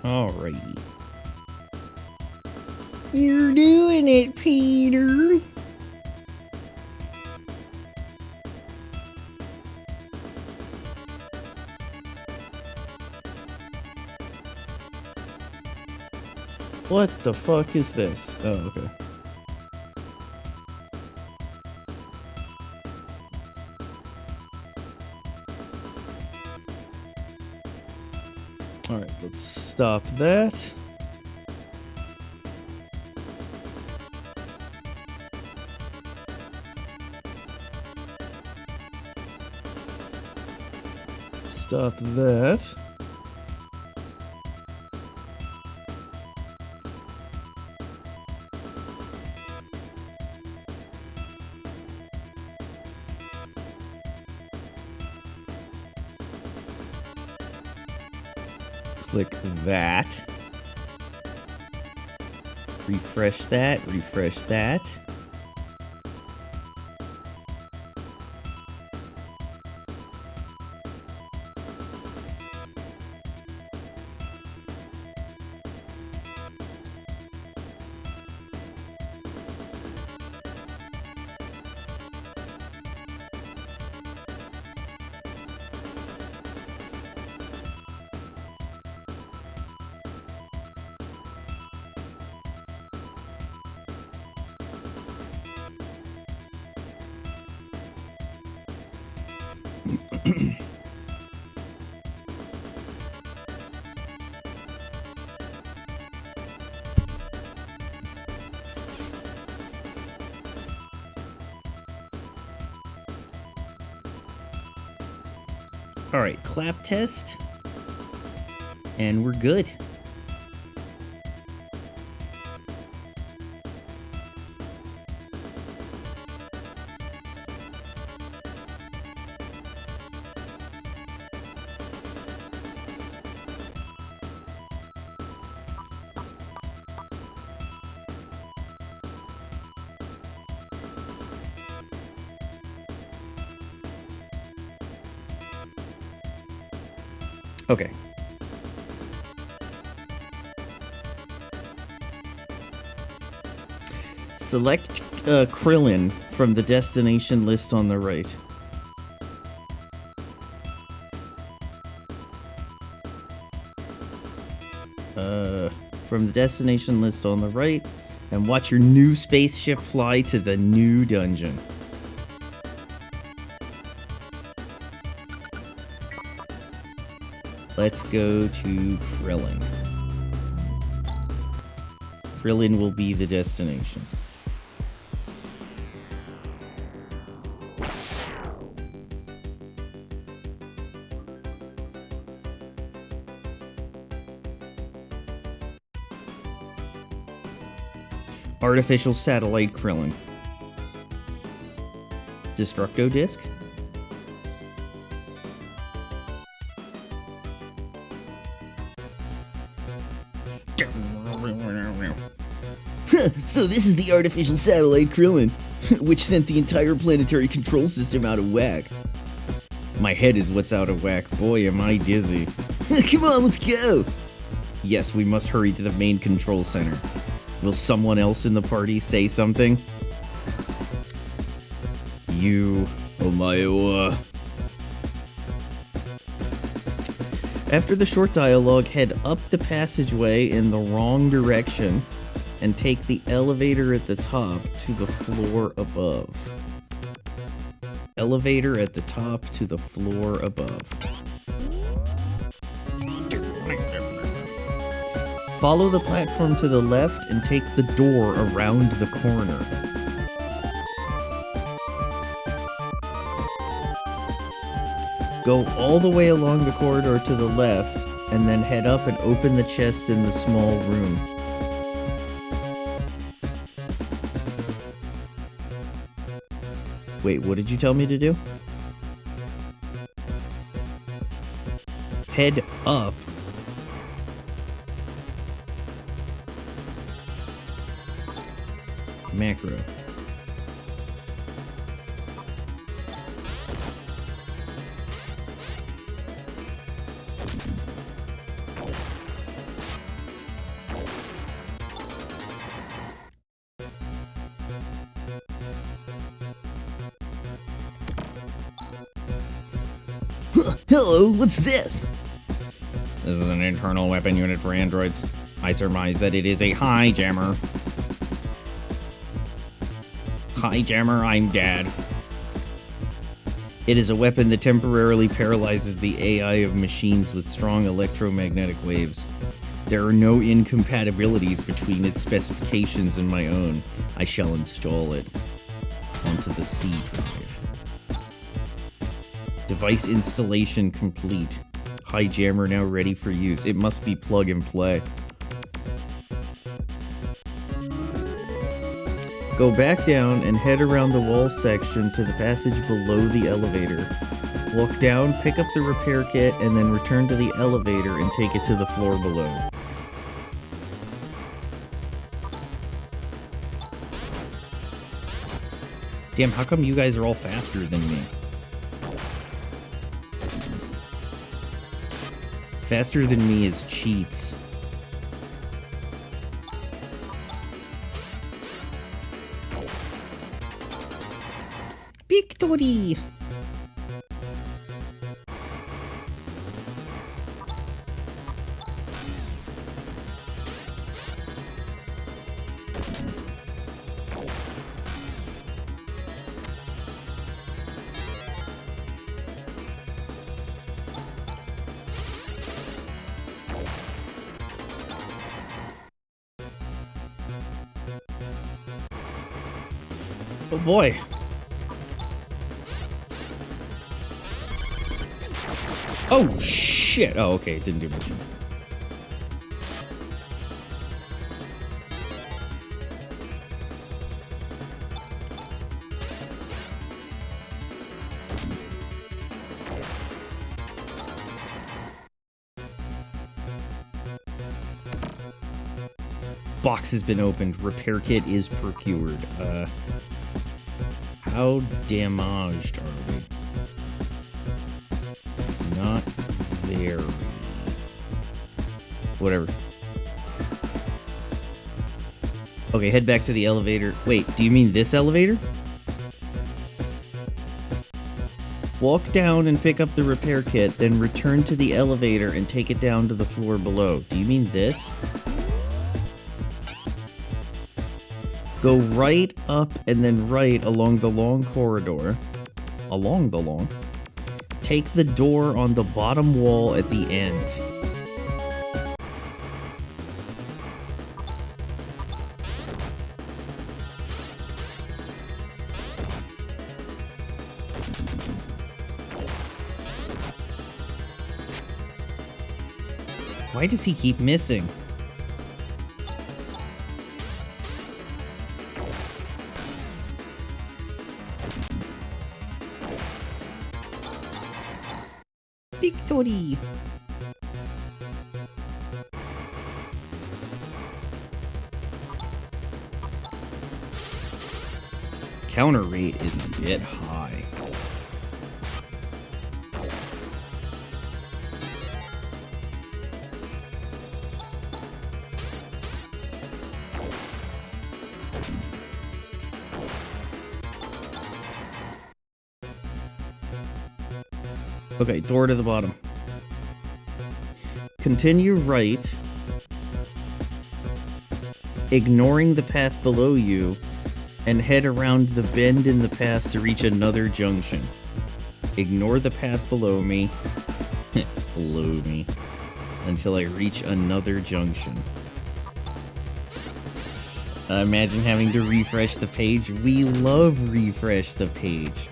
Alrighty. You're doing it, Peter. What the fuck is this? Oh, okay. Alright, let's stop that. Stop that. Click that. Refresh that, refresh that. Alright, clap test. And we're good. Okay. Select Krillin from the destination list on the right. From the destination list on the right, and watch your new spaceship fly to the new dungeon. Let's go to Krillin. Krillin will be the destination. Artificial Satellite Krillin. Destructo Disc. So this is the artificial satellite Krillin, which sent the entire planetary control system out of whack. My head is what's out of whack. Boy, am I dizzy. Come on, let's go! Yes, we must hurry to the main control center. Will someone else in the party say something? You, Omaewa. After the short dialogue, head up the passageway in the wrong direction and take the elevator at the top to the floor above. Elevator at the top to the floor above. Follow the platform to the left and take the door around the corner. Go all the way along the corridor to the left, and then head up and open the chest in the small room. Wait, what did you tell me to do? Head up. Macro. Hello, what's this? This is an internal weapon unit for androids. I surmise that it is a high jammer. High jammer, I'm dead. It is a weapon that temporarily paralyzes the AI of machines with strong electromagnetic waves. There are no incompatibilities between its specifications and my own. I shall install it onto the C drive. Device installation complete. High jammer now ready for use. It must be plug and play. Go back down and head around the wall section to the passage below the elevator. Walk down, pick up the repair kit, and then return to the elevator and take it to the floor below. Damn, how come you guys are all faster than me? Faster than me is cheats. Victory! Oh boy. Oh shit! Oh, okay, it didn't do much. Box has been opened. Repair kit is procured. How damaged are we? Not very. Whatever. Okay, head back to the elevator. Wait, do you mean this elevator? Walk down and pick up the repair kit, then return to the elevator and take it down to the floor below. Do you mean this? Go right up and then right along the long corridor. Along the long. Take the door on the bottom wall at the end. Why does he keep missing? Victory! Counter rate is a bit high. Okay, door to the bottom. Continue right, ignoring the path below you, and head around the bend in the path to reach another junction. Ignore the path below me, until I reach another junction. Imagine having to refresh the page. We love refresh the page.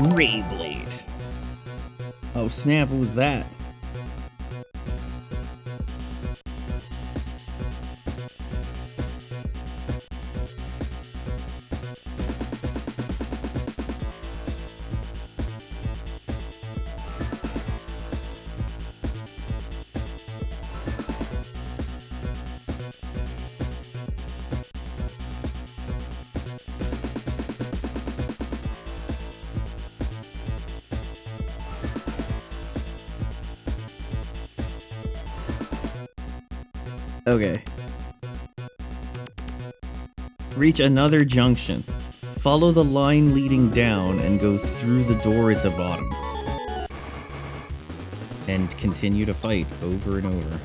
Ray Blade. Oh snap, what was that? Okay. Reach another junction. Follow the line leading down and go through the door at the bottom. And continue to fight over and over.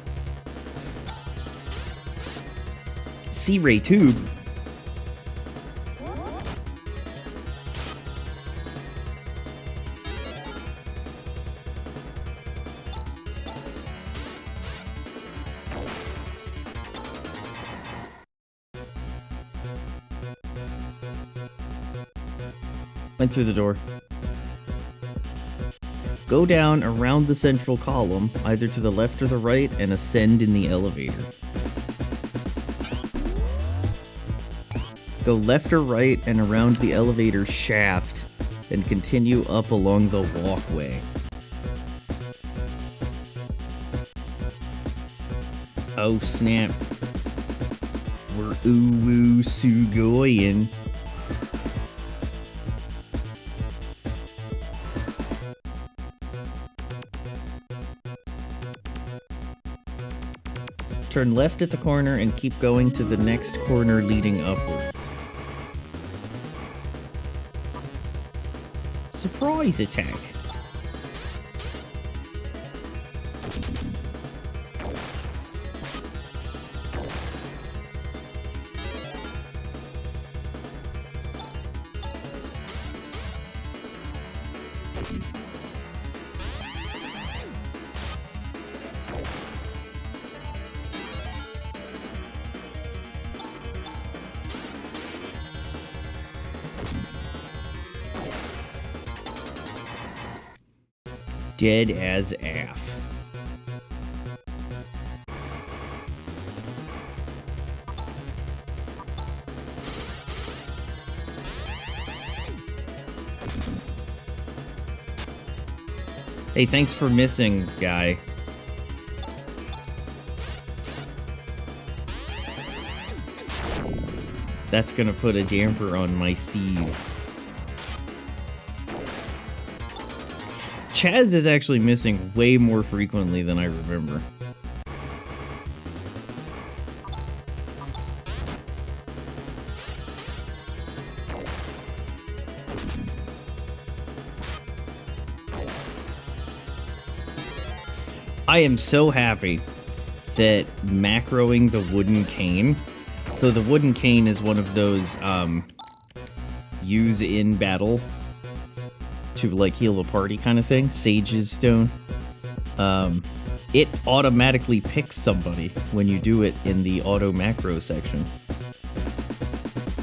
C-ray tube. Went through the door. Go down around the central column, either to the left or the right, and ascend in the elevator. Go left or right and around the elevator shaft, and continue up along the walkway. Oh snap. We're ooh-woo sugoyin'. Turn left at the corner and keep going to the next corner leading upwards. Surprise attack. Dead as AF. Hey, thanks for missing, guy. That's gonna put a damper on my steez. Chaz is actually missing way more frequently than I remember. I am so happy that macroing the wooden cane. So the wooden cane is one of those use in battle to like heal a party kind of thing. Sage's stone. It automatically picks somebody when you do it in the auto macro section.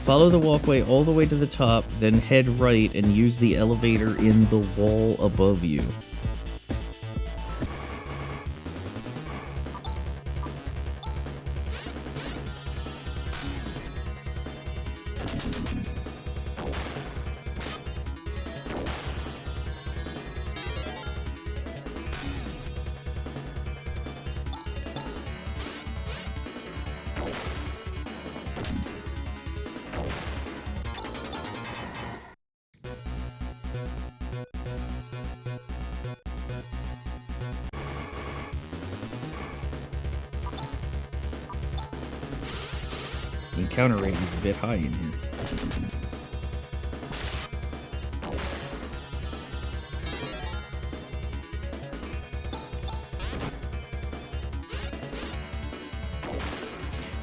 Follow the walkway all the way to the top, then head right and use the elevator in the wall above you. The encounter rate is a bit high in here.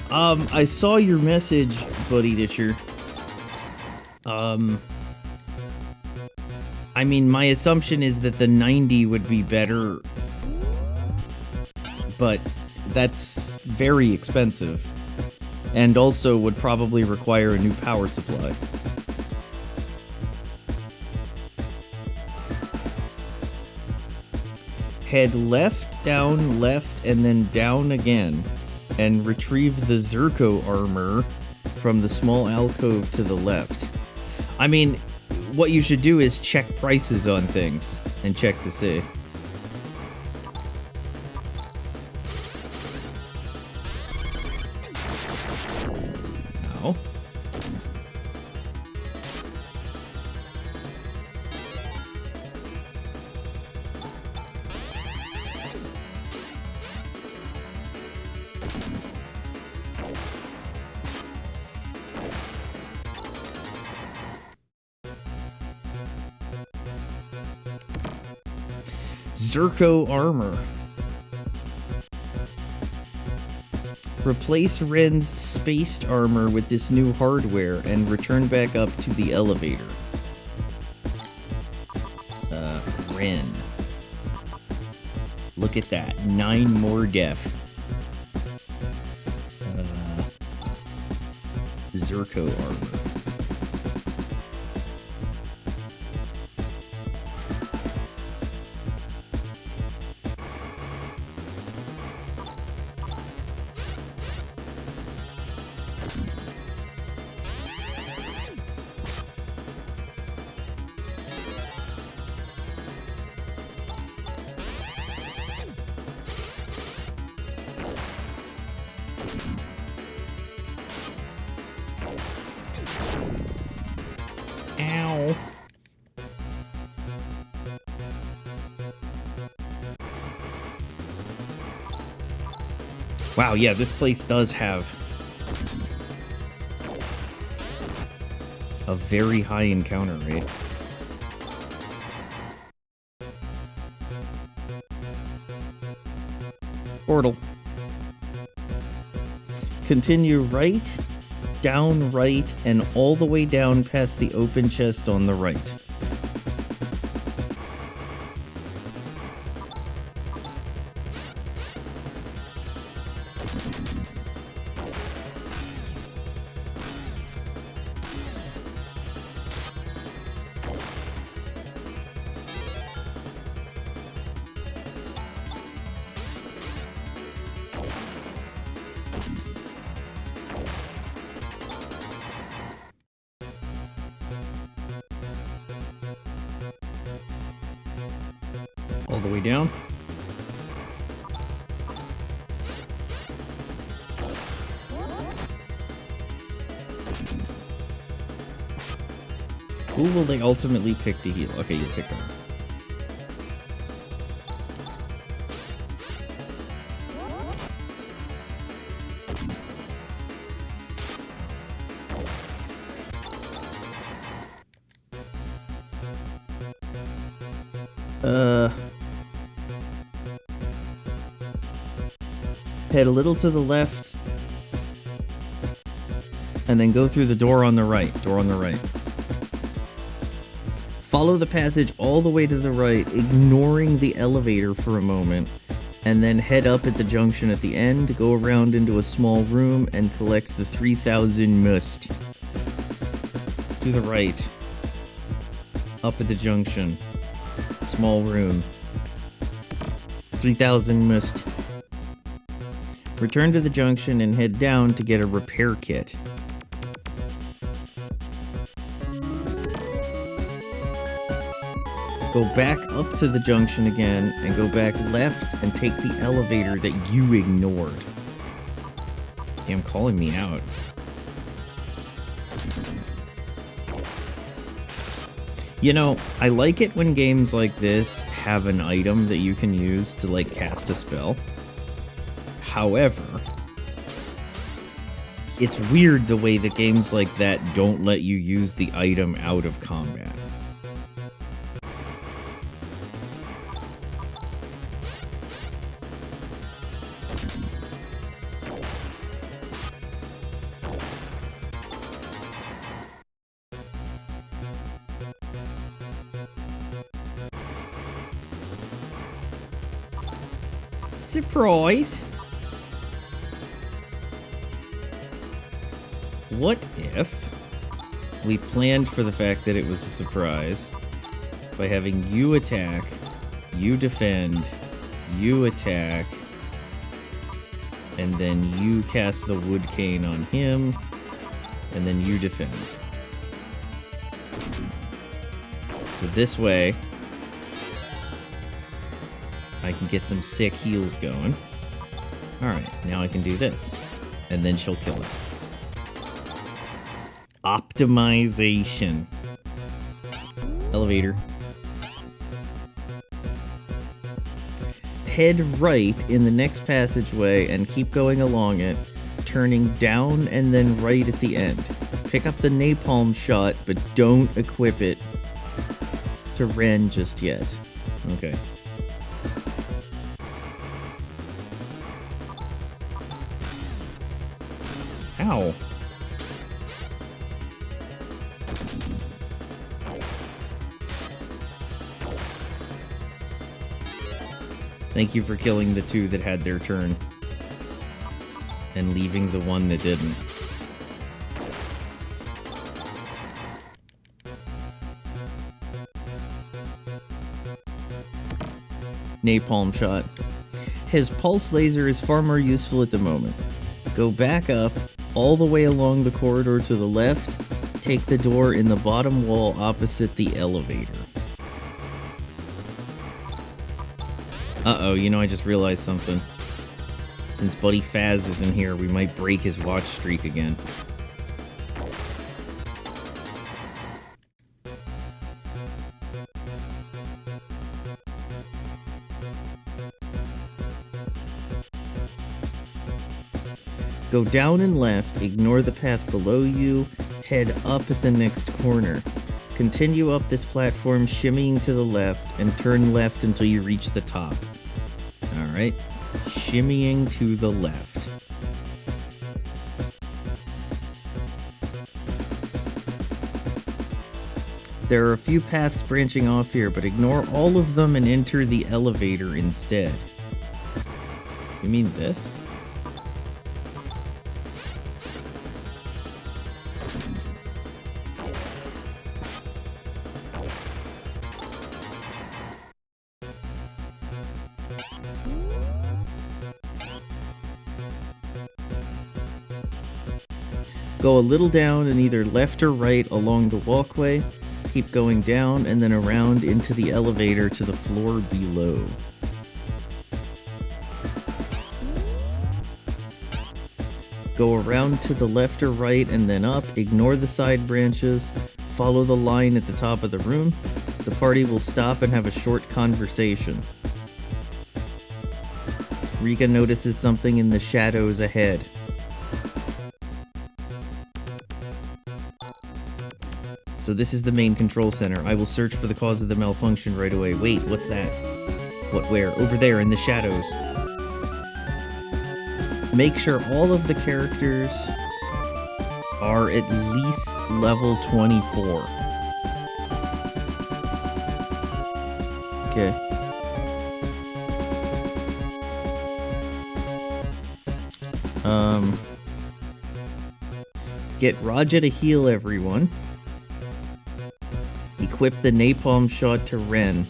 I saw your message, Buddy Ditcher. I mean, my assumption is that the 90 would be better, but that's very expensive. And also would probably require a new power supply. Head left, and then down again. And retrieve the Zerko armor from the small alcove to the left. I mean, what you should do is check prices on things and check to see. Now. Zerko armor. Replace Ren's spaced armor with this new hardware and return back up to the elevator. Ren. Look at that. 9 more def. Zerko armor. Ow. Wow, yeah, this place does have a very high encounter rate. Portal. Continue right, down right, and all the way down past the open chest on the right. All the way down. Who will they ultimately pick to heal? Okay, you'll pick them. Head a little to the left, and then go through the door on the right. Door on the right. Follow the passage all the way to the right, ignoring the elevator for a moment, and then head up at the junction at the end, go around into a small room, and collect the 3000 must. To the right. Up at the junction. Small room. 3000 must. Return to the junction and head down to get a repair kit. Go back up to the junction again and go back left and take the elevator that you ignored. Damn, calling me out. You know, I like it when games like this have an item that you can use to, like, cast a spell. However, it's weird the way that games like that don't let you use the item out of combat. Surprise! What if we planned for the fact that it was a surprise by having you attack, you defend, you attack, and then you cast the wood cane on him, and then you defend. So this way, I can get some sick heals going. Alright, now I can do this. And then she'll kill it. Optimization. Elevator. Head right in the next passageway and keep going along it, turning down and then right at the end. Pick up the napalm shot, but don't equip it to Ren just yet. Okay. Ow. Thank you for killing the two that had their turn. And leaving the one that didn't. Napalm shot. His pulse laser is far more useful at the moment. Go back up, all the way along the corridor to the left, take the door in the bottom wall opposite the elevator. Uh-oh, you know, I just realized something. Since Buddy Faz isn't here, we might break his watch streak again. Go down and left, ignore the path below you, head up at the next corner. Continue up this platform, shimmying to the left, and turn left until you reach the top. Alright, shimmying to the left. There are a few paths branching off here, but ignore all of them and enter the elevator instead. You mean this? Go a little down and either left or right along the walkway. Keep going down and then around into the elevator to the floor below. Go around to the left or right and then up. Ignore the side branches. Follow the line at the top of the room. The party will stop and have a short conversation. Rika notices something in the shadows ahead. So this is the main control center. I will search for the cause of the malfunction right away. Wait, what's that? What, where? Over there, in the shadows. Make sure all of the characters are at least level 24. Okay. Get Raja to heal everyone. Equip the napalm shot to Ren.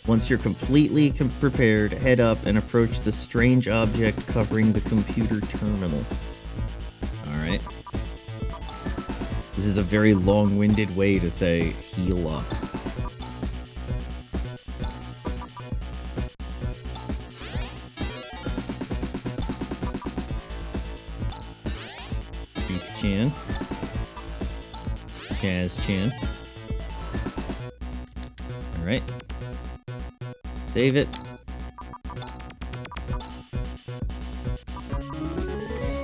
Once you're completely prepared, head up and approach the strange object covering the computer terminal. Alright. This is a very long-winded way to say heal up. Chan. Chaz-chan. Alright. Save it.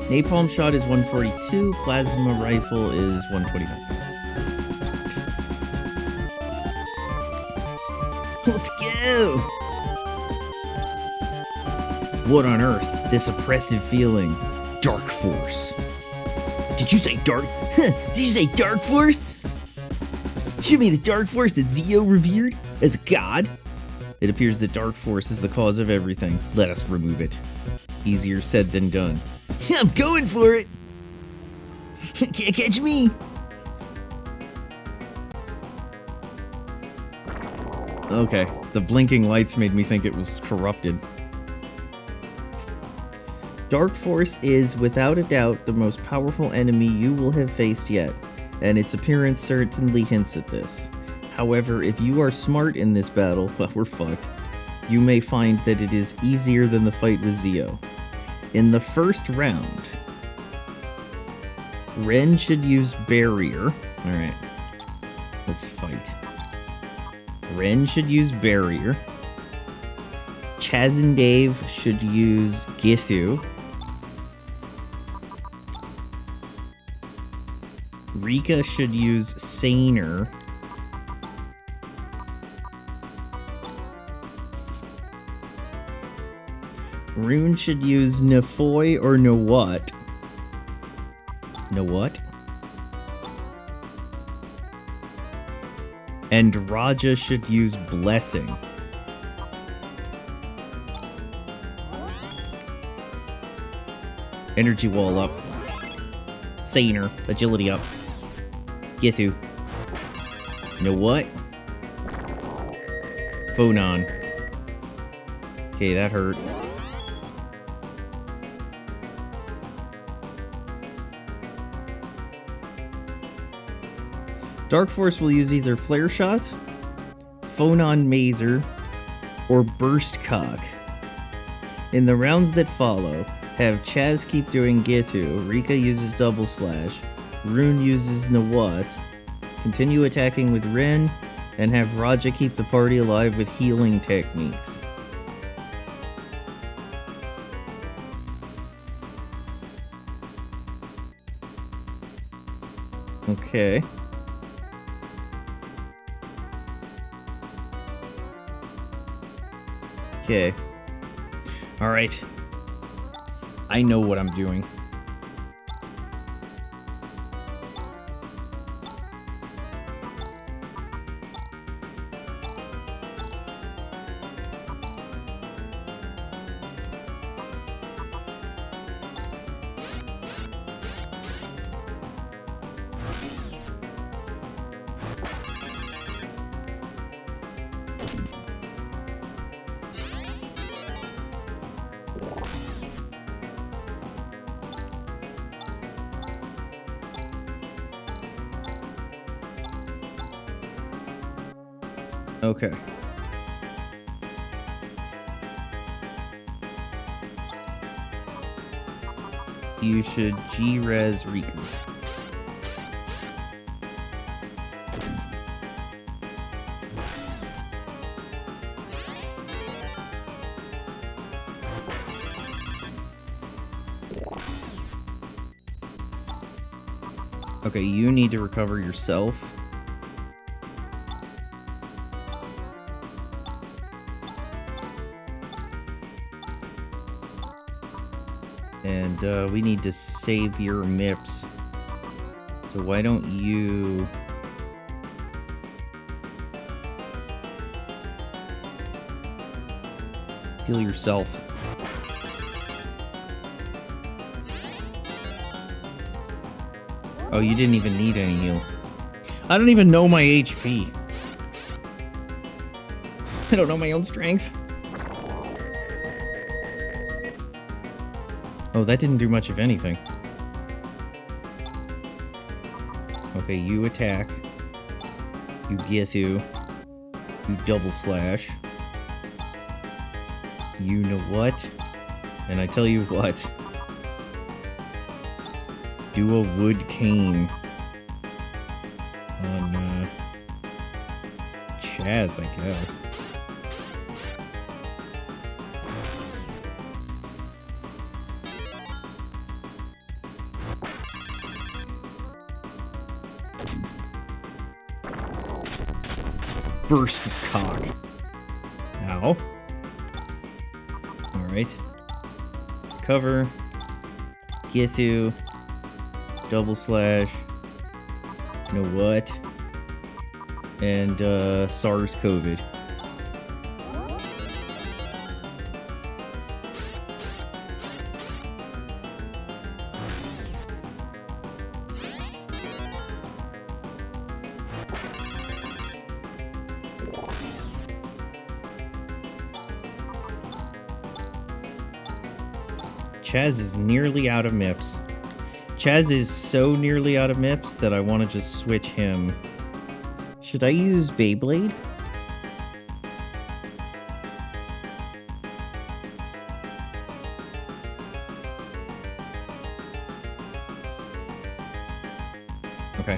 Napalm shot is 142, plasma rifle is 125. Let's go! What on earth? This oppressive feeling. Dark Force. Did you say dark? Did you say Dark Force? You mean the Dark Force that Zio revered as a god? It appears that Dark Force is the cause of everything. Let us remove it. Easier said than done. I'm going for it! Can't catch me! Okay, the blinking lights made me think it was corrupted. Dark Force is, without a doubt, the most powerful enemy you will have faced yet, and its appearance certainly hints at this. However, if you are smart in this battle, well, we're fucked. You may find that it is easier than the fight with Zio. In the first round, Ren should use Barrier. Alright, let's fight. Ren should use Barrier. Chaz and Dave should use Githu. Rika should use Saner. Rune should use Nefoy or Nawat. You know what? And Raja should use Blessing. Energy wall up. Saner. Agility up. Githu. You know what? Phonon. Okay, that hurt. Dark Force will use either Flare Shot, Phonon Mazer, or Burst Cock. In the rounds that follow, have Chaz keep doing Githu, Rika uses Double Slash, Rune uses Nawat, continue attacking with Ren, and have Raja keep the party alive with healing techniques. Okay. Okay. Alright. I know what I'm doing. Okay. You should G-Res Riku. Okay, you need to recover yourself. And we need to save your MIPS. So why don't you... heal yourself. Oh, you didn't even need any heals. I don't even know my HP. I don't know my own strength. Oh, that didn't do much of anything. Okay, you attack. You Githu. You Double Slash. You know what? And I tell you what. Do a wood cane on Chaz, I guess. Burst of cock. Ow. Alright. Cover. Githu. Double Slash. You know what? And SARS-COVID. Chaz is nearly out of MIPS. Chaz is so nearly out of MIPS that I want to just switch him. Should I use Beyblade? Okay.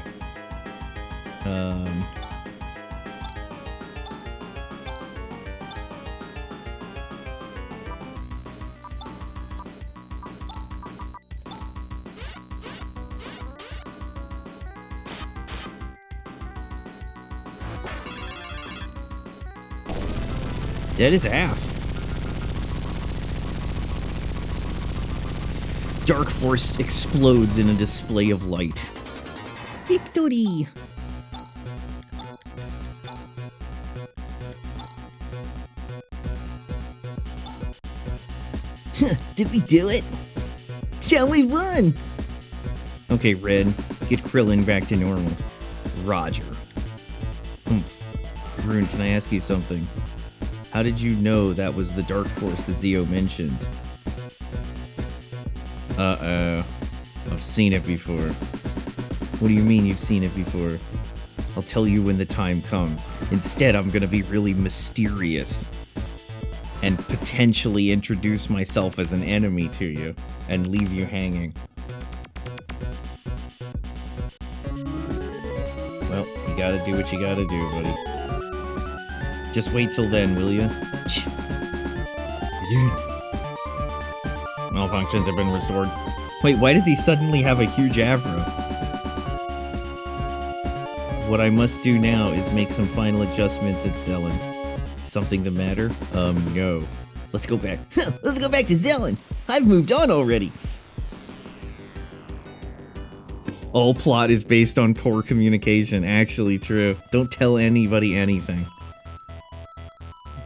Dead is half. Dark Force explodes in a display of light. Victory! Did we do it? Yeah, we won! Okay, Red, get Krillin back to normal. Roger. Rune, can I ask you something? How did you know that was the Dark Force that Zio mentioned? Uh-oh. I've seen it before. What do you mean you've seen it before? I'll tell you when the time comes. Instead, I'm gonna be really mysterious. And potentially introduce myself as an enemy to you. And leave you hanging. Well, you gotta do what you gotta do, buddy. Just wait till then, will ya? Malfunctions have been restored. Wait, why does he suddenly have a huge afro? What I must do now is make some final adjustments at Zelen. Something the matter? No. Let's go back. Let's go back to Zelen. I've moved on already. All plot is based on poor communication. Actually true. Don't tell anybody anything.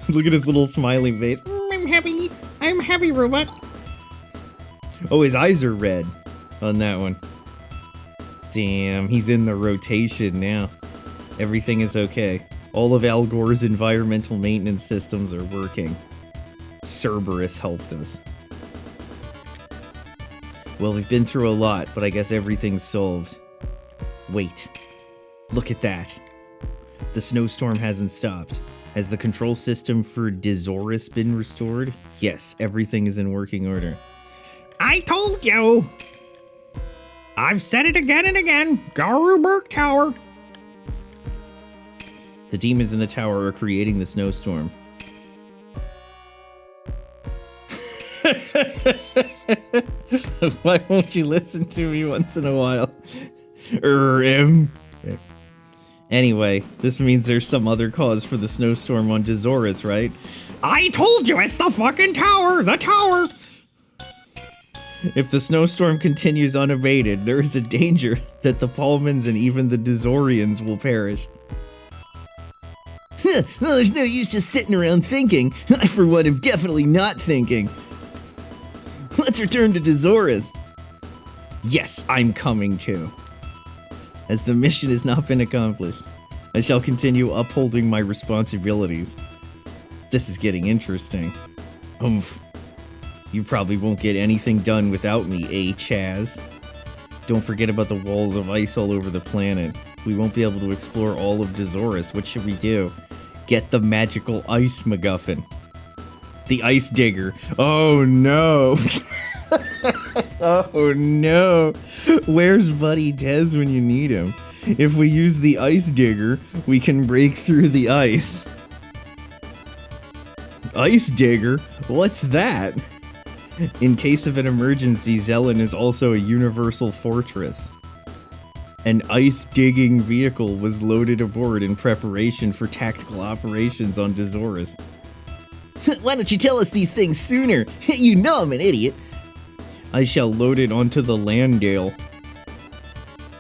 Look at his little smiley face. I'm happy. I'm happy, robot. Oh, his eyes are red on that one. Damn, he's in the rotation now. Everything is okay. All of Al Gore's environmental maintenance systems are working. Cerberus helped us. Well, we've been through a lot, but I guess everything's solved. Wait. Look at that. The snowstorm hasn't stopped. Has the control system for Dizoris been restored? Yes, everything is in working order. I told you! I've said it again and again. Garuberg Tower. The demons in the tower are creating the snowstorm. Why won't you listen to me once in a while? Anyway, this means there's some other cause for the snowstorm on Dizoris, right? I told you, it's the fucking tower! The tower! If the snowstorm continues unabated, there is a danger that the Paulmans and even the Dizorians will perish. Well, there's no use just sitting around thinking. I, for one, am definitely not thinking. Let's return to Dizoris. Yes, I'm coming too. As the mission has not been accomplished, I shall continue upholding my responsibilities. This is getting interesting. You probably won't get anything done without me, Chaz? Don't forget about the walls of ice all over the planet. We won't be able to explore all of Dizoris. What should we do? Get the magical ice MacGuffin. The ice digger. Oh no! Oh no! Where's Buddy Dez when you need him? If we use the ice digger, we can break through the ice. Ice digger? What's that? In case of an emergency, Zelen is also a universal fortress. An ice-digging vehicle was loaded aboard in preparation for tactical operations on Dizoris. Why don't you tell us these things sooner? You know I'm an idiot. I shall load it onto the Landale.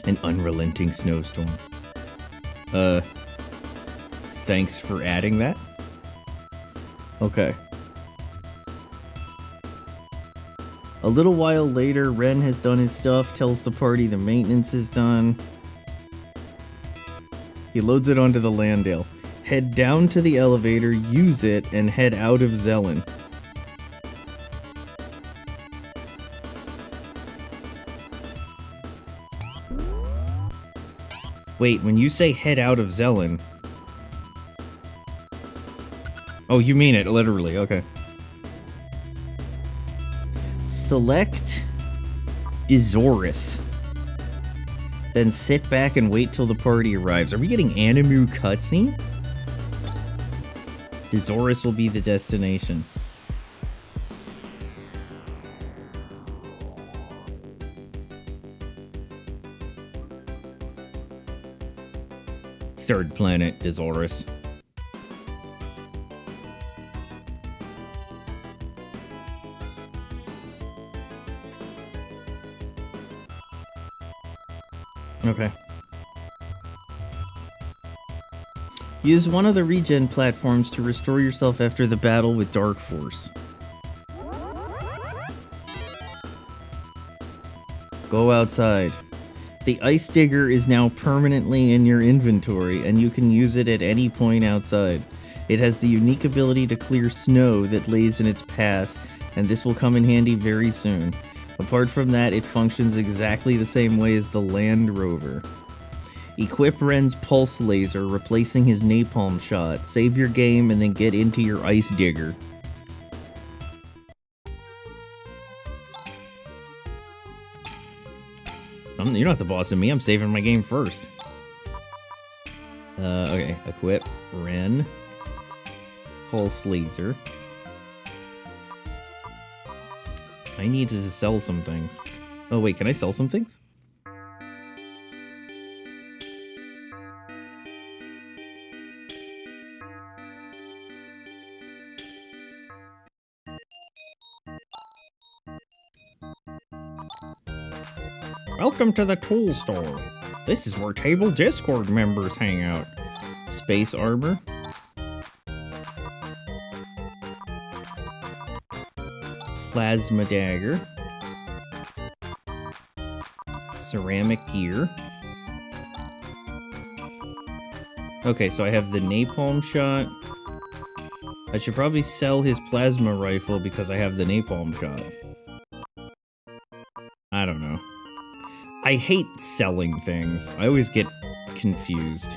An unrelenting snowstorm. Thanks for adding that? Okay. A little while later, Ren has done his stuff, tells the party the maintenance is done. He loads it onto the Landale. Head down to the elevator, use it, and head out of Zelen. Wait, when you say head out of Zelen... Oh, you mean it, literally, okay. Select Dizoris. Then sit back and wait till the party arrives. Are we getting Animu cutscene? Dizoris will be the destination. Third planet, Dizoris. Okay. Use one of the regen platforms to restore yourself after the battle with Dark Force. Go outside. The Ice Digger is now permanently in your inventory, and you can use it at any point outside. It has the unique ability to clear snow that lays in its path, and this will come in handy very soon. Apart from that, it functions exactly the same way as the Land Rover. Equip Ren's Pulse Laser, replacing his Napalm Shot. Save your game and then get into your Ice Digger. You're not the boss of me, I'm saving my game first. Okay, equip Ren. Pulse Laser. I need to sell some things. Oh wait, can I sell some things? Welcome to the tool store. This is where Table Discord members hang out. Space armor. Plasma dagger. Ceramic gear. Okay, so I have the napalm shot. I should probably sell his plasma rifle because I have the napalm shot. I don't know. I hate selling things. I always get confused.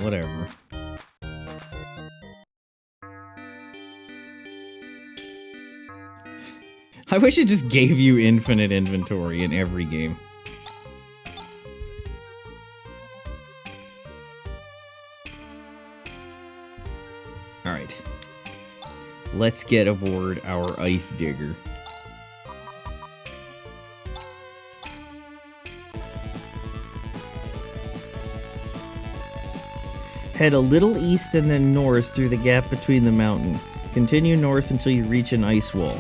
Whatever. I wish it just gave you infinite inventory in every game. Alright. Let's get aboard our Ice Digger. Head a little east and then north through the gap between the mountain. Continue north until you reach an ice wall.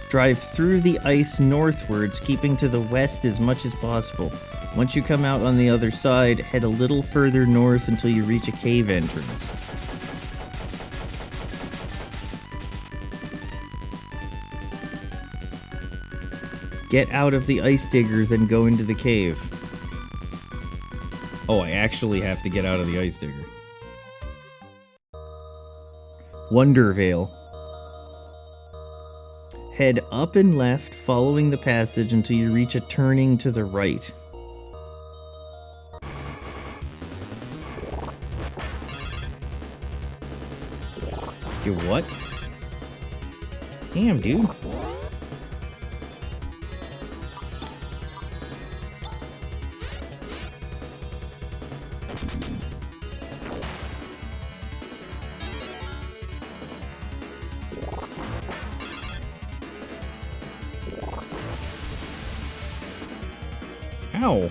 Drive through the ice northwards, keeping to the west as much as possible. Once you come out on the other side, head a little further north until you reach a cave entrance. Get out of the Ice Digger, then go into the cave. Oh, I actually have to get out of the Ice Digger. Wonder Vale. Head up and left, following the passage until you reach a turning to the right. Do what? Damn, dude. Ow.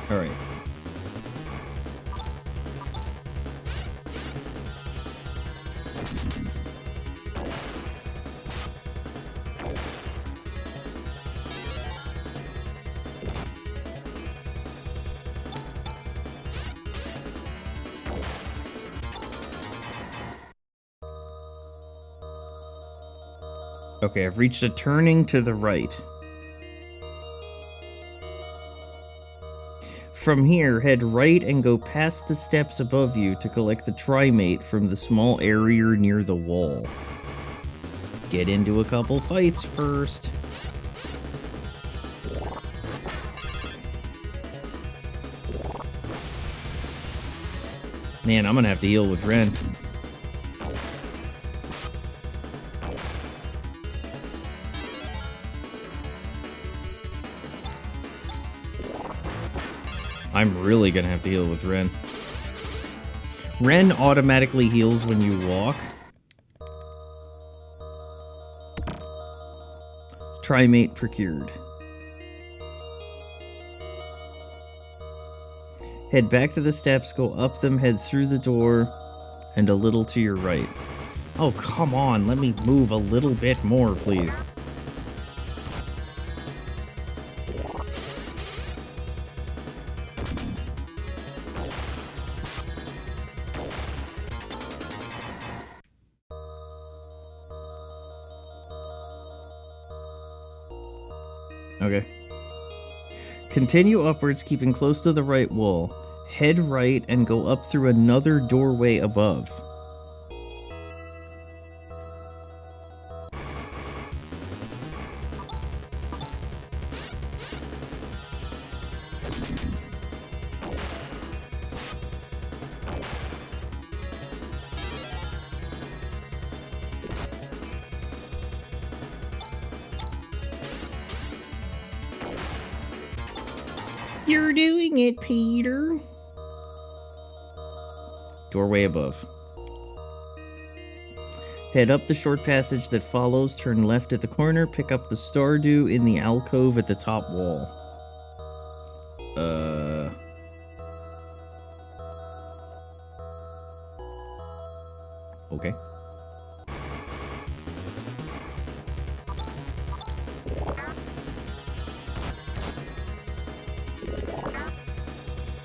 All right. Okay, I've reached a turning to the right. From here, head right and go past the steps above you to collect the Trimate from the small area near the wall. Get into a couple fights first. Man, I'm gonna have to heal with Ren. I'm really gonna have to heal with Ren. Ren automatically heals when you walk. Trimate procured. Head back to the steps, go up them, head through the door, and a little to your right. Oh, come on, let me move a little bit more, please. Okay. Continue upwards, keeping close to the right wall. Head right and go up through another doorway above. You're doing it, Peter. Doorway above. Head up the short passage that follows, turn left at the corner, pick up the Stardew in the alcove at the top wall. Okay.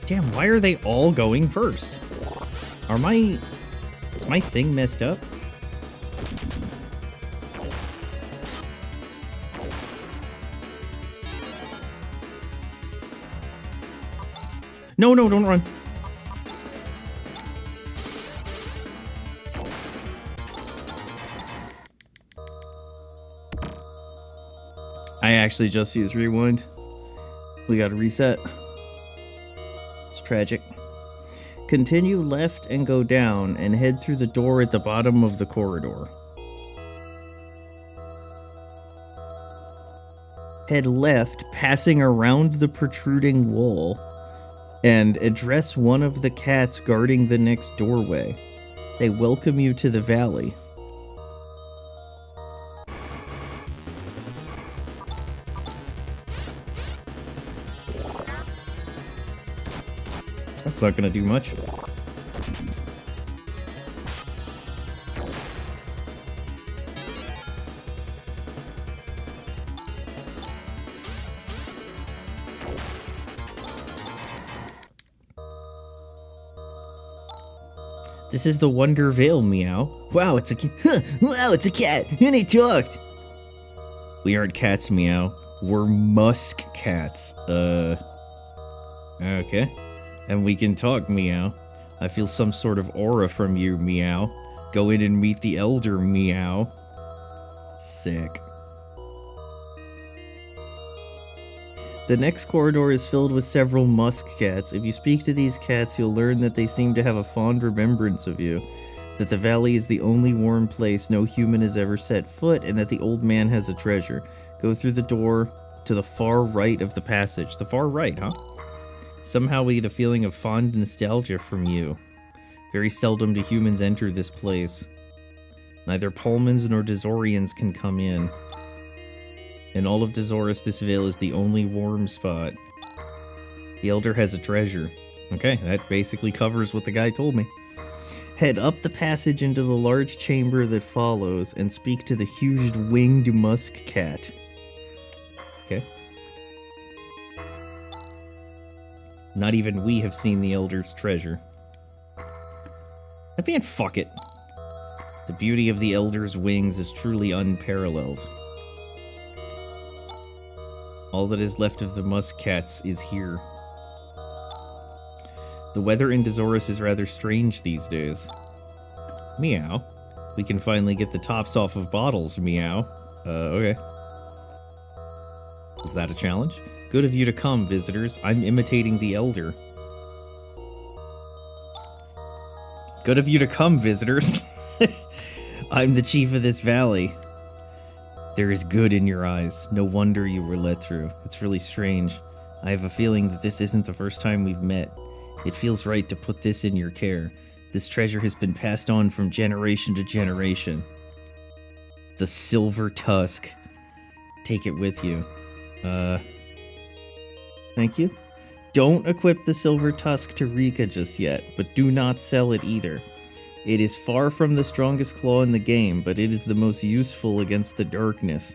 Damn, why are they all going first? Is my thing messed up? No, don't run. I actually just used rewind. We gotta reset. Tragic. Continue left and go down and head through the door at the bottom of the corridor. Head left, passing around the protruding wall, and address one of the cats guarding the next doorway. They welcome you to the valley. That's not gonna do much. This is the Wonder Vale, meow. Wow, it's a wow, it's a cat, and he talked. We aren't cats, meow. We're musk cats. Okay. And we can talk, meow. I feel some sort of aura from you, meow. Go in and meet the elder, meow. Sick. The next corridor is filled with several musk cats. If you speak to these cats, you'll learn that they seem to have a fond remembrance of you, that the valley is the only warm place no human has ever set foot, and that the old man has a treasure. Go through the door to the far right of the passage. The far right, huh? Somehow we get a feeling of fond nostalgia from you. Very seldom do humans enter this place. Neither Pullmans nor Dazorians can come in. In all of Dazoris, this vale is the only warm spot. The Elder has a treasure. Okay, that basically covers what the guy told me. Head up the passage into the large chamber that follows, and speak to the huge winged musk cat. Okay. Not even we have seen the Elder's treasure. Man, fuck it. The beauty of the Elder's wings is truly unparalleled. All that is left of the musk cats is here. The weather in Dazoris is rather strange these days. Meow. We can finally get the tops off of bottles, meow. Okay. Is that a challenge? Good of you to come, visitors. I'm imitating the Elder. Good of you to come, visitors. I'm the chief of this valley. There is good in your eyes. No wonder you were let through. It's really strange. I have a feeling that this isn't the first time we've met. It feels right to put this in your care. This treasure has been passed on from generation to generation. The Silver Tusk. Take it with you. Thank you. Don't equip the silver tusk to Rika just yet, but do not sell it either. It is far from the strongest claw in the game, but it is the most useful against the darkness.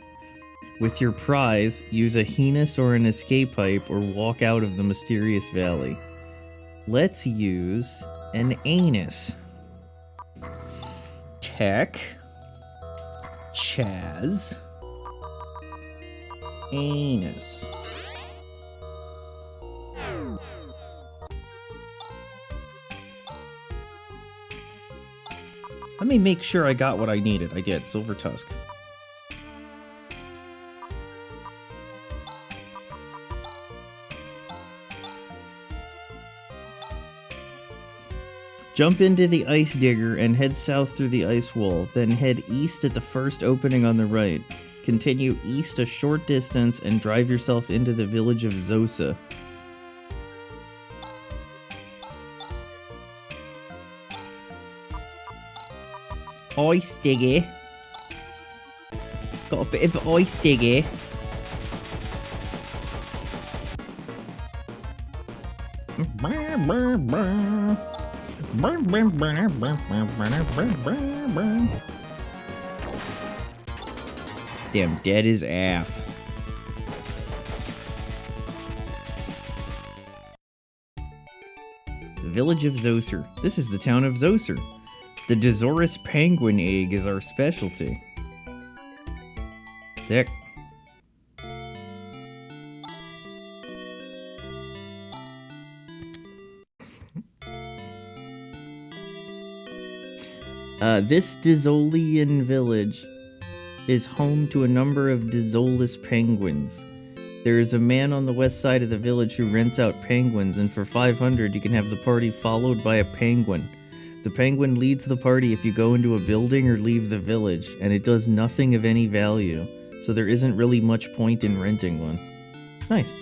With your prize, use a Heinous or an escape pipe or walk out of the mysterious valley. Let's use an Anus. Tech. Chaz. Anus. Let me make sure I got what I needed. I did. Silver Tusk. Jump into the ice digger and head south through the ice wall, then head east at the first opening on the right. Continue east a short distance and drive yourself into the village of Zosa. Ice digger. Got a bit of ice digger. Damn, dead as Af. The village of Zoser. This is the town of Zoser. The Dezoris penguin egg is our specialty. Sick. This Dezolian village is home to a number of Dezolis penguins. There is a man on the west side of the village who rents out penguins, and for 500 you can have the party followed by a penguin. The penguin leads the party if you go into a building or leave the village, and it does nothing of any value, so there isn't really much point in renting one. Nice.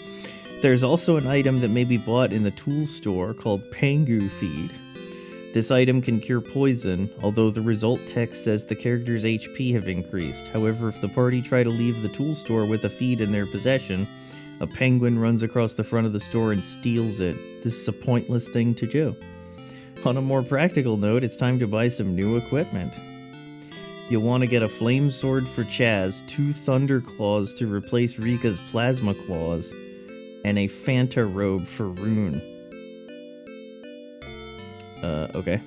There's also an item that may be bought in the tool store called Pangu Feed. This item can cure poison, although the result text says the character's HP have increased. However, if the party try to leave the tool store with a feed in their possession, a penguin runs across the front of the store and steals it. This is a pointless thing to do. On a more practical note, it's time to buy some new equipment. You'll want to get a flame sword for Chaz, 2 thunder claws to replace Rika's plasma claws, and a Fanta robe for Rune. Okay.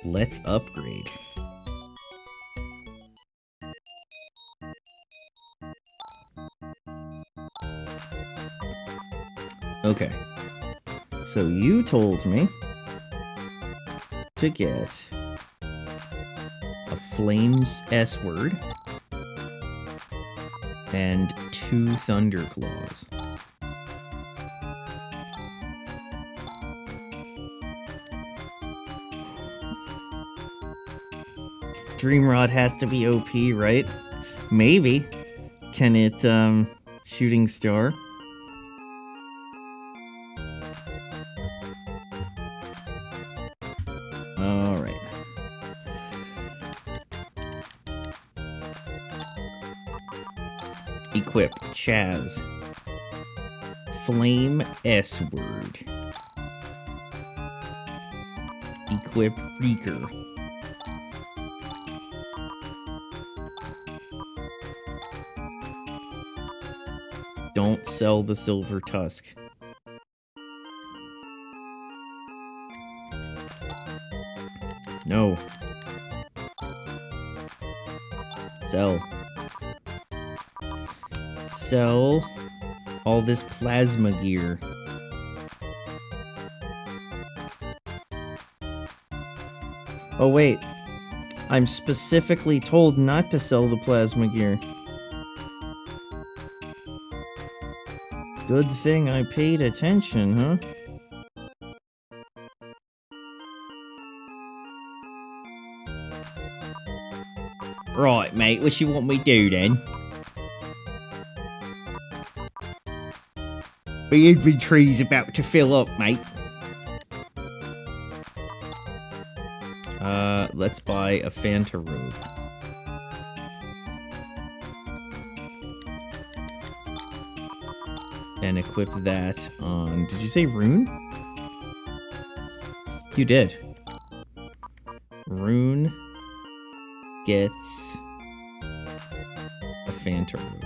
Let's upgrade. Okay. So you told me to get a Flames S-word and 2 Thunder Claws. Dreamrod has to be OP, right? Maybe. Can it, Shooting Star? Alright. Equip Chaz. Flame S-word. Equip Reeker. Don't sell the silver tusk. No. Sell. Sell all this plasma gear. Oh wait. I'm specifically told not to sell the plasma gear. Good thing I paid attention, huh? Right, mate, what you want me to do then? The inventory's about to fill up, mate. Let's buy a Phanta robe. And equip that on... Did you say Rune? You did. Rune gets a Phanta robe.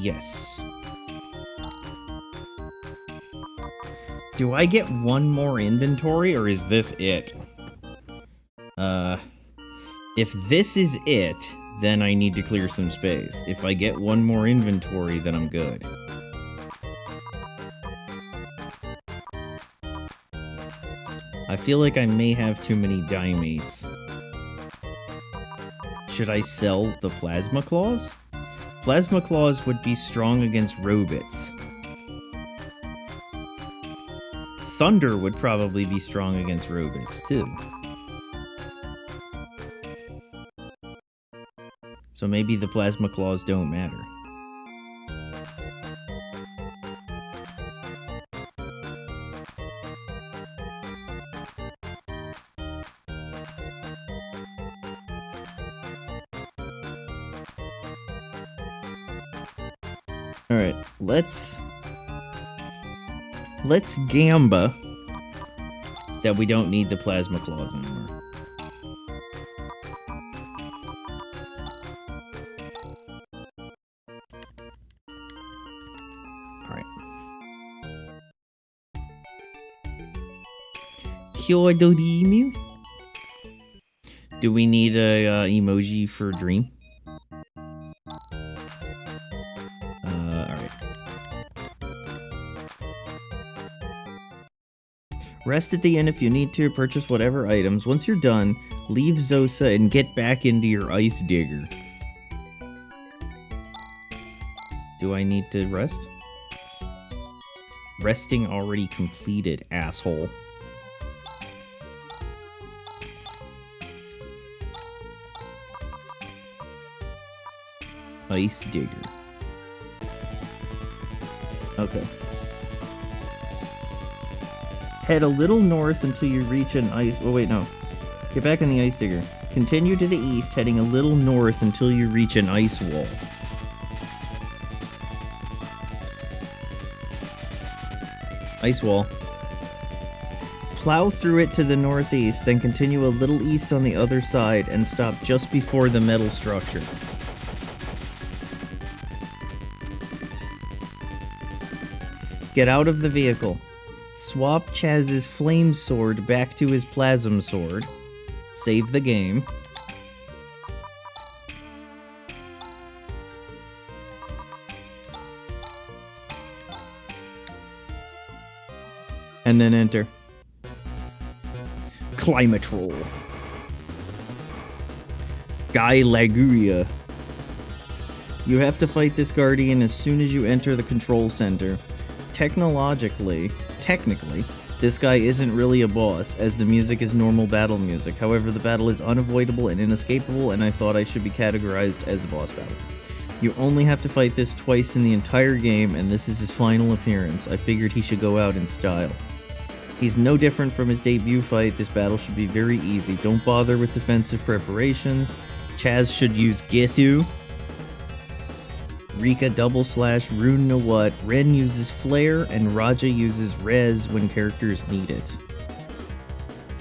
Yes. Do I get one more inventory, or is this it? If this is it, then I need to clear some space. If I get one more inventory, then I'm good. I feel like I may have too many Dimates. Should I sell the Plasma Claws? Plasma Claws would be strong against Robits. Thunder would probably be strong against Robits, too. So maybe the Plasma Claws don't matter. Alright, let's gamba that we don't need the Plasma Claws anymore. Alright. Kyodorimu? Do we need a emoji for Dream? Rest at the inn if you need to, purchase whatever items. Once you're done, leave Zosa and get back into your ice digger. Do I need to rest? Resting already completed, asshole. Ice digger. Okay. Head a little north until you reach an ice... Oh, wait, no. Get back in the ice digger. Continue to the east, heading a little north until you reach an ice wall. Ice wall. Plow through it to the northeast, then continue a little east on the other side and stop just before the metal structure. Get out of the vehicle. Swap Chaz's flame sword back to his plasm sword. Save the game. And then enter. Climatrol. Guy Laguria. You have to fight this guardian as soon as you enter the control center. Technically, this guy isn't really a boss, as the music is normal battle music. However, the battle is unavoidable and inescapable, and I thought I should be categorized as a boss battle. You only have to fight this twice in the entire game, and this is his final appearance. I figured he should go out in style. He's no different from his debut fight. This battle should be very easy. Don't bother with defensive preparations. Chaz should use Githu. Rika double slash Rune know what. Ren uses Flare, and Raja uses Res when characters need it.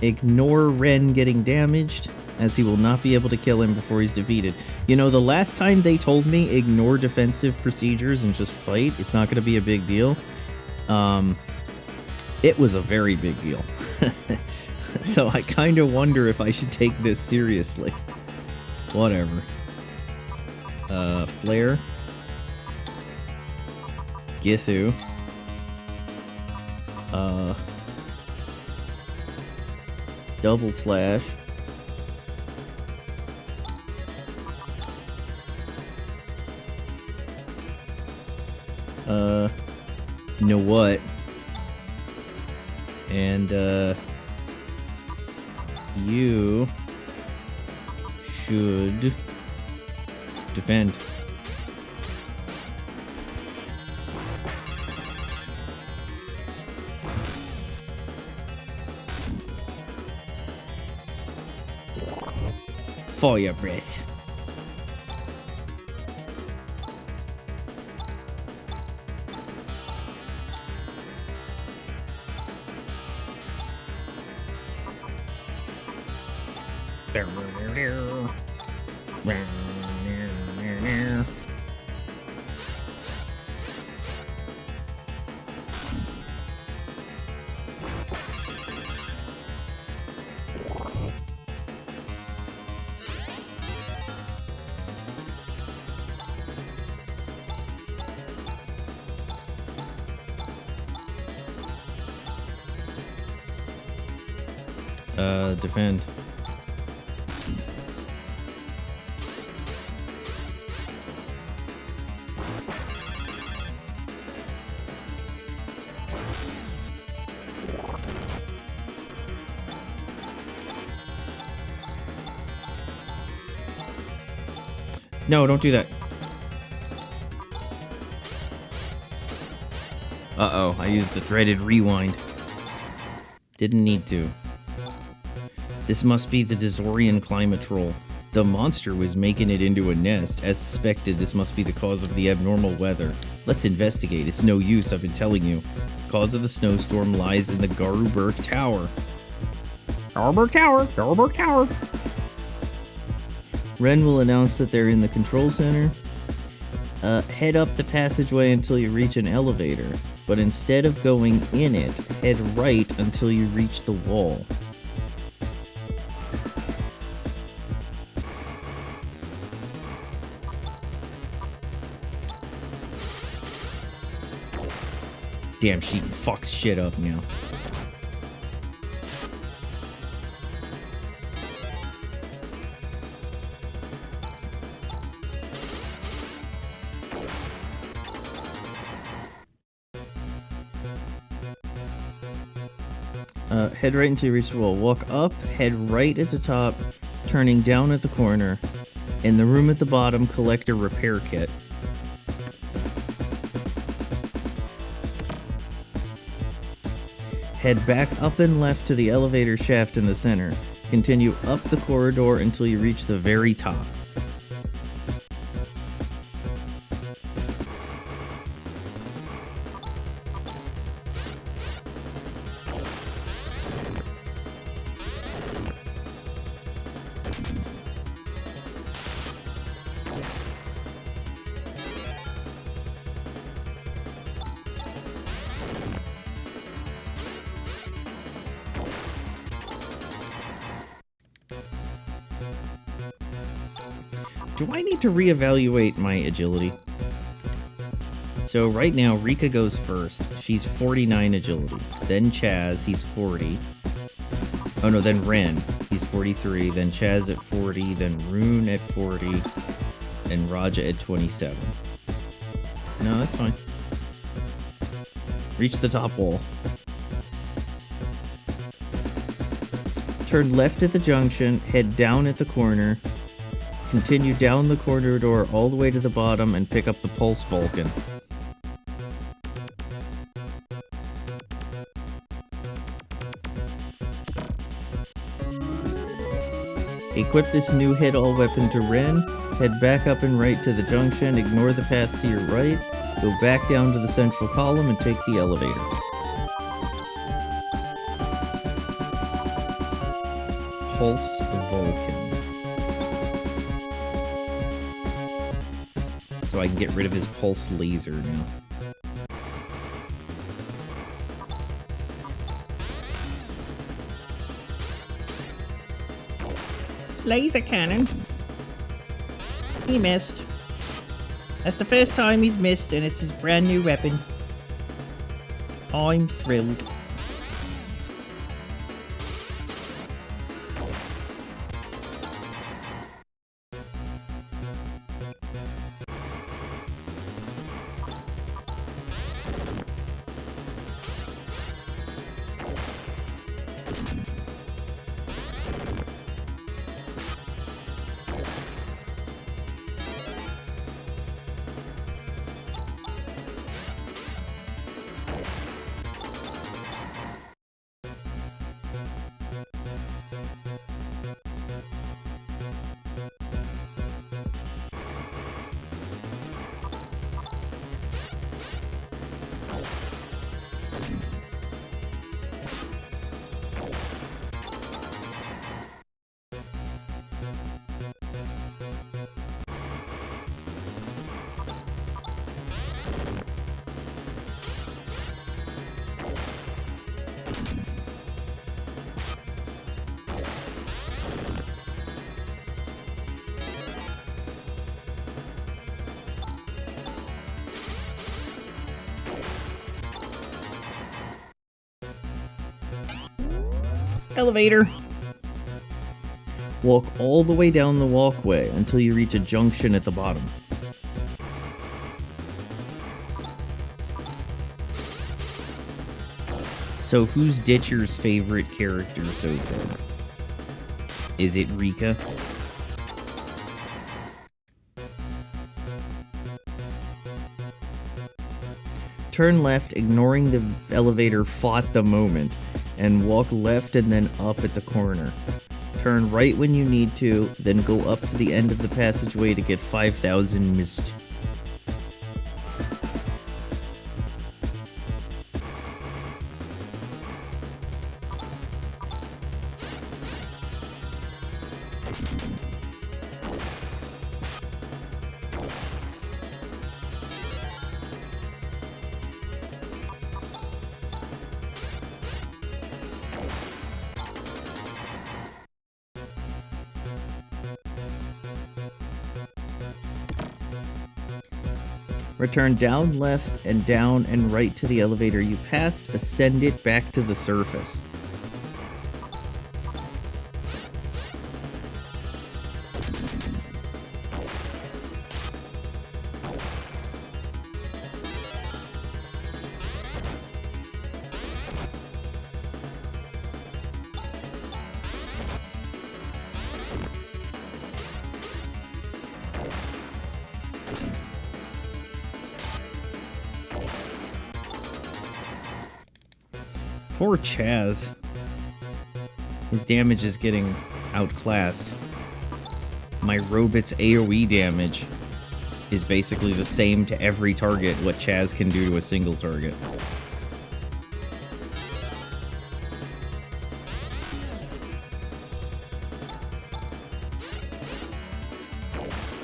Ignore Ren getting damaged, as he will not be able to kill him before he's defeated. You know, the last time they told me ignore defensive procedures and just fight, it's not going to be a big deal. It was a very big deal. So I kind of wonder if I should take this seriously. Whatever. Flare. Githu. Double slash. Know what? And, You should defend. Fire breath. Defend. No, don't do that. Uh-oh, I used the dreaded rewind. Didn't need to. This must be the Dazorian climate troll. The monster was making it into a nest. As suspected, this must be the cause of the abnormal weather. Let's investigate. It's no use, I've been telling you. Cause of the snowstorm lies in the Garuberg Tower. Garuberg Tower! Garuberg Tower! Ren will announce that they're in the control center. Head up the passageway until you reach an elevator. But instead of going in it, head right until you reach the wall. Damn, she fucks shit up now. Head right until you reach the wall. Walk up, head right at the top, turning down at the corner. In the room at the bottom, collect a repair kit. Head back up and left to the elevator shaft in the center. Continue up the corridor until you reach the very top. Do I need to reevaluate my agility? So right now, Rika goes first. She's 49 agility. Then Chaz, he's 40. Oh no, then Ren, he's 43. Then Chaz at 40. Then Rune at 40. And Raja at 27. No, that's fine. Reach the top wall. Turn left at the junction, head down at the corner. Continue down the corridor all the way to the bottom and pick up the Pulse Vulcan. Equip this new hit-all weapon to Ren, head back up and right to the junction, ignore the path to your right, go back down to the central column and take the elevator. Pulse Vulcan. So I can get rid of his pulse laser now. Laser cannon. He missed. That's the first time he's missed, and it's his brand new weapon. I'm thrilled. Elevator! Walk all the way down the walkway until you reach a junction at the bottom. So who's Ditcher's favorite character so far? Is it Rika? Turn left, ignoring the elevator fought the moment, and walk left and then up at the corner. Turn right when you need to, then go up to the end of the passageway to get 5,000 mist. Return down, left, and down and right to the elevator you passed, ascend it back to the surface. Poor Chaz. His damage is getting outclassed. My robot's AoE damage is basically the same to every target what Chaz can do to a single target.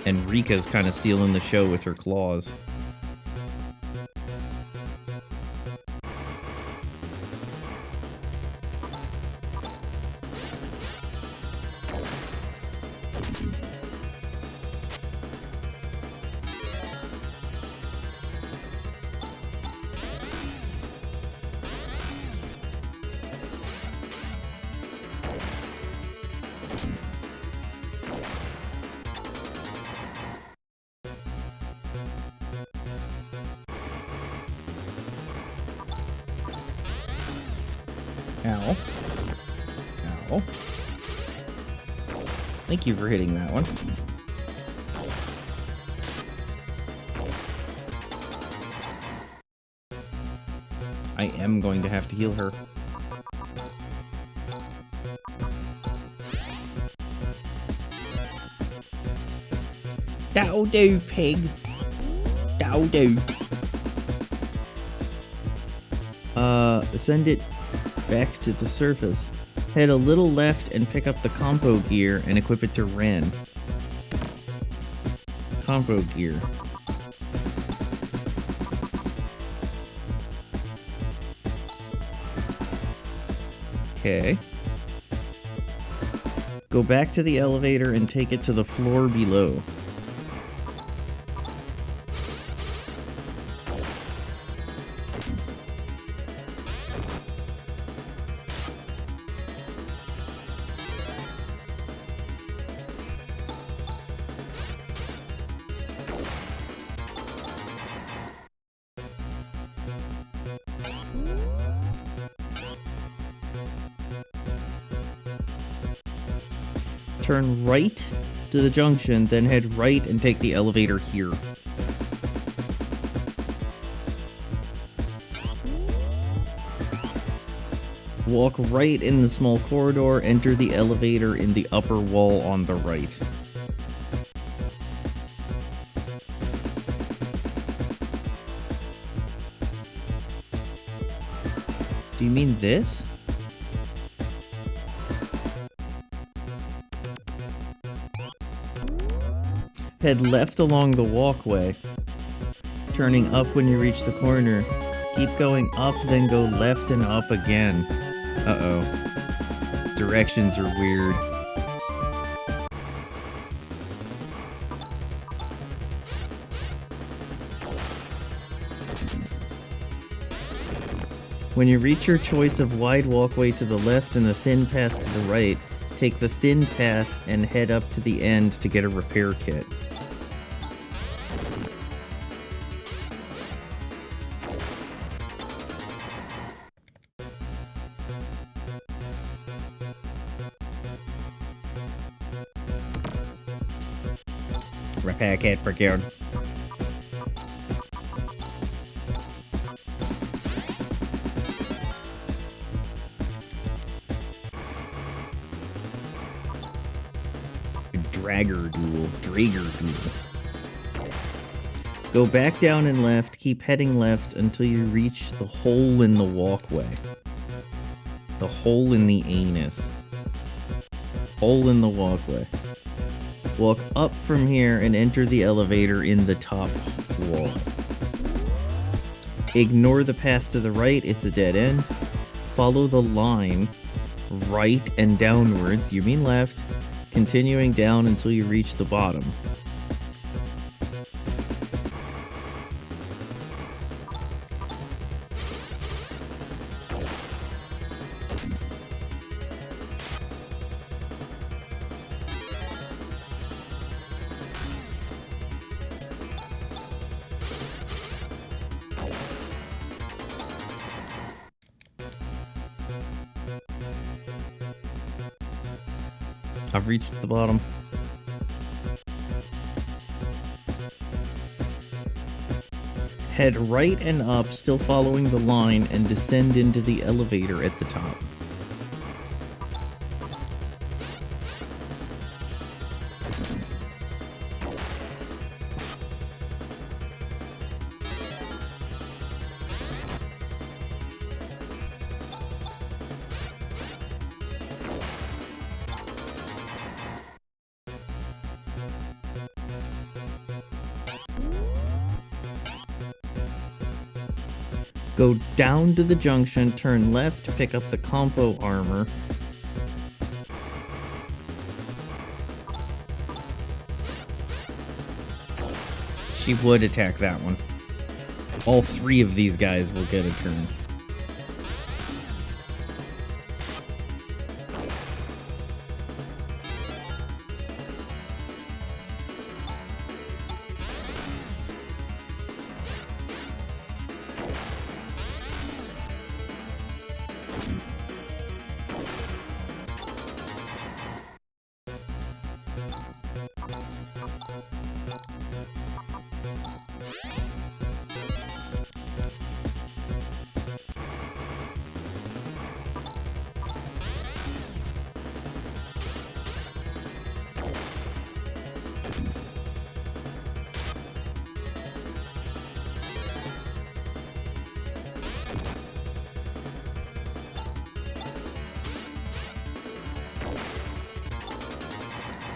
And Rika's kind of stealing the show with her claws. Ow. Ow. Thank you for hitting that one. I am going to have to heal her. That'll do, pig. That'll do. Send it back to the surface. Head a little left and pick up the combo gear and equip it to Ren. Combo gear. Okay. Go back to the elevator and take it to the floor below. Turn right to the junction, then head right and take the elevator here. Walk right in the small corridor, enter the elevator in the upper wall on the right. Do you mean this? Head left along the walkway, turning up when you reach the corner. Keep going up, then go left and up again. Uh-oh. These directions are weird. When you reach your choice of wide walkway to the left and the thin path to the right, take the thin path and head up to the end to get a repair kit. Repair kit procured. Drager duel. Go back down and left, keep heading left until you reach the hole in the walkway. The hole in the anus. Hole in the walkway. Walk up from here and enter the elevator in the top wall. Ignore the path to the right, it's a dead end. Follow the line right and downwards, you mean left, continuing down until you reach the bottom. I've reached the bottom. Head right and up, still following the line, and descend into the elevator at the top. Go down to the junction, turn left, pick up the compo armor. She would attack that one. All three of these guys will get a turn.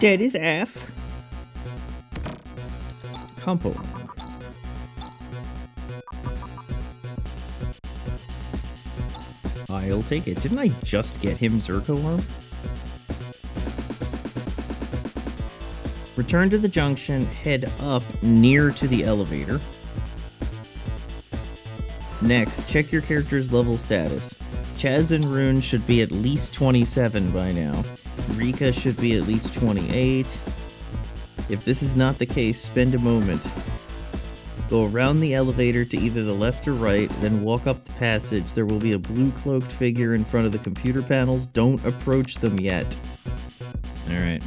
Dead is F. Compo. I'll take it. Didn't I just get him Zerko arm? Return to the junction, head up near to the elevator. Next, check your character's level status. Chaz and Rune should be at least 27 by now. Rika should be at least 28. If this is not the case, spend a moment. Go around the elevator to either the left or right, then walk up the passage. There will be a blue cloaked figure in front of the computer panels. Don't approach them yet. Alright.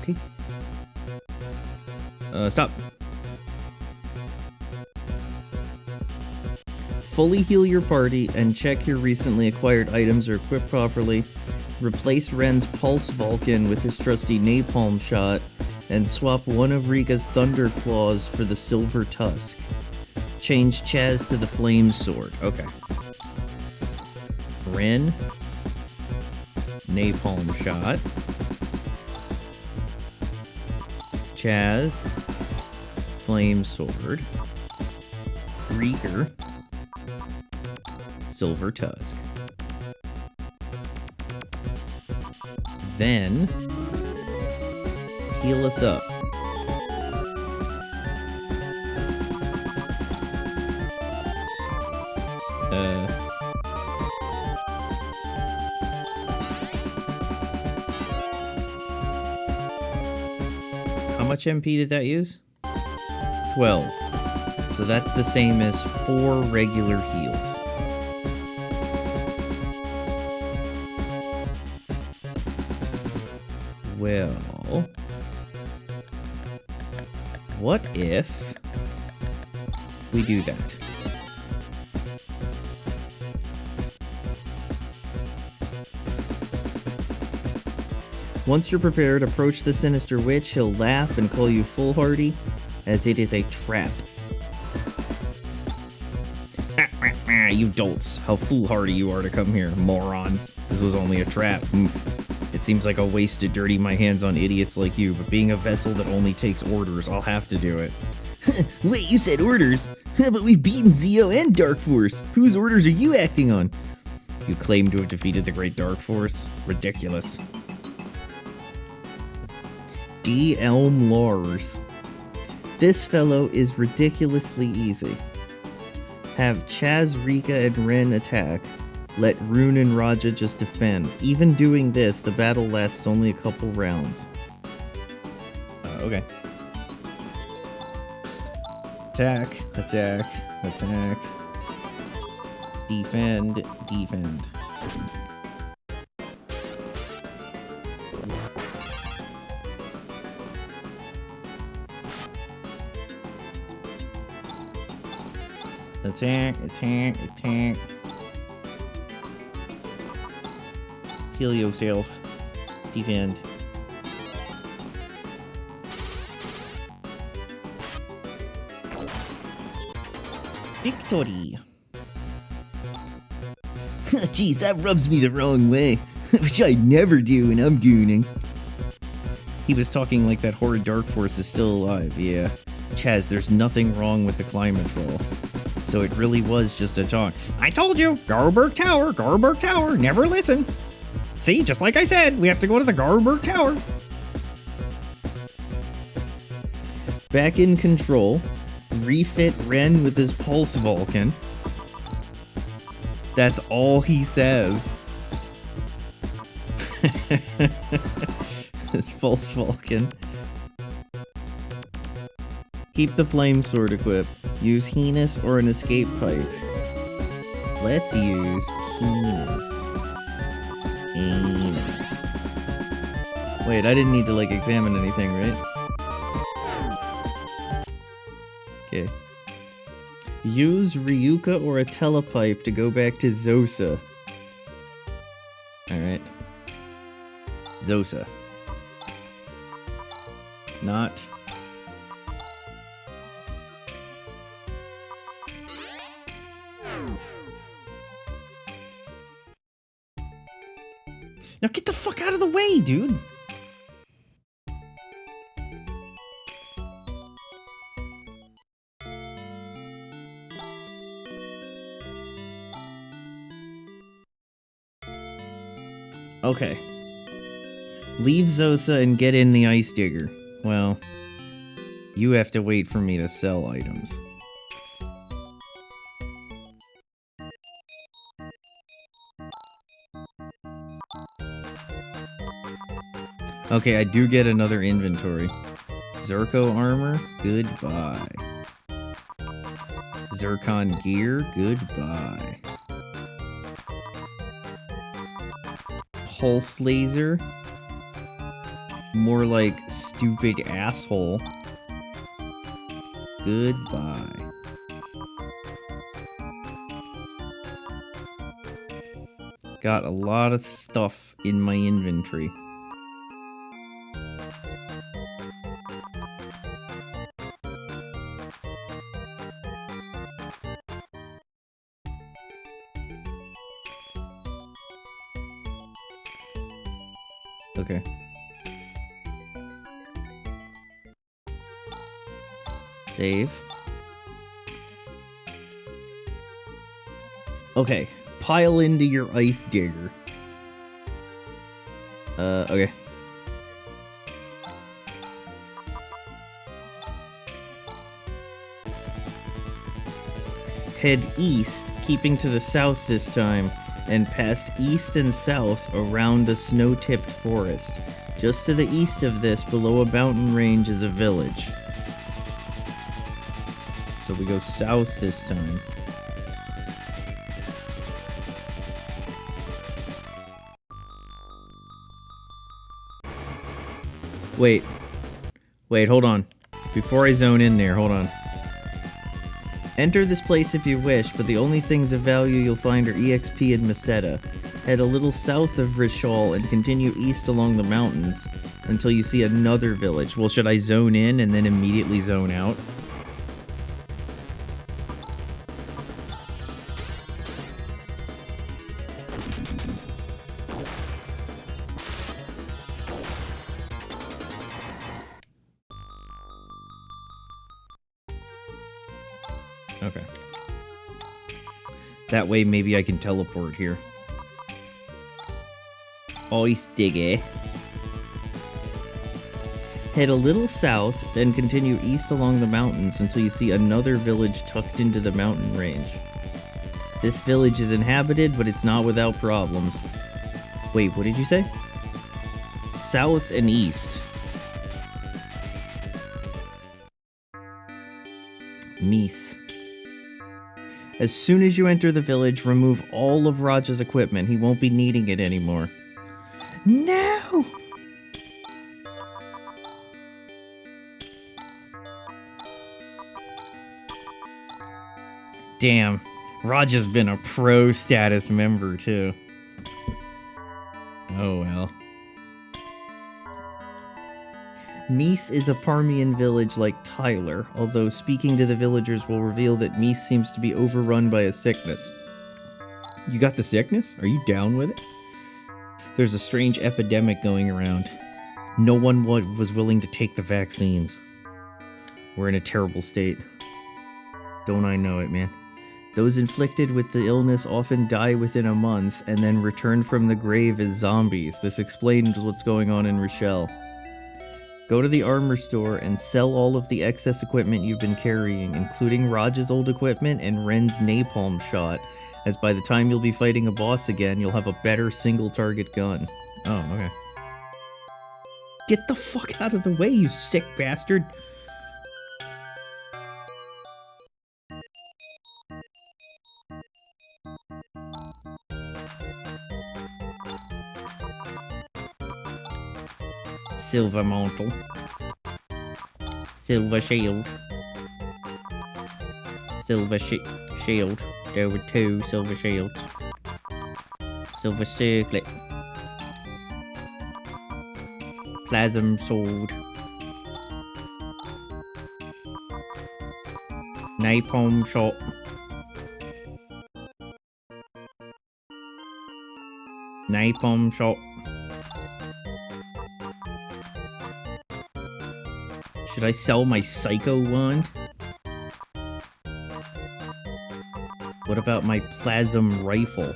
Okay. Stop. Fully heal your party and check your recently acquired items are equipped properly. Replace Ren's Pulse Vulcan with his trusty Napalm Shot and swap one of Rika's Thunder Claws for the Silver Tusk. Change Chaz to the Flame Sword. Okay. Ren. Napalm Shot. Chaz, Flame Sword, Reeker, Silver Tusk. Then, heal us up. How much MP did that use? 12. So that's the same as 4 regular heals. Well, what if we do that? Once you're prepared, approach the sinister witch. He'll laugh and call you foolhardy, as it is a trap. You dolts, how foolhardy you are to come here, morons. This was only a trap. Oof. It seems like a waste to dirty my hands on idiots like you, but being a vessel that only takes orders, I'll have to do it. Wait, you said orders? But we've beaten Zeo and Dark Force. Whose orders are you acting on? You claim to have defeated the Great Dark Force? Ridiculous. D. Elm Lars. This fellow is ridiculously easy. Have Chaz, Rika, and Ren attack. Let Rune and Raja just defend. Even doing this, the battle lasts only a couple rounds. Okay. Attack, attack, attack. Defend, defend. Attack, attack, attack. Heal yourself. Defend. Victory. Jeez, that rubs me the wrong way. Which I never do when I'm gooning. He was talking like that horrid Dark Force is still alive, yeah. Chaz, there's nothing wrong with the climate roll. So it really was just a talk. I told you! Garberg Tower, never listen! See, just like I said, we have to go to the Garberg Tower. Back in control, refit Ren with his Pulse Vulcan. That's all he says. His Pulse Vulcan. Keep the Flame Sword equipped. Use Heinous or an Escape Pipe. Let's use Heinous. Heinous. Wait, I didn't need to, like, examine anything, right? Okay. Use Ryuka or a Telepipe to go back to Zosa. Alright. Zosa. Not... Now get the fuck out of the way, dude! Okay. Leave Zosa and get in the Ice Digger. Well, you have to wait for me to sell items. Okay, I do get another inventory. Zirco armor, goodbye. Zircon gear, goodbye. Pulse laser. More like stupid asshole. Goodbye. Got a lot of stuff in my inventory. Okay. Save. Okay, pile into your ice digger. Okay. Head east, keeping to the south this time, and past east and south around a snow-tipped forest. Just to the east of this, below a mountain range, is a village. So we go south this time. Wait, hold on. Before I zone in there, hold on. Enter this place if you wish, but the only things of value you'll find are EXP and Meseta. Head a little south of Rishal and continue east along the mountains until you see another village. Well, should I zone in and then immediately zone out? Okay. That way maybe I can teleport here. Ice digger. Head a little south, then continue east along the mountains until you see another village tucked into the mountain range. This village is inhabited, but it's not without problems. Wait, what did you say? South and east. Mies. As soon as you enter the village, remove all of Raj's equipment. He won't be needing it anymore. No! Damn, Raj's been a pro status member too. Oh well. Mies is a Parmian village like Tyler, although speaking to the villagers will reveal that Mies seems to be overrun by a sickness. You got the sickness? Are you down with it? There's a strange epidemic going around. No one was willing to take the vaccines. We're in a terrible state. Don't I know it, man? Those inflicted with the illness often die within a month and then return from the grave as zombies. This explains what's going on in Rochelle. Go to the armor store and sell all of the excess equipment you've been carrying, including Raj's old equipment and Ren's napalm shot, as by the time you'll be fighting a boss again, you'll have a better single-target gun. Oh, okay. Get the fuck out of the way, you sick bastard! Silver mantle. Silver shield. Silver shield. There were 2 silver shields. Silver circlet. Plasm sword. Napalm shot. Napalm shot. Should I sell my Psycho wand? What about my Plasm rifle?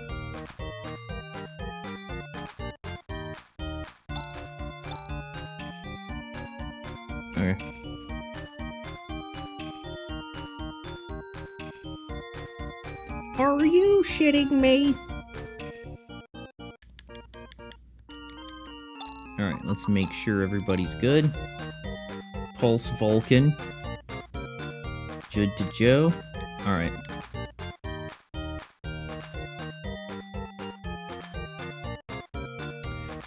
Okay. Are you shitting me? Alright, let's make sure everybody's good. Pulse Vulcan. Judd to Joe. Alright.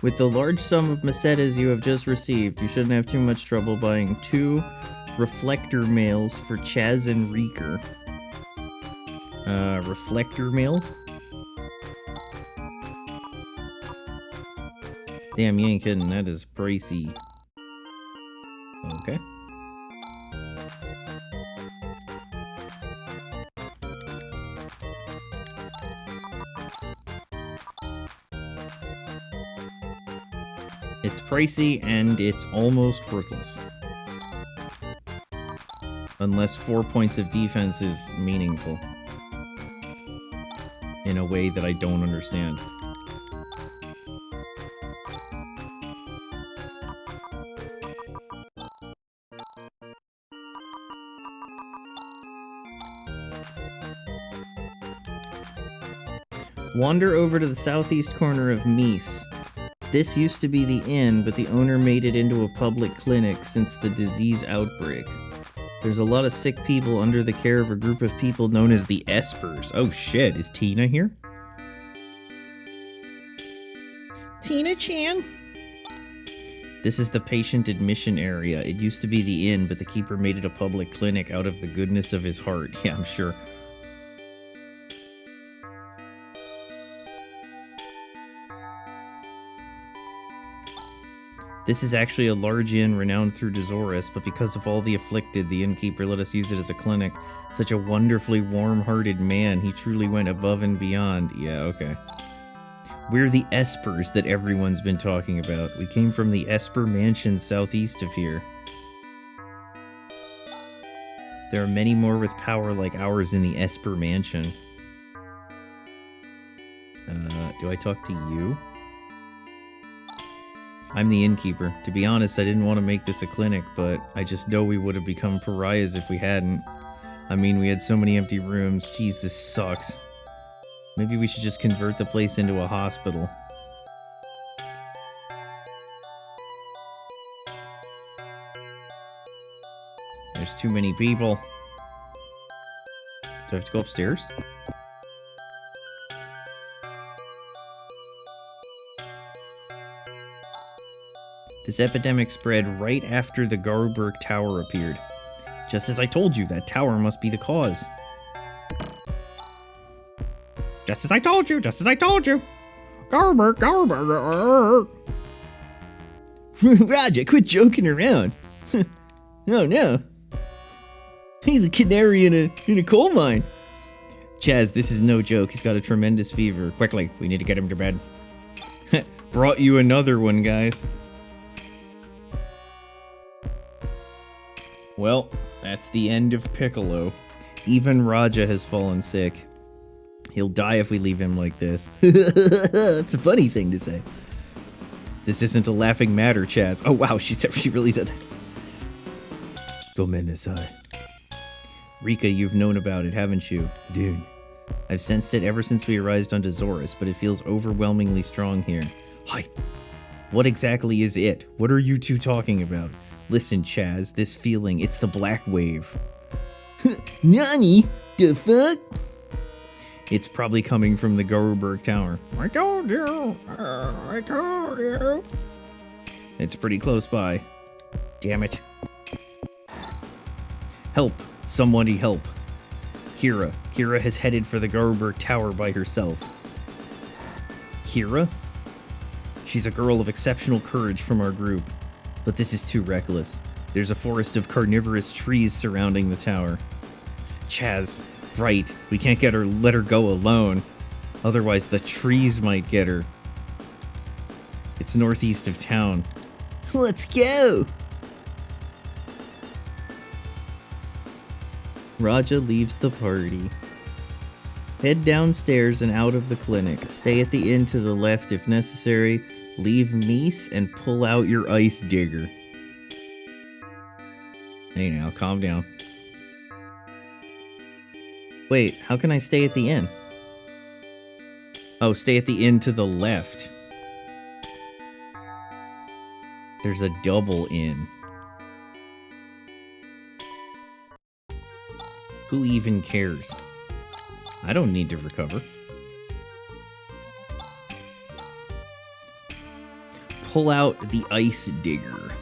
With the large sum of Mesetas you have just received, you shouldn't have too much trouble buying 2 reflector mails for Chaz and Reeker. Reflector mails? Damn, you ain't kidding, that is pricey. Okay. It's pricey and it's almost worthless. Unless 4 points of defense is meaningful. In a way that I don't understand. Wander over to the southeast corner of Mies. This used to be the inn, but the owner made it into a public clinic since the disease outbreak. There's a lot of sick people under the care of a group of people known as the Espers. Oh shit, is Tina here? Tina-chan? This is the patient admission area. It used to be the inn, but the keeper made it a public clinic out of the goodness of his heart. Yeah, I'm sure. This is actually a large inn renowned through Dazorus, but because of all the afflicted, the innkeeper let us use it as a clinic. Such a wonderfully warm-hearted man. He truly went above and beyond. Yeah, okay. We're the Espers that everyone's been talking about. We came from the Esper Mansion southeast of here. There are many more with power like ours in the Esper Mansion. Do I talk to you? I'm the innkeeper. To be honest, I didn't want to make this a clinic, but I just know we would have become pariahs if we hadn't. I mean, we had so many empty rooms. Jeez, this sucks. Maybe we should just convert the place into a hospital. There's too many people. Do I have to go upstairs? This epidemic spread right after the Garberg Tower appeared. Just as I told you, that tower must be the cause. Just as I told you, just as I told you. Garberg. Raja, quit joking around. Oh no. He's a canary in a coal mine. Chaz, this is no joke. He's got a tremendous fever. Quickly, we need to get him to bed. Brought you another one, guys. Well, that's the end of Piccolo. Even Raja has fallen sick. He'll die if we leave him like this. That's a funny thing to say. This isn't a laughing matter, Chaz. Oh wow, she really said that. Gomen Nasai. Rika, you've known about it, haven't you? Dude. I've sensed it ever since we arrived on Dazorus, but it feels overwhelmingly strong here. Hi. What exactly is it? What are you two talking about? Listen, Chaz, this feeling, it's the Black Wave. Nani? The fuck? It's probably coming from the Garberg Tower. I told you. I told you. It's pretty close by. Damn it. Help. Somebody help. Kira. Kira has headed for the Garberg Tower by herself. Kira? She's a girl of exceptional courage from our group. But this is too reckless. There's a forest of carnivorous trees surrounding the tower. Chaz, right, we can't let her go alone. Otherwise the trees might get her. It's northeast of town. Let's go! Raja leaves the party. Head downstairs and out of the clinic. Stay at the inn to the left if necessary. Leave Mies and pull out your ice digger. Hey now, calm down. Wait, how can I stay at the inn? Oh, stay at the inn to the left. There's a double inn. Who even cares? I don't need to recover. Pull out the ice digger.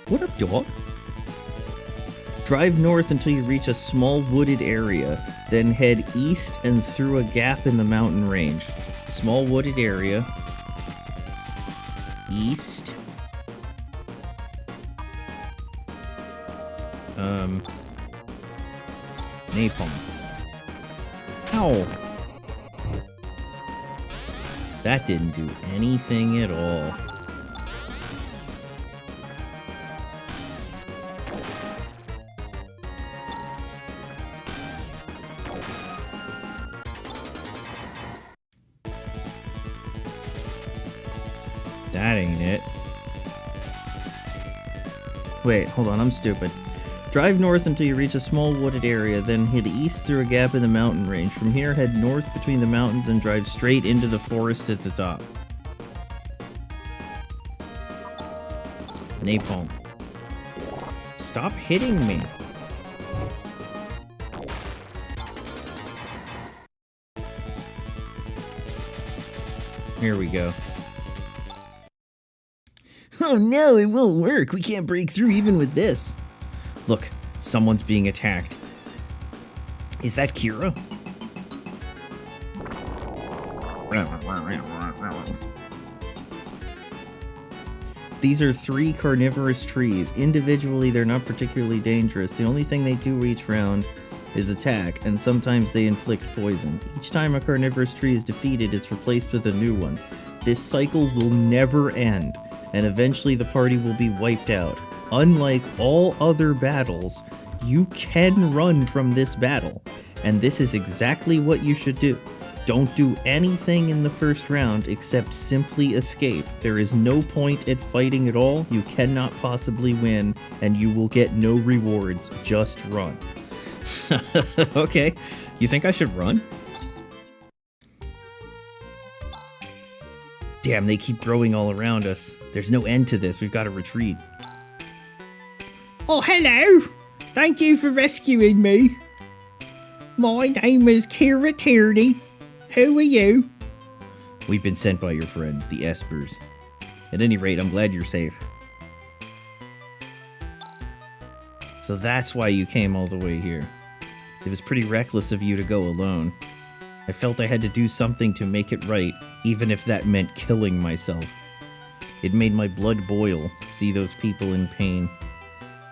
What up, dog? Drive north until you reach a small wooded area, then head east and through a gap in the mountain range. Small wooded area. East. Napalm. Ow. That didn't do anything at all. That ain't it. Wait, hold on, I'm stupid. Drive north until you reach a small wooded area, then head east through a gap in the mountain range. From here, head north between the mountains and drive straight into the forest at the top. Napalm. Stop hitting me. Here we go. Oh no, it won't work. We can't break through even with this. Look, someone's being attacked. Is that Kira? These are 3 carnivorous trees. Individually, they're not particularly dangerous. The only thing they do each round is attack, and sometimes they inflict poison. Each time a carnivorous tree is defeated, it's replaced with a new one. This cycle will never end, and eventually the party will be wiped out. Unlike all other battles, you can run from this battle, and this is exactly what you should do. Don't do anything in the first round except simply escape. There is no point at fighting at all, you cannot possibly win, and you will get no rewards. Just run. Okay, you think I should run? Damn, they keep growing all around us. There's no end to this, we've got to retreat. Oh, hello! Thank you for rescuing me. My name is Kira Tierney. Who are you? We've been sent by your friends, the Espers. At any rate, I'm glad you're safe. So that's why you came all the way here. It was pretty reckless of you to go alone. I felt I had to do something to make it right, even if that meant killing myself. It made my blood boil to see those people in pain.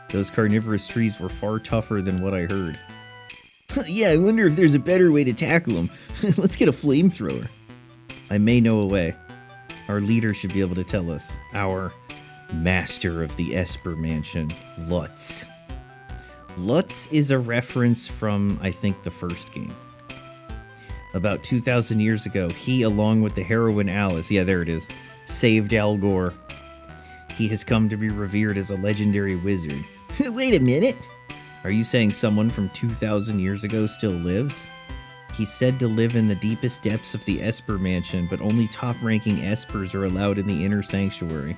Those carnivorous trees were far tougher than what I heard. Yeah, I wonder if there's a better way to tackle them. Let's get a flamethrower. I may know a way. Our leader should be able to tell us. Our master of the Esper Mansion, Lutz. Lutz is a reference from, I think, the first game. About 2,000 years ago, he, along with the heroine Alice, yeah, there it is, saved Al Gore. He has come to be revered as a legendary wizard. Wait a minute. Are you saying someone from 2,000 years ago still lives? He's said to live in the deepest depths of the Esper Mansion, but only top-ranking Espers are allowed in the inner sanctuary.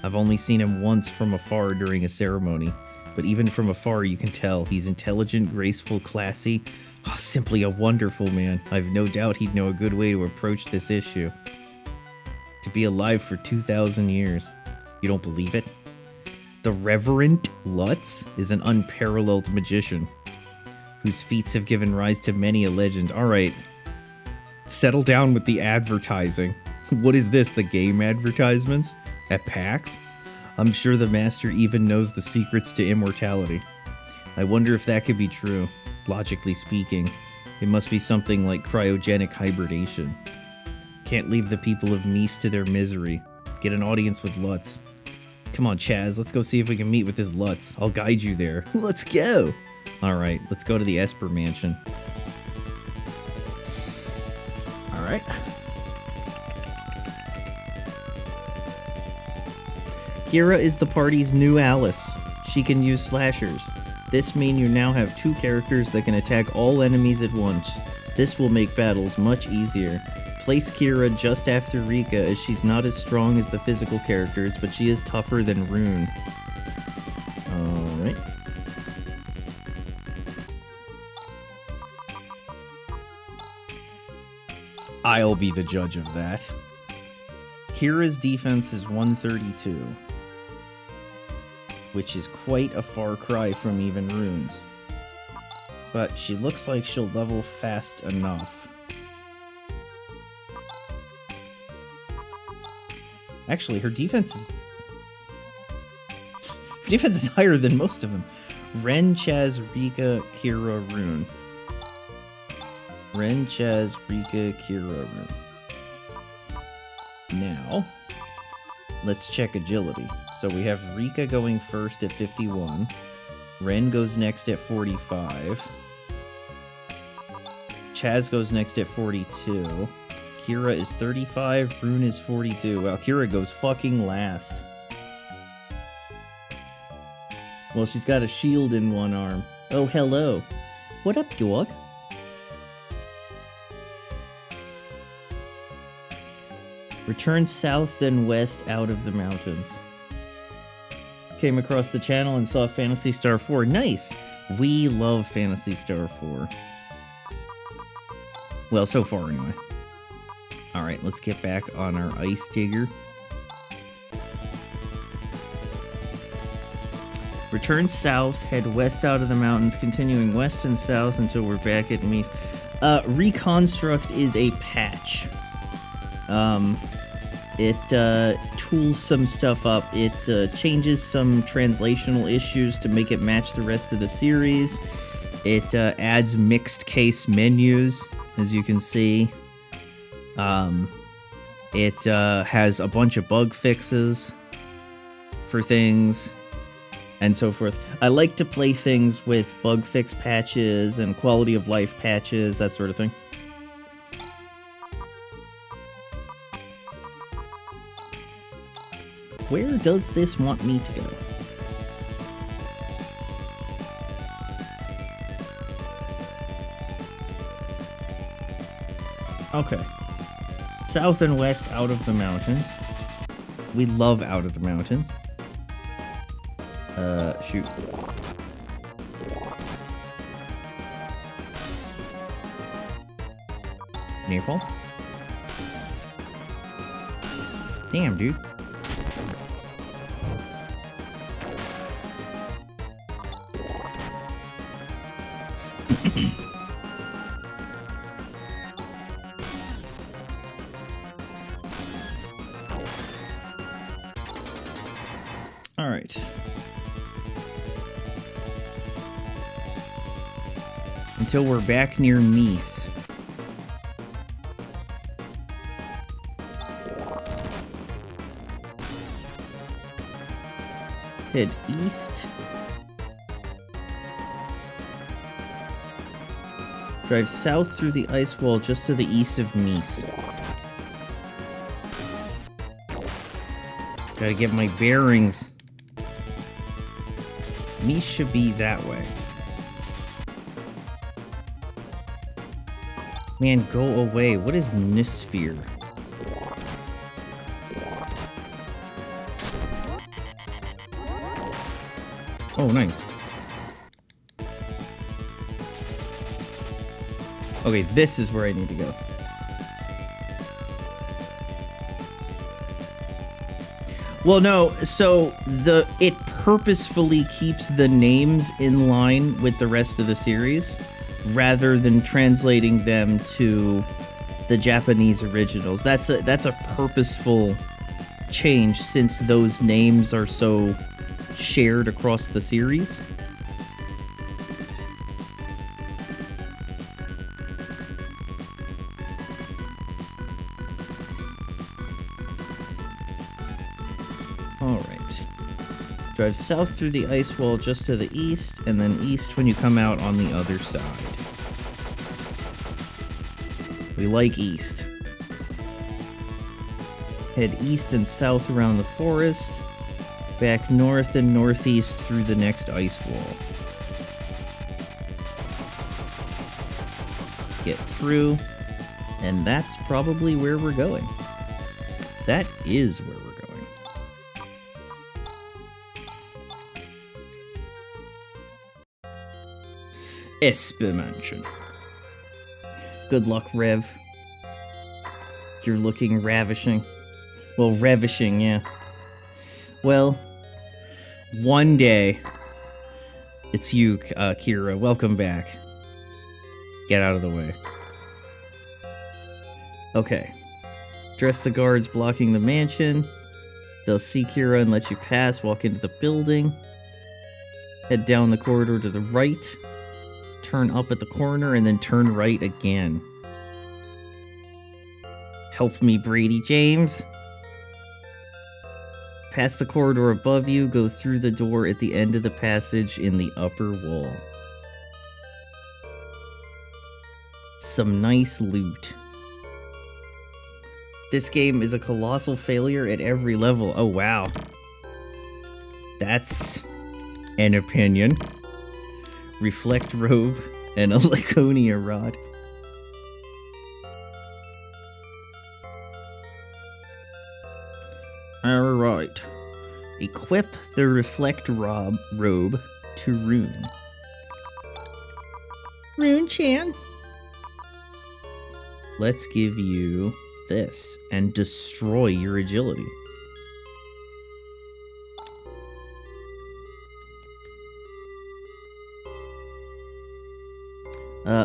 I've only seen him once from afar during a ceremony, but even from afar you can tell he's intelligent, graceful, classy. Oh, simply a wonderful man. I've no doubt he'd know a good way to approach this issue. To be alive for 2,000 years. You don't believe it? The Reverend Lutz is an unparalleled magician, whose feats have given rise to many a legend. Alright, settle down with the advertising. What is this, the game advertisements? At PAX? I'm sure the master even knows the secrets to immortality. I wonder if that could be true. Logically speaking, it must be something like cryogenic hibernation. Can't leave the people of Mies to their misery. Get an audience with Lutz. Come on, Chaz, let's go see if we can meet with this Lutz. I'll guide you there. Let's go. Alright, let's go to the Esper Mansion. Alright. Kira is the party's new Alice. She can use slashers. This means you now have 2 characters that can attack all enemies at once. This will make battles much easier. Place Kira just after Rika, as she's not as strong as the physical characters, but she is tougher than Rune. Alright. I'll be the judge of that. Kira's defense is 132, which is quite a far cry from even Rune's. But she looks like she'll level fast enough. Actually, her defense is higher than most of them. Ren, Chaz, Rika, Kira, Rune. Ren, Chaz, Rika, Kira, Rune. Now, let's check agility. So we have Rika going first at 51. Ren goes next at 45. Chaz goes next at 42. Kira is 35, Rune is 42. Wow, Kira goes fucking last. Well, she's got a shield in one arm. Oh, hello. What up, dog? Return south, then west out of the mountains. Came across the channel and saw Phantasy Star IV. Nice! We love Phantasy Star IV. Well, so far anyway. Alright, let's get back on our ice digger. Return south, head west out of the mountains, continuing west and south until we're back at Meath. ReConstruct is a patch. It tools some stuff up. It changes some translational issues to make it match the rest of the series. It adds mixed case menus, as you can see. It has a bunch of bug fixes for things, and so forth. I like to play things with bug fix patches and quality of life patches, that sort of thing. Where does this want me to go? Okay. South and west out of the mountains. We love out of the mountains. Shoot. Napalm? Damn, dude. All right. Until we're back near Nice. Head east. Drive south through the ice wall just to the east of Nice. Gotta get my bearings. Nice should be that way. Man, go away. What is Nisphere? Oh, nice. Okay, this is where I need to go. Well, no, so it purposefully keeps the names in line with the rest of the series, rather than translating them to the Japanese originals. That's a purposeful change, since those names are so shared across the series. Alright. Drive south through the ice wall just to the east, and then east when you come out on the other side. We like east. Head east and south around the forest, back north and northeast through the next ice wall. Get through, and that's probably where we're going. That is where we're going. Esper Mansion. Good luck, Rev. You're looking ravishing. Well, ravishing, yeah. Well, one day, it's you, Kira. Welcome back. Get out of the way. Okay. Dress the guards blocking the mansion. They'll see Kira and let you pass. Walk into the building. Head down the corridor to the right. Turn up at the corner and then turn right again. Help me, Brady James. Pass the corridor above you, go through the door at the end of the passage in the upper wall. Some nice loot. This game is a colossal failure at every level. Oh, wow. That's an opinion. Reflect robe and a Laconia rod. Alright. Equip the Reflect robe to Rune. Rune-chan. Let's give you this and destroy your agility.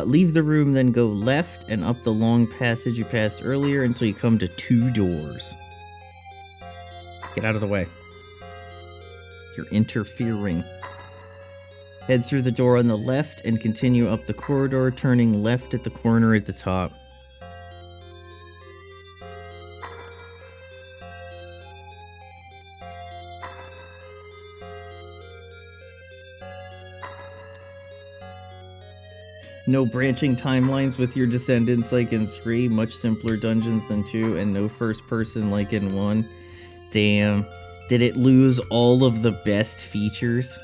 Leave the room, then go left and up the long passage you passed earlier until you come to 2 doors. Get out of the way. You're interfering. Head through the door on the left and continue up the corridor, turning left at the corner at the top. No branching timelines with your descendants like in 3, much simpler dungeons than 2, and no first person like in 1. Damn. Did it lose all of the best features?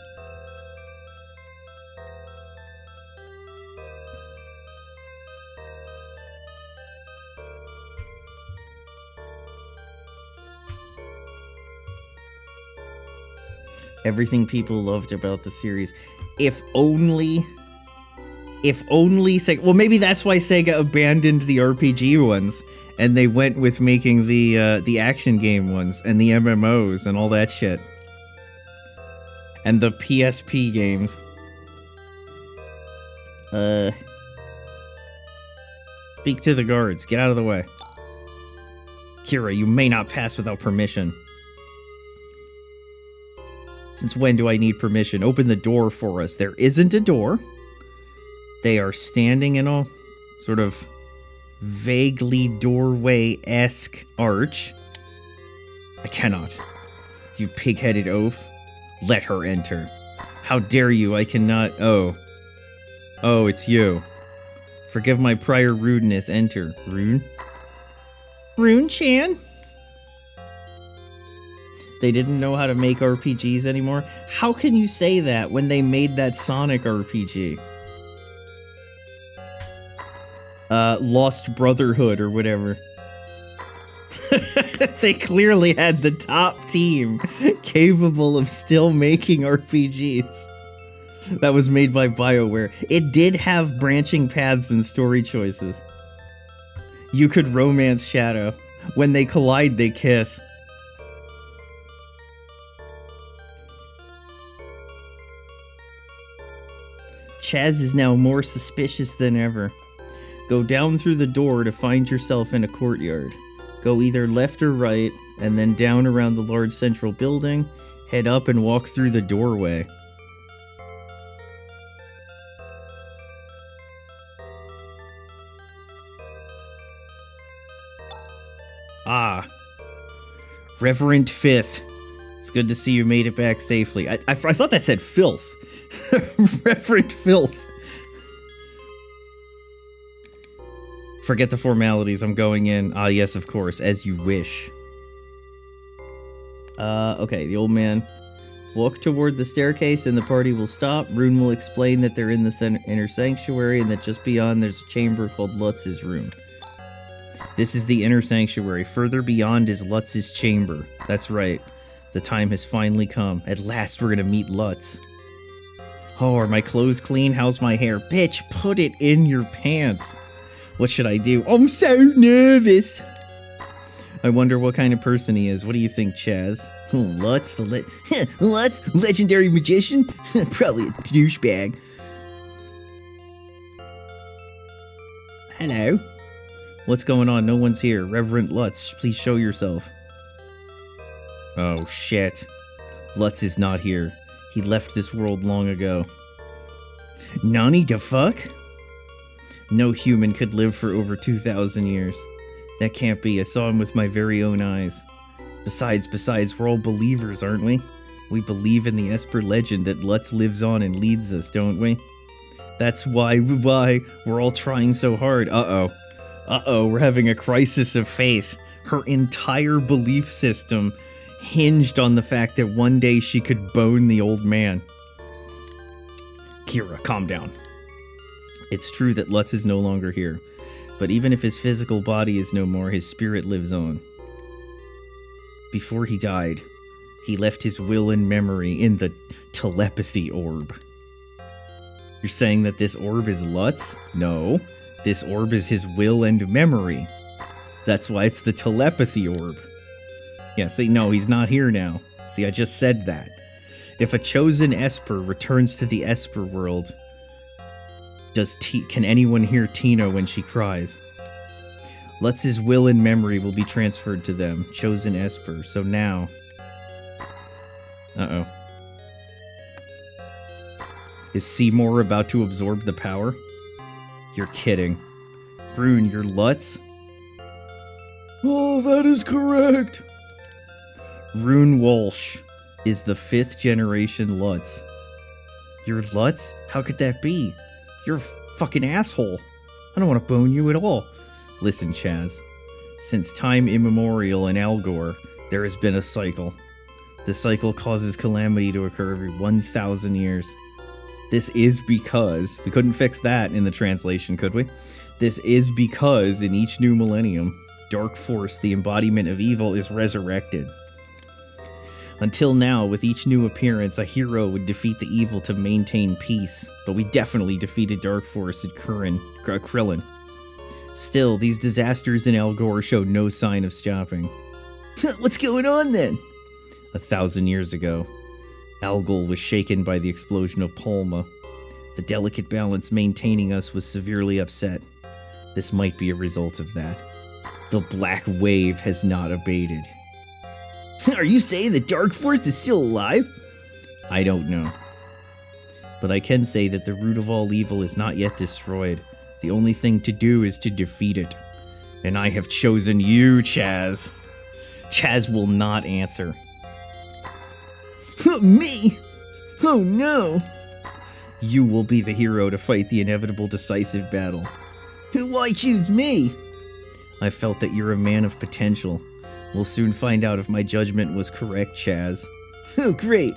Everything people loved about the series. If only Sega... Well, maybe that's why Sega abandoned the RPG ones, and they went with making the action game ones, and the MMOs, and all that shit. And the PSP games. Speak to the guards. Get out of the way. Kira, you may not pass without permission. Since when do I need permission? Open the door for us. There isn't a door. They are standing in a sort of vaguely doorway-esque arch. I cannot. You pig-headed oaf. Let her enter. How dare you? I cannot. Oh. Oh, it's you. Forgive my prior rudeness. Enter. Rune? Rune-chan. They didn't know how to make RPGs anymore? How can you say that when they made that Sonic RPG? Lost Brotherhood or whatever. They clearly had the top team capable of still making RPGs. That was made by BioWare. It did have branching paths and story choices. You could romance Shadow. When they collide, they kiss. Chaz is now more suspicious than ever. Go down through the door to find yourself in a courtyard. Go either left or right, and then down around the large central building, head up and walk through the doorway. Ah. Reverend Fifth. It's good to see you made it back safely. I thought that said filth. Reverend Filth. Forget the formalities, I'm going in. Ah, yes, of course, as you wish. Okay, the old man. Walk toward the staircase and the party will stop. Rune will explain that they're in the inner sanctuary and that just beyond there's a chamber called Lutz's room. This is the inner sanctuary. Further beyond is Lutz's chamber. That's right. The time has finally come. At last we're gonna meet Lutz. Oh, are my clothes clean? How's my hair? Bitch, put it in your pants. What should I do? I'm so nervous. I wonder what kind of person he is. What do you think, Chaz? Oh, Lutz, Lutz, legendary magician? Probably a douchebag. Hello? What's going on? No one's here. Reverend Lutz, please show yourself. Oh, shit. Lutz is not here. He left this world long ago. Nani da fuck? No human could live for over 2,000 years. That can't be. I saw him with my very own eyes. Besides, we're all believers, aren't we? We believe in the Esper legend that Lutz lives on and leads us, don't we? That's why we're all trying so hard. Uh-oh, we're having a crisis of faith. Her entire belief system hinged on the fact that one day she could bone the old man. Kira, calm down. It's true that Lutz is no longer here, but even if his physical body is no more, his spirit lives on. Before he died, he left his will and memory in the telepathy orb. You're saying that this orb is Lutz? No, this orb is his will and memory. That's why it's the telepathy orb. Yeah, see, no, he's not here now. See, I just said that. If a chosen Esper returns to the Esper world, can anyone hear Tina when she cries? Lutz's will and memory will be transferred to them, chosen Esper. So now... Uh-oh. Is Seymour about to absorb the power? You're kidding. Rune, you're Lutz? Oh, that is correct. Rune Walsh is the 5th generation Lutz. You're Lutz? How could that be? You're a fucking asshole. I don't want to bone you at all. Listen, Chaz. Since time immemorial in Algor, there has been a cycle. The cycle causes calamity to occur every 1,000 years. This is because... We couldn't fix that in the translation, could we? This is because in each new millennium, Dark Force, the embodiment of evil, is resurrected. Until now, with each new appearance, a hero would defeat the evil to maintain peace, but we definitely defeated Dark Force at Krillin. Still, these disasters in Algor show no sign of stopping. What's going on then? 1,000 years ago, Algol was shaken by the explosion of Palma. The delicate balance maintaining us was severely upset. This might be a result of that. The Black Wave has not abated. Are you saying the Dark Force is still alive? I don't know. But I can say that the root of all evil is not yet destroyed. The only thing to do is to defeat it. And I have chosen you, Chaz. Chaz will not answer. Me? Oh no. You will be the hero to fight the inevitable decisive battle. Why choose me? I felt that you're a man of potential. We'll soon find out if my judgment was correct, Chaz. Oh, great.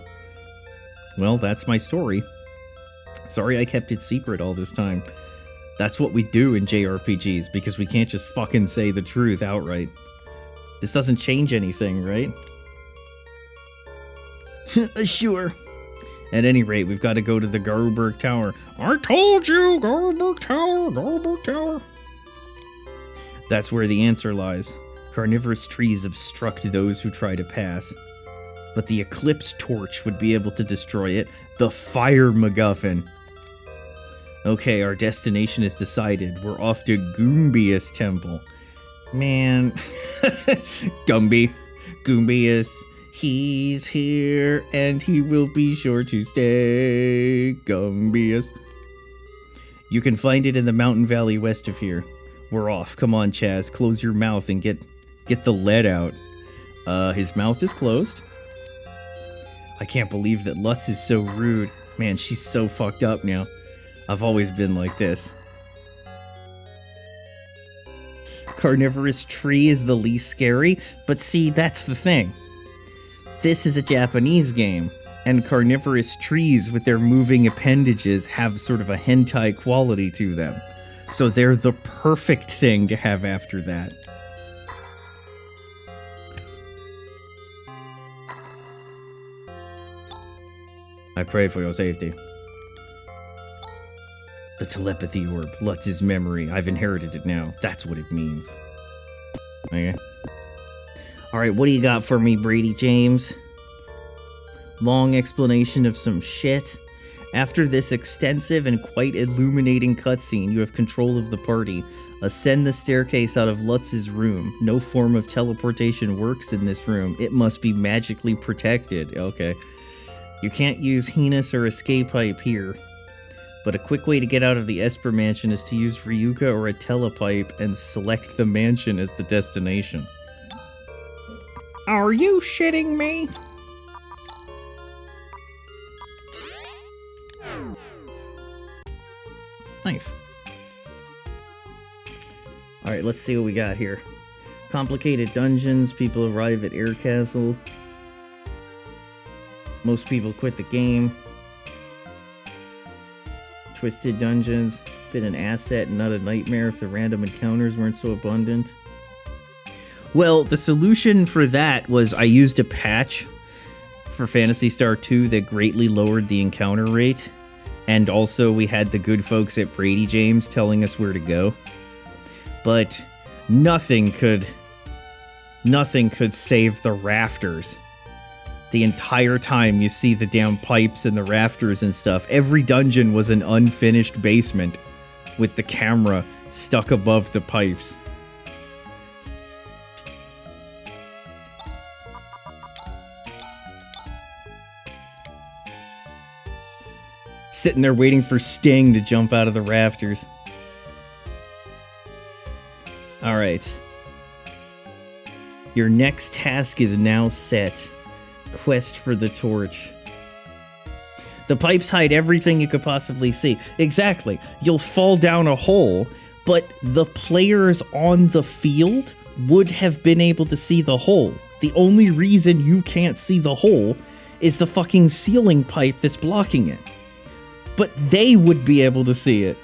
Well, that's my story. Sorry I kept it secret all this time. That's what we do in JRPGs, because we can't just fucking say the truth outright. This doesn't change anything, right? Sure. At any rate, we've got to go to the Garberg Tower. I told you! Garberg Tower! Garberg Tower! That's where the answer lies. Carnivorous trees obstruct those who try to pass. But the Eclipse Torch would be able to destroy it. The Fire MacGuffin. Okay, our destination is decided. We're off to Goombius Temple. Man. Gumby. Goombius. He's here, and he will be sure to stay. Gumbius. You can find it in the mountain valley west of here. We're off. Come on, Chaz. Close your mouth and get the lead out. His mouth is closed. I can't believe that Lutz is so rude. Man, she's so fucked up now. I've always been like this. Carnivorous tree is the least scary, but see, that's the thing. This is a Japanese game, and carnivorous trees with their moving appendages have sort of a hentai quality to them. So they're the perfect thing to have after that. I pray for your safety. The telepathy orb, Lutz's memory. I've inherited it now. That's what it means. Okay. Alright, what do you got for me, Brady James? Long explanation of some shit. After this extensive and quite illuminating cutscene, you have control of the party. Ascend the staircase out of Lutz's room. No form of teleportation works in this room. It must be magically protected. Okay. You can't use Heinous or Escape Pipe here. But a quick way to get out of the Esper Mansion is to use Ryuka or a Telepipe and select the mansion as the destination. Are you shitting me? Nice. Alright, let's see what we got here. Complicated dungeons, people arrive at Air Castle. Most people quit the game. Twisted dungeons, been an asset and not a nightmare if the random encounters weren't so abundant. Well, the solution for that was I used a patch for Phantasy Star II that greatly lowered the encounter rate. And also we had the good folks at Bradygames telling us where to go. But nothing could save the rafters. The entire time you see the damn pipes and the rafters and stuff. Every dungeon was an unfinished basement with the camera stuck above the pipes. Sitting there waiting for Sting to jump out of the rafters. Alright. Your next task is now set. Quest for the torch. The pipes hide everything you could possibly see. Exactly. You'll fall down a hole, but the players on the field would have been able to see the hole. The only reason you can't see the hole is the fucking ceiling pipe that's blocking it. But they would be able to see it.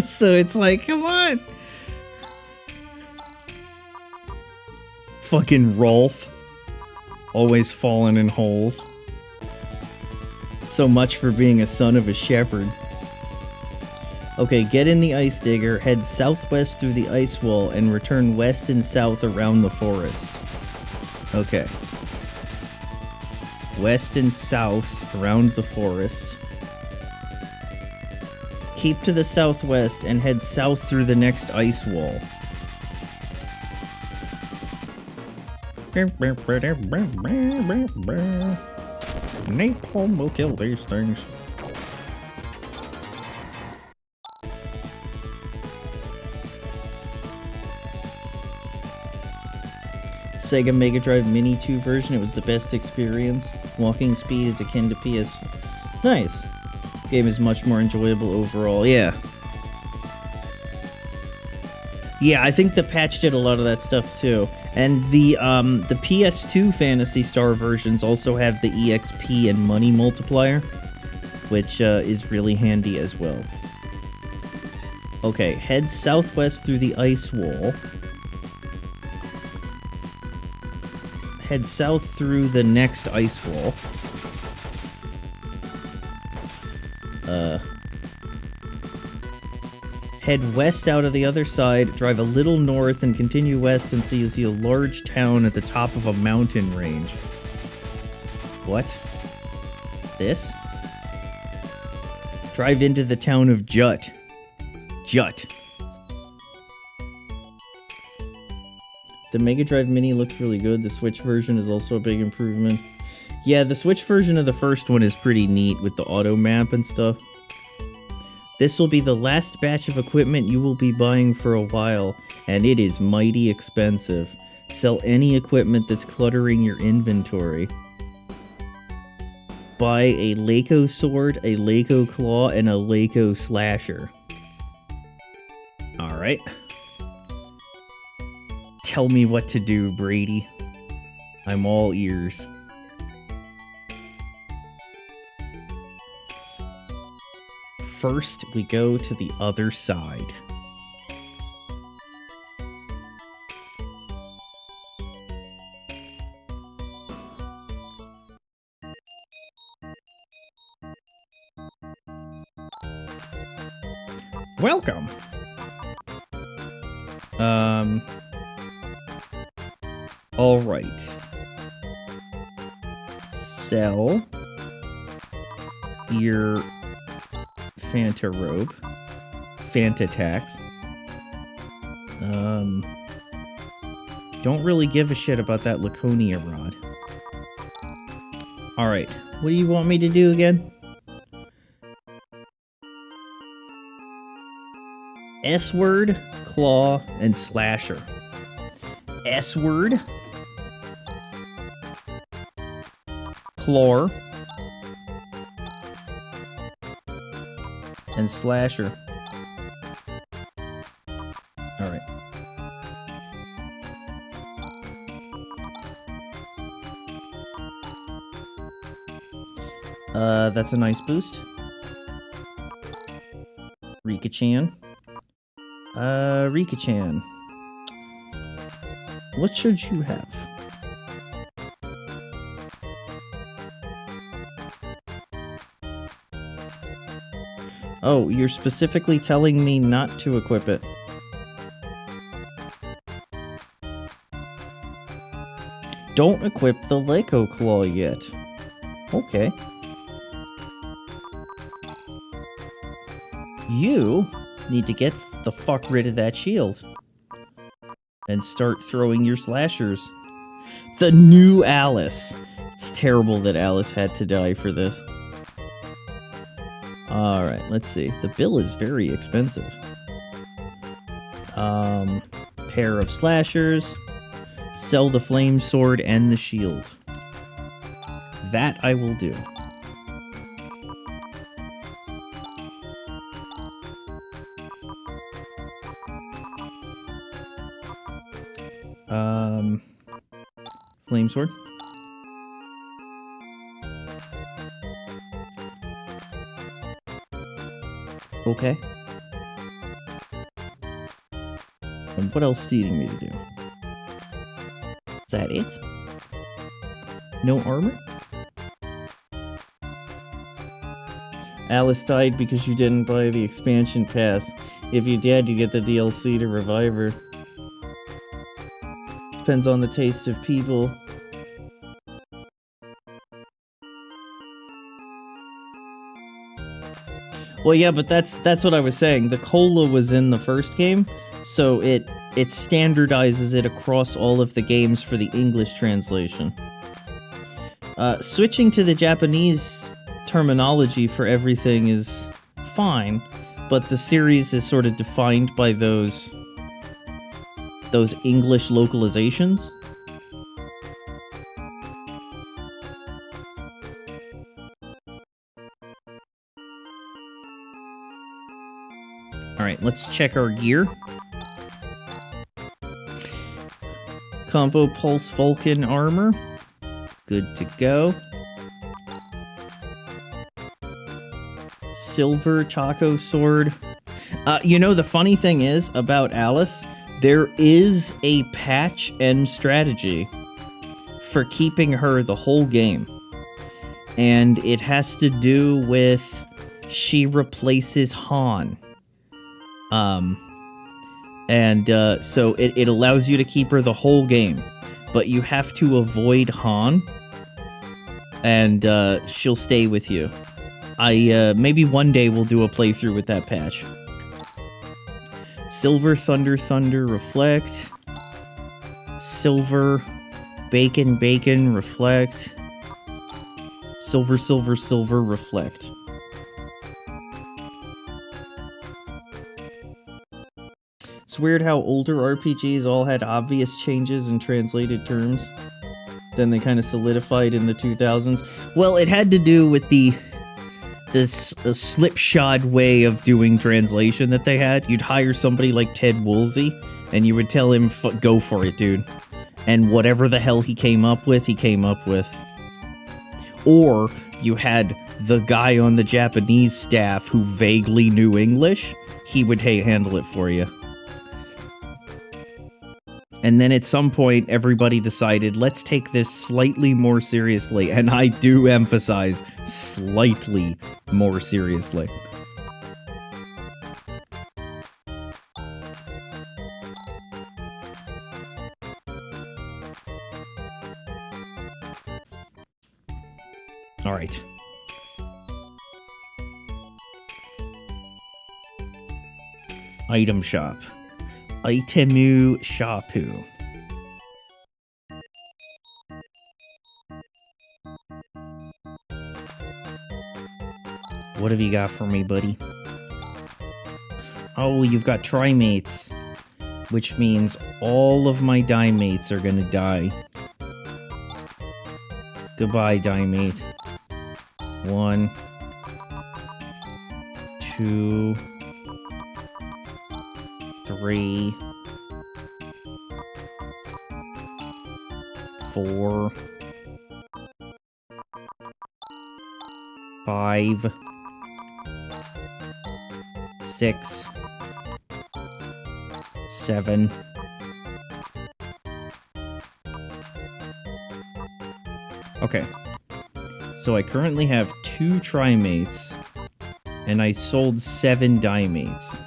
So it's like, come on. Fucking Rolf. Always falling in holes. So much for being a son of a shepherd. Okay, get in the ice digger, head southwest through the ice wall, and return west and south around the forest. Okay. West and south around the forest. Keep to the southwest and head south through the next ice wall. Napalm will kill these things. Sega Mega Drive Mini 2 version, it was the best experience. Walking speed is akin to PS. Nice. Game is much more enjoyable overall. Yeah. Yeah, I think the patch did a lot of that stuff too. And the PS2 Phantasy Star versions also have the EXP and money multiplier, which is really handy as well. Okay, head southwest through the ice wall. Head south through the next ice wall. Head west out of the other side, drive a little north, and continue west until you see a large town at the top of a mountain range. What? This? Drive into the town of Jut. Jut. The Mega Drive Mini looks really good. The Switch version is also a big improvement. Yeah, the Switch version of the first one is pretty neat with the auto map and stuff. This will be the last batch of equipment you will be buying for a while, and it is mighty expensive. Sell any equipment that's cluttering your inventory. Buy a Leiko sword, a Leiko claw, and a Leiko slasher. Alright. Tell me what to do, Brady. I'm all ears. First, we go to the other side. Welcome. All right. Sell your Fanta robe, Fanta tax. Don't really give a shit about that Laconia rod. All right. What do you want me to do again? S-word, claw, and slasher. S-word, claw, and slasher. Alright. That's a nice boost. Rika-chan. Rika-chan. What should you have? Oh, you're specifically telling me not to equip it. Don't equip the Leko Claw yet. Okay. You need to get the fuck rid of that shield. And start throwing your slashers. The new Alice. It's terrible that Alice had to die for this. Alright, let's see. The bill is very expensive. Pair of slashers. Sell the flame sword and the shield. That I will do. Flame sword. Okay. And what else do you need me to do? Is that it? No armor? Alice died because you didn't buy the expansion pass. If you did, you get the DLC to revive her. Depends on the taste of people. Well, yeah, but that's what I was saying. The cola was in the first game, so it standardizes it across all of the games for the English translation. Switching to the Japanese terminology for everything is fine, but the series is sort of defined by those English localizations. Alright, let's check our gear. Combo Pulse Vulcan armor. Good to go. Silver Taco sword. You know, the funny thing is about Alice, there is a patch and strategy for keeping her the whole game. And it has to do with she replaces Han. So it allows you to keep her the whole game, but you have to avoid Han, and she'll stay with you. Maybe one day we'll do a playthrough with that patch. Silver Thunder Reflect. Silver Bacon Reflect. Silver Reflect. It's weird how older RPGs all had obvious changes in translated terms. Then they kind of solidified in the 2000s. Well, it had to do with this slipshod way of doing translation that they had. You'd hire somebody like Ted Woolsey, and you would tell him, go for it, dude. And whatever the hell he came up with, he came up with. Or you had the guy on the Japanese staff who vaguely knew English. He would handle it for you. And then at some point, everybody decided, let's take this slightly more seriously. And I do emphasize, slightly more seriously. Alright. Item shop. Itemu Shapu. What have you got for me, buddy? Oh, you've got Trimates. Which means all of my Dimates are gonna die. Goodbye, Dimate. 1, 2... 3, 4, 5, 6, 7. Okay. So I currently have 2 trimates, and I sold 7 dimates.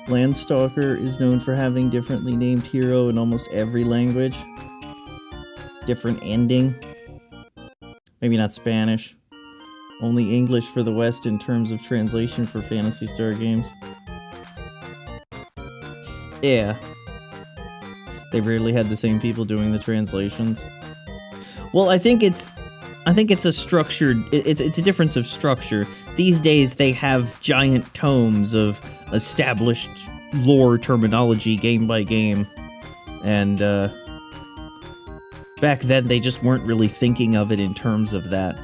Landstalker is known for having differently named hero in almost every language. Different ending. Maybe not Spanish. Only English for the West in terms of translation for Phantasy Star games. Yeah. They rarely had the same people doing the translations. Well, I think it's a structured, it's a difference of structure. These days they have giant tomes of established lore terminology game by game. And back then they just weren't really thinking of it in terms of that.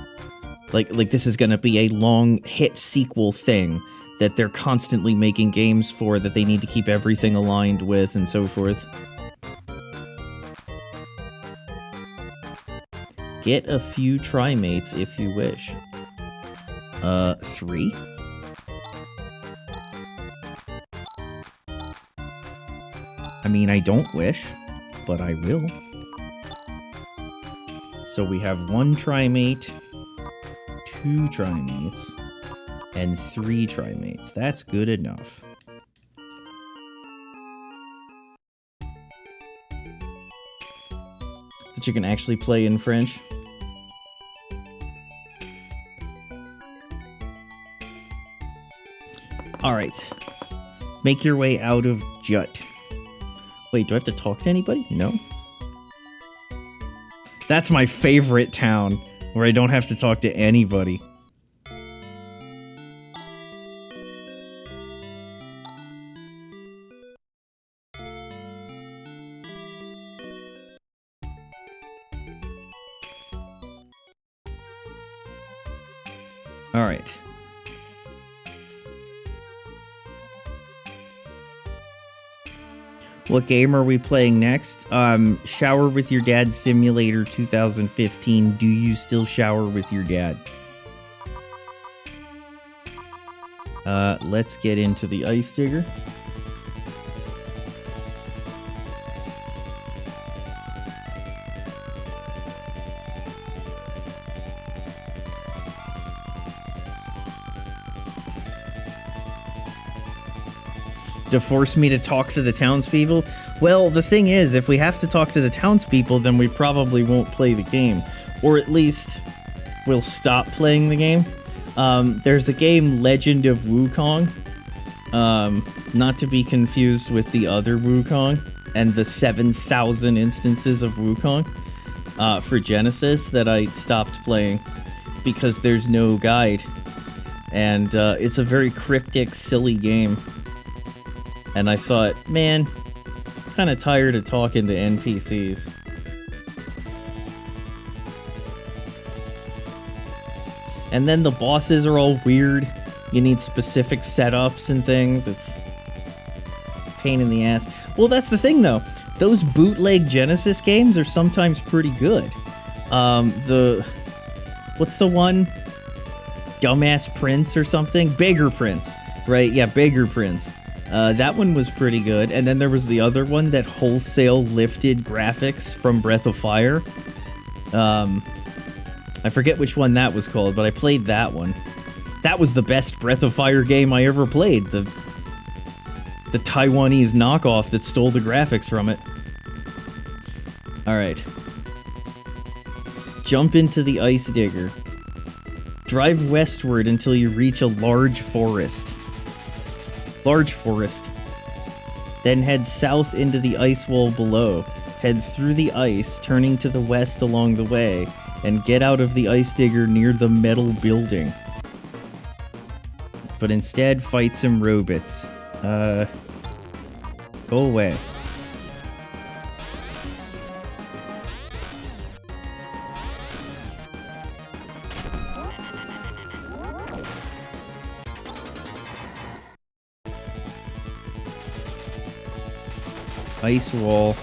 Like this is gonna be a long hit sequel thing that they're constantly making games for, that they need to keep everything aligned with and so forth. Get a few trimates if you wish. 3? I mean, I don't wish, but I will. So we have 1 trimate, 2 trimates, and 3 trimates. That's good enough. That you can actually play in French. Alright. Make your way out of Jut. Wait, do I have to talk to anybody? No? That's my favorite town, where I don't have to talk to anybody. Alright. What game are we playing next? Shower with Your Dad Simulator 2015. Do you still shower with your dad? Let's get into the ice digger. To force me to talk to the townspeople? Well, the thing is, if we have to talk to the townspeople, then we probably won't play the game. Or at least, we'll stop playing the game. There's a game, Legend of Wukong. Not to be confused with the other Wukong, and the 7,000 instances of Wukong, for Genesis, that I stopped playing because there's no guide. And it's a very cryptic, silly game. And I thought, man, I'm kind of tired of talking to NPCs. And then the bosses are all weird. You need specific setups and things. It's a pain in the ass. Well, that's the thing, though. Those bootleg Genesis games are sometimes pretty good. What's the one? Dumbass Prince or something? Beggar Prince. Right, yeah, Beggar Prince. That one was pretty good, and then there was the other one that wholesale lifted graphics from Breath of Fire. I forget which one that was called, but I played that one. That was the best Breath of Fire game I ever played. The Taiwanese knockoff that stole the graphics from it. Alright. Jump into the ice digger. Drive westward until you reach a large forest. Then head south into the ice wall below. Head through the ice, turning to the west along the way, and get out of the ice digger near the metal building. But instead, fight some robots. Go away. Ice wall,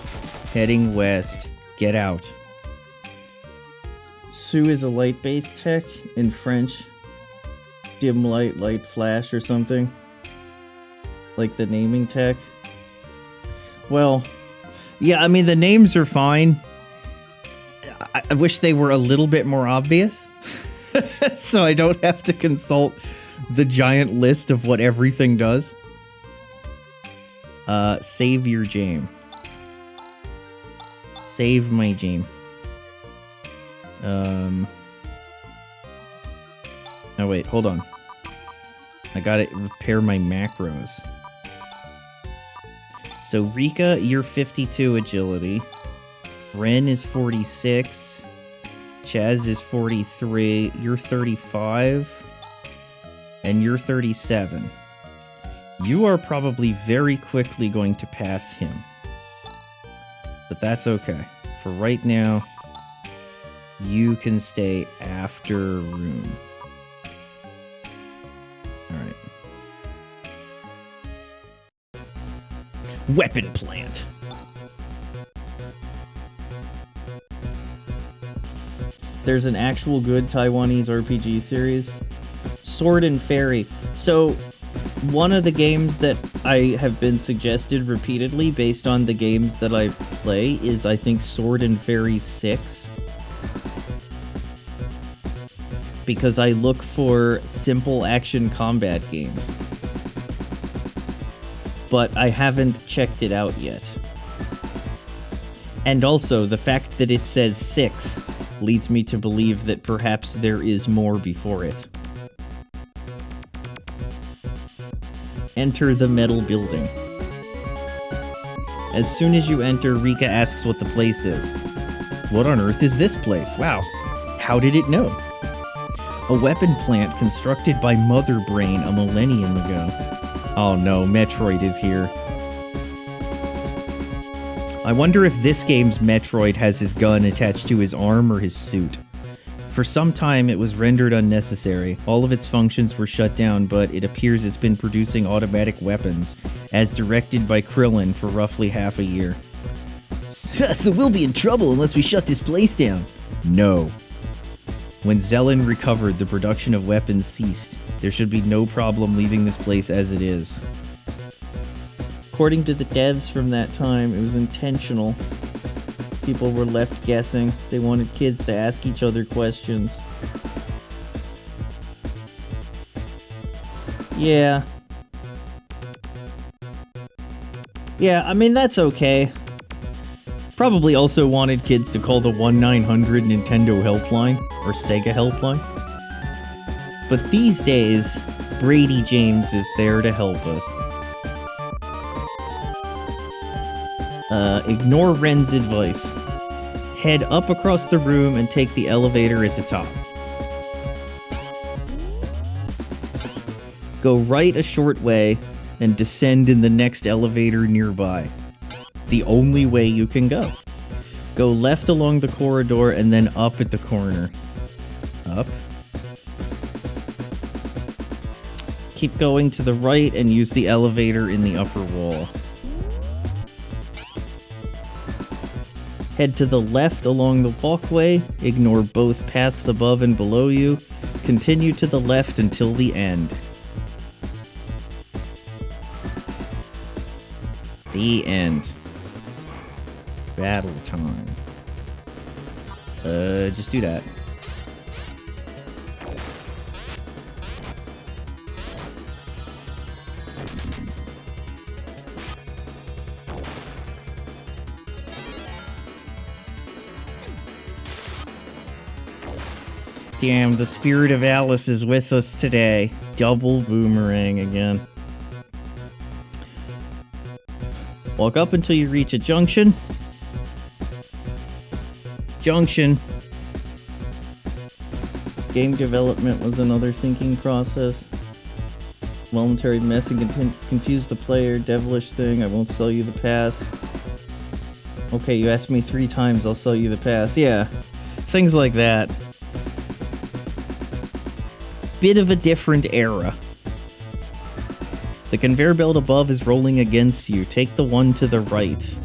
heading west, get out. Sue is a light-based tech in French. Dim light, light flash or something. Like the naming tech. Well, yeah, I mean, the names are fine. I wish they were a little bit more obvious. So I don't have to consult the giant list of what everything does. Save your game. Save my game. Oh wait, hold on. I gotta repair my macros. So Rika, you're 52 agility. Ren is 46. Chaz is 43. You're 35. And you're 37. You are probably very quickly going to pass him. But that's okay. For right now, you can stay after Rune. Alright. Weapon plant. There's an actual good Taiwanese RPG series. Sword and Fairy. So, one of the games that I have been suggested repeatedly based on the games that I play is, I think, Sword and Fairy 6. Because I look for simple action combat games. But I haven't checked it out yet. And also, the fact that it says 6 leads me to believe that perhaps there is more before it. Enter the metal building. As soon as you enter, Rika asks what the place is. What on earth is this place? Wow. How did it know? A weapon plant constructed by Mother Brain a millennium ago. Oh no, Metroid is here. I wonder if this game's Metroid has his gun attached to his arm or his suit. For some time, it was rendered unnecessary. All of its functions were shut down, but it appears it's been producing automatic weapons, as directed by Krillin for roughly half a year. So we'll be in trouble unless we shut this place down. No. When Zelen recovered, the production of weapons ceased. There should be no problem leaving this place as it is. According to the devs from that time, it was intentional. People were left guessing. They wanted kids to ask each other questions. Yeah. Yeah, I mean, that's okay. Probably also wanted kids to call the 1-900 Nintendo helpline, or Sega helpline. But these days, Bradygames is there to help us. Ignore Ren's advice. Head up across the room and take the elevator at the top. Go right a short way and descend in the next elevator nearby. The only way you can go. Go left along the corridor and then up at the corner. Up. Keep going to the right and use the elevator in the upper wall. Head to the left along the walkway, ignore both paths above and below you, continue to the left until the end. The end. Battle time. Just do that. Damn, the spirit of Alice is with us today. Double boomerang again. Walk up until you reach a junction. Junction. Game development was another thinking process. Voluntary messing confused the player. Devilish thing. I won't sell you the pass. Okay, you asked me 3 times, I'll sell you the pass. Yeah, things like that. Bit of a different era. The conveyor belt above is rolling against you. Take the one to the right.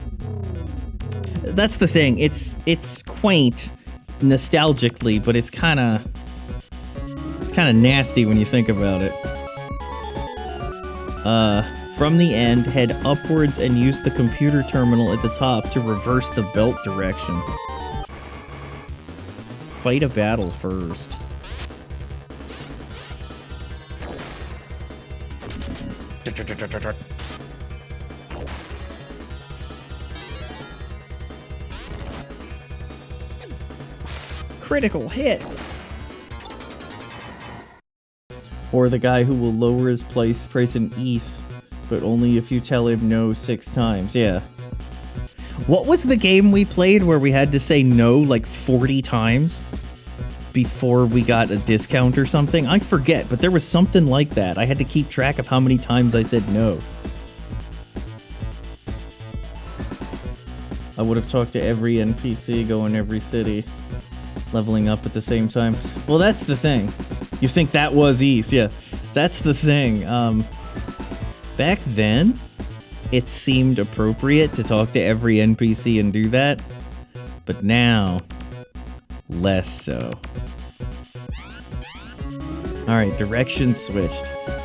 That's the thing. It's quaint, nostalgically, but it's kind of nasty when you think about it. From the end, head upwards and use the computer terminal at the top to reverse the belt direction. Fight a battle first. Critical hit. Or the guy who will lower his price in East, but only if you tell him no 6 times. Yeah. What was the game we played where we had to say no like 40 times before we got a discount or something? I forget, but there was something like that. I had to keep track of how many times I said no. I would have talked to every NPC, go in every city, leveling up at the same time. Well, that's the thing. You think that was East, yeah. That's the thing. Back then, it seemed appropriate to talk to every NPC and do that. But now, less so. Alright, direction switched.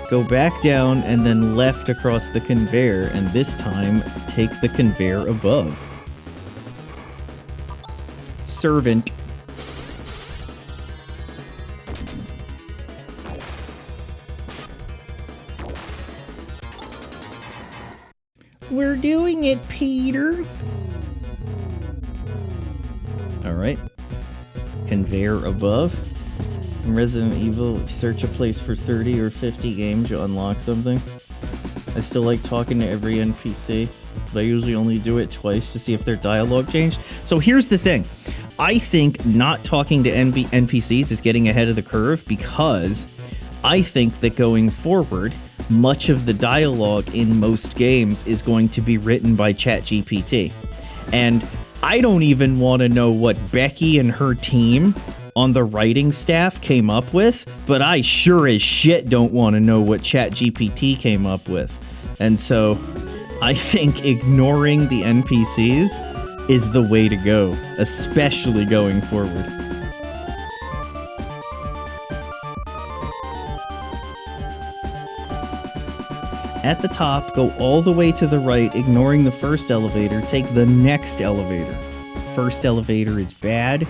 Go back down and then left across the conveyor, and this time, take the conveyor above. Servant. We're doing it, Peter. Alright. Conveyor above. In Resident Evil, if you search a place for 30 or 50 games, you unlock something. I still like talking to every NPC, but I usually only do it twice to see if their dialogue changed. So here's the thing. I think not talking to NPCs is getting ahead of the curve, because I think that going forward, much of the dialogue in most games is going to be written by ChatGPT. And I don't even want to know what Becky and her team on the writing staff came up with, but I sure as shit don't want to know what ChatGPT came up with. And so I think ignoring the NPCs is the way to go, especially going forward. At the top, go all the way to the right, ignoring the first elevator, take the next elevator. First elevator is bad.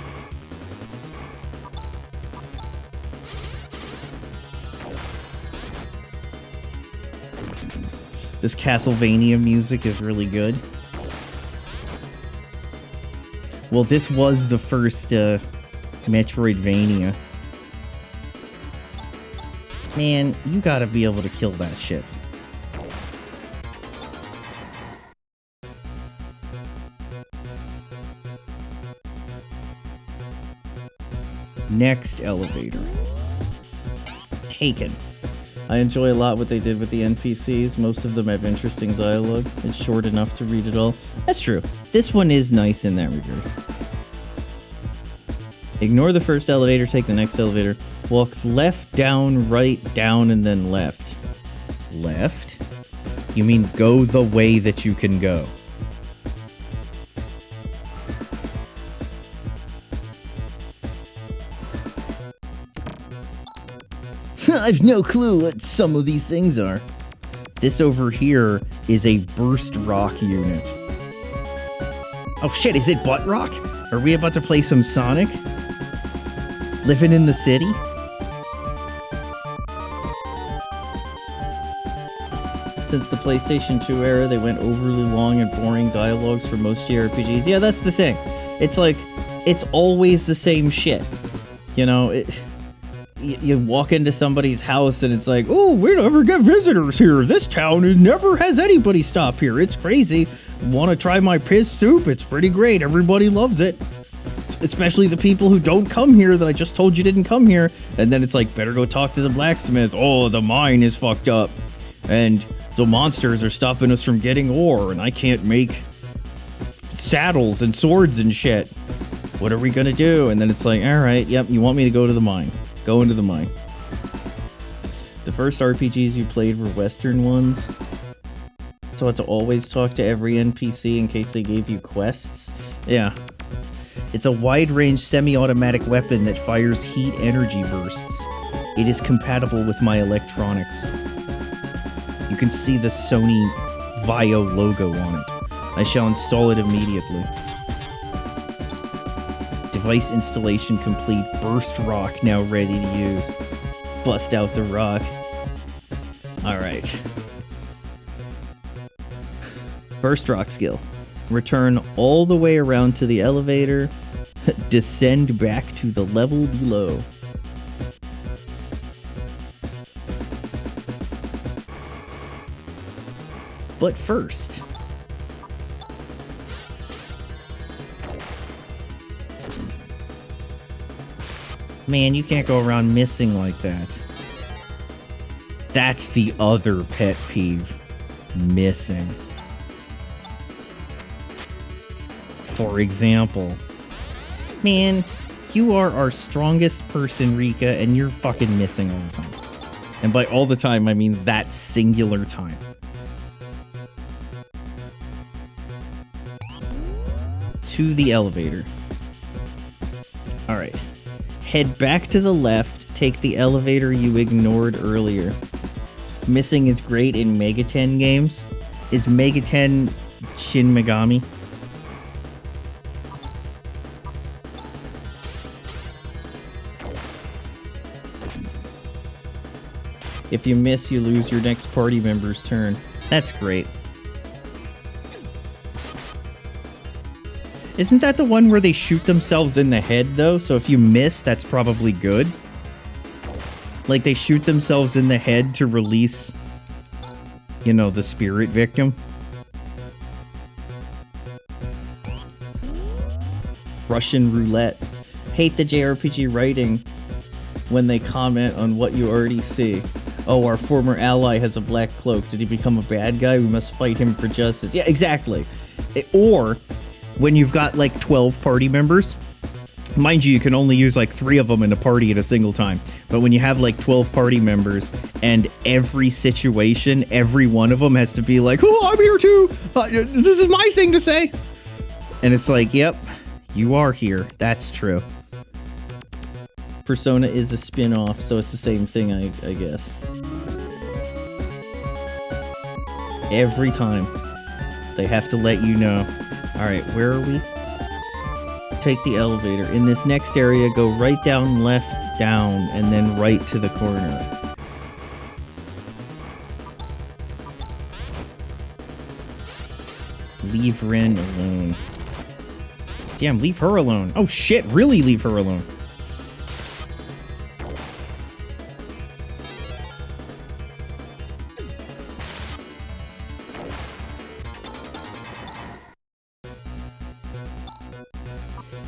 This Castlevania music is really good. Well, this was the first Metroidvania. Man, you gotta be able to kill that shit. Next elevator. Taken. I enjoy a lot what they did with the NPCs. Most of them have interesting dialogue. It's short enough to read it all. That's true. This one is nice in that regard. Ignore the first elevator, take the next elevator. Walk left, down, right, down, and then left. Left? You mean go the way that you can go. I've no clue what some of these things are. This over here is a burst rock unit. Oh shit, is it butt rock? Are we about to play some Sonic? Living in the city? Since the PlayStation 2 era, they went overly long and boring dialogues for most JRPGs. Yeah, that's the thing. It's like, it's always the same shit. You know, you walk into somebody's house and it's like, oh, we never get visitors here. This town never has anybody stop here. It's crazy. Want to try my piss soup? It's pretty great. Everybody loves it. Especially the people who don't come here that I just told you didn't come here. And then it's like, better go talk to the blacksmith. Oh, the mine is fucked up. And the monsters are stopping us from getting ore. And I can't make saddles and swords and shit. What are we going to do? And then it's like, all right, yep, you want me to go to the mine. Go into the mine. The first RPGs you played were Western ones. So I had to always talk to every NPC in case they gave you quests. Yeah. It's a wide-range semi-automatic weapon that fires heat energy bursts. It is compatible with my electronics. You can see the Sony Vio logo on it. I shall install it immediately. Device installation complete. Burst rock now ready to use. Bust out the rock. Alright. Burst rock skill. Return all the way around to the elevator. Descend back to the level below. But first... Man, you can't go around missing like that. That's the other pet peeve. Missing. For example, man, you are our strongest person, Rika, and you're fucking missing all the time. And by all the time, I mean that singular time. To the elevator. Alright. Head back to the left, take the elevator you ignored earlier. Missing is great in Megaten games. Is Megaten Shin Megami? If you miss, you lose your next party member's turn. That's great. Isn't that the one where they shoot themselves in the head, though? So if you miss, that's probably good. Like, they shoot themselves in the head to release, you know, the spirit victim. Russian roulette. Hate the JRPG writing when they comment on what you already see. Oh, our former ally has a black cloak. Did he become a bad guy? We must fight him for justice. Yeah, exactly. Or when you've got like 12 party members, mind you, you can only use like 3 of them in a party at a single time. But when you have like 12 party members and every situation, every one of them has to be like, oh, I'm here too. This is my thing to say. And it's like, yep, you are here. That's true. Persona is a spin-off, so it's the same thing, I guess. Every time, they have to let you know. Alright, where are we? Take the elevator. In this next area, go right down, left, down, and then right to the corner. Leave Ren alone. Damn, leave her alone. Oh shit, really leave her alone.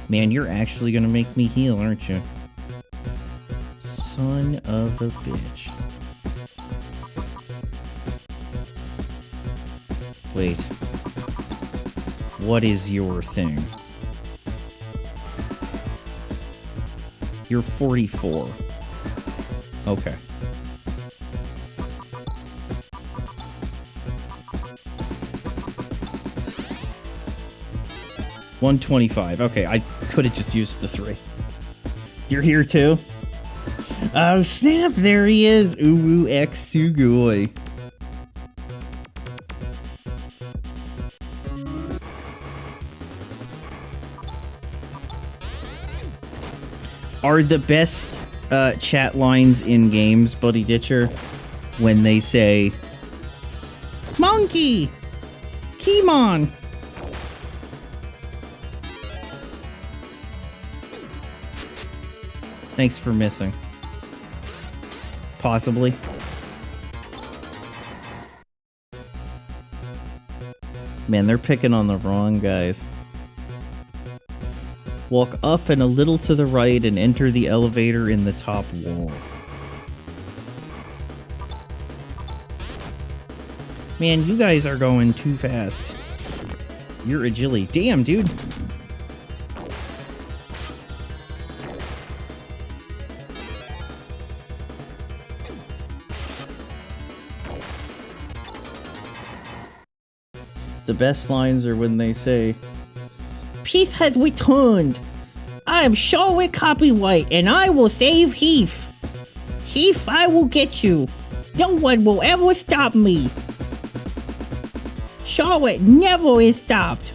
Man, you're actually gonna make me heal, aren't you? Son of a bitch. Wait. What is your thing? You're 44. Okay. $125. Okay, I could have just used the 3. You're here too? Oh snap, there he is! Uwu X Sugoi. Are the best chat lines in games, Buddy Ditcher, when they say, Monkey! Keymon! Thanks for missing. Possibly. Man, they're picking on the wrong guys. Walk up and a little to the right and enter the elevator in the top wall. Man, you guys are going too fast. Your agility. Damn, dude. The best lines are when they say, Peace had returned. I am Charlotte Copyright, and I will save Heath. Heath, I will get you. No one will ever stop me. Charlotte never is stopped.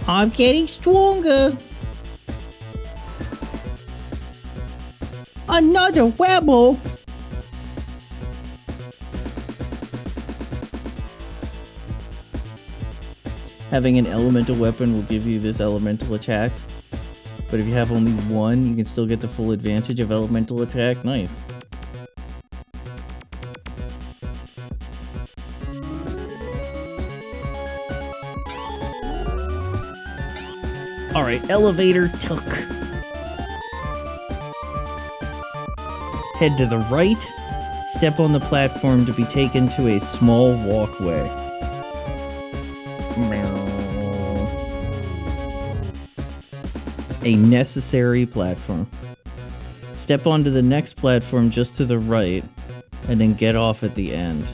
I'm getting stronger. Another rebel. Having an elemental weapon will give you this elemental attack. But if you have only one, you can still get the full advantage of elemental attack. Nice. Alright, elevator took. Head to the right. Step on the platform to be taken to a small walkway. A necessary platform. Step onto the next platform just to the right, and then get off at the end.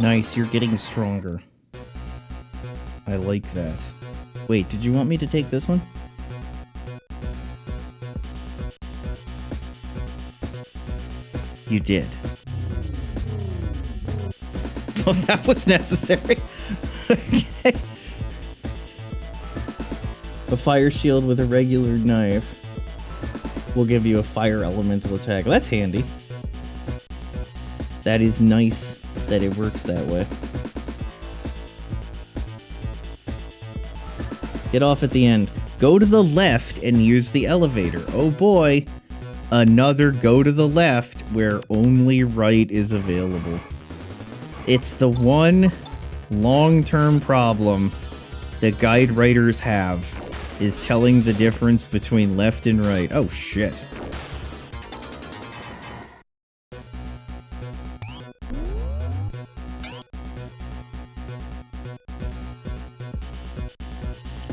Nice, you're getting stronger. I like that. Wait, did you want me to take this one? You did. Well, that was necessary. Okay. A fire shield with a regular knife will give you a fire elemental attack. That's handy. That is nice that it works that way. Get off at the end. Go to the left and use the elevator. Oh boy. Another go to the left where only right is available. It's the one long-term problem that guide writers have, is telling the difference between left and right. Oh shit.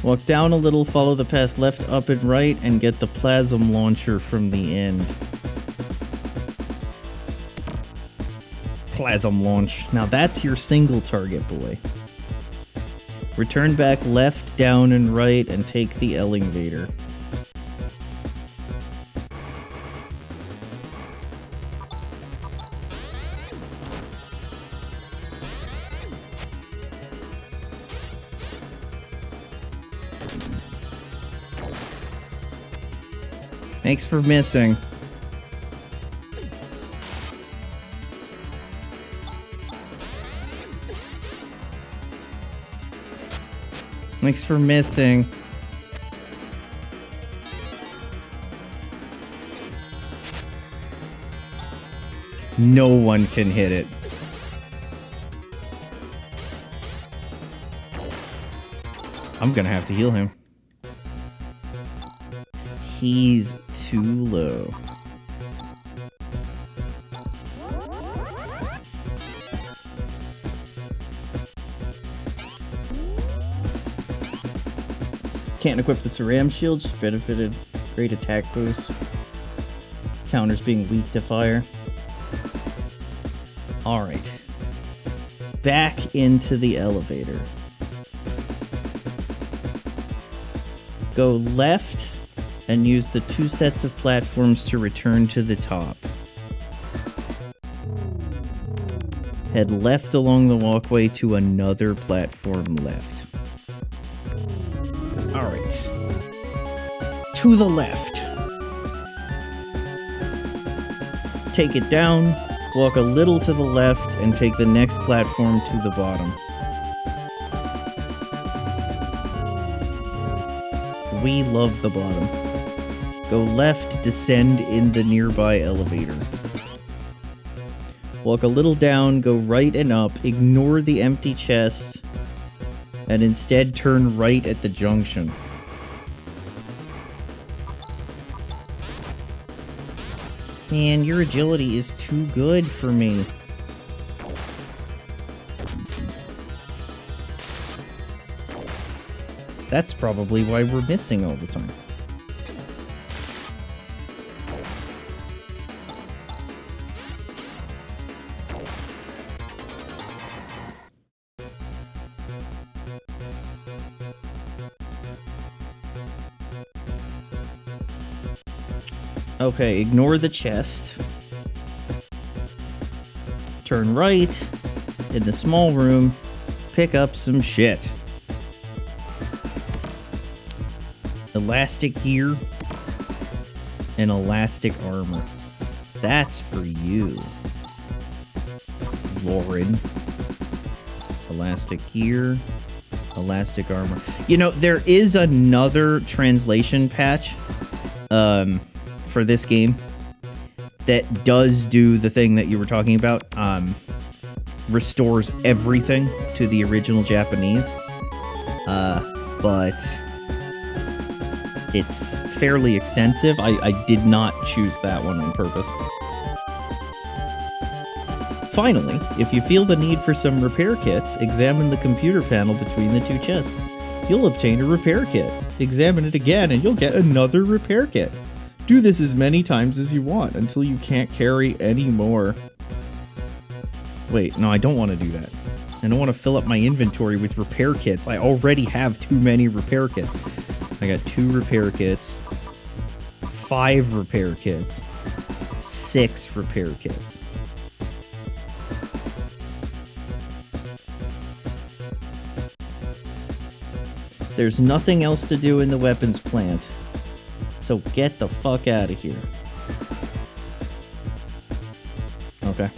Walk down a little, follow the path left, up, and right, and get the plasm launcher from the end. Plasm launch. Now that's your single target, boy. Return back left, down, and right, and take the elevator. Thanks for missing. Thanks for missing. No one can hit it. I'm gonna have to heal him. He's too low. Can't equip the Ceram shield, just benefited great attack boost. Counters being weak to fire. Alright. Back into the elevator. Go left and use the 2 sets of platforms to return to the top. Head left along the walkway to another platform left. Alright. To the left. Take it down, walk a little to the left, and take the next platform to the bottom. We love the bottom. Go left, descend in the nearby elevator. Walk a little down, go right and up, ignore the empty chest, and instead turn right at the junction. Man, your agility is too good for me. That's probably why we're missing all the time. Okay, ignore the chest. Turn right in the small room, pick up some shit. Elastic gear and elastic armor. That's for you, Lauren. Elastic gear, elastic armor. You know, there is another translation patch for this game that does do the thing that you were talking about. Restores everything to the original Japanese. But it's fairly extensive. I did not choose that one on purpose. Finally, if you feel the need for some repair kits, examine the computer panel between the two chests. You'll obtain a repair kit. Examine it again and you'll get another repair kit. Do this as many times as you want until you can't carry any more. Wait, no, I don't want to do that. I don't want to fill up my inventory with repair kits. I already have too many repair kits. I got 2 repair kits, 5 repair kits, 6 repair kits. There's nothing else to do in the weapons plant, so get the fuck out of here. Okay.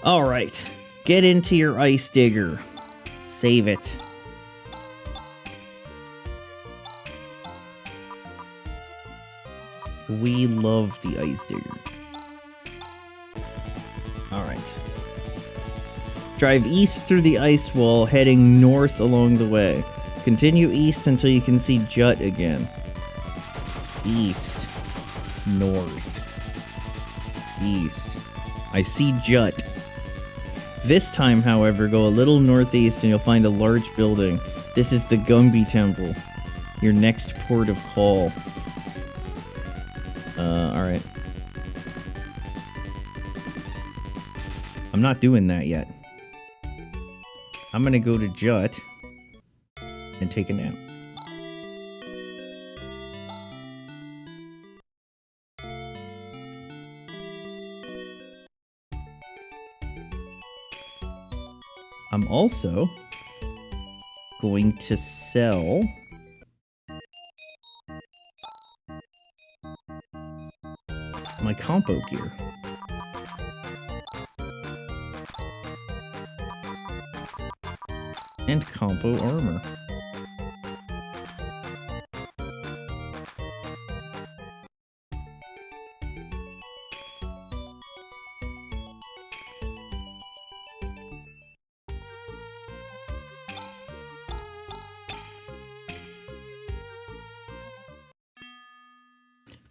Alright, get into your ice digger. Save it. We love the ice digger. Alright. Drive east through the ice wall, heading north along the way. Continue east until you can see Jut again. East. North. East. I see Jut. This time, however, go a little northeast and you'll find a large building. This is the Gumby Temple. Your next port of call. Alright. I'm not doing that yet. I'm gonna go to Jut and take a nap. I'm also going to sell my compo gear. And compo armor.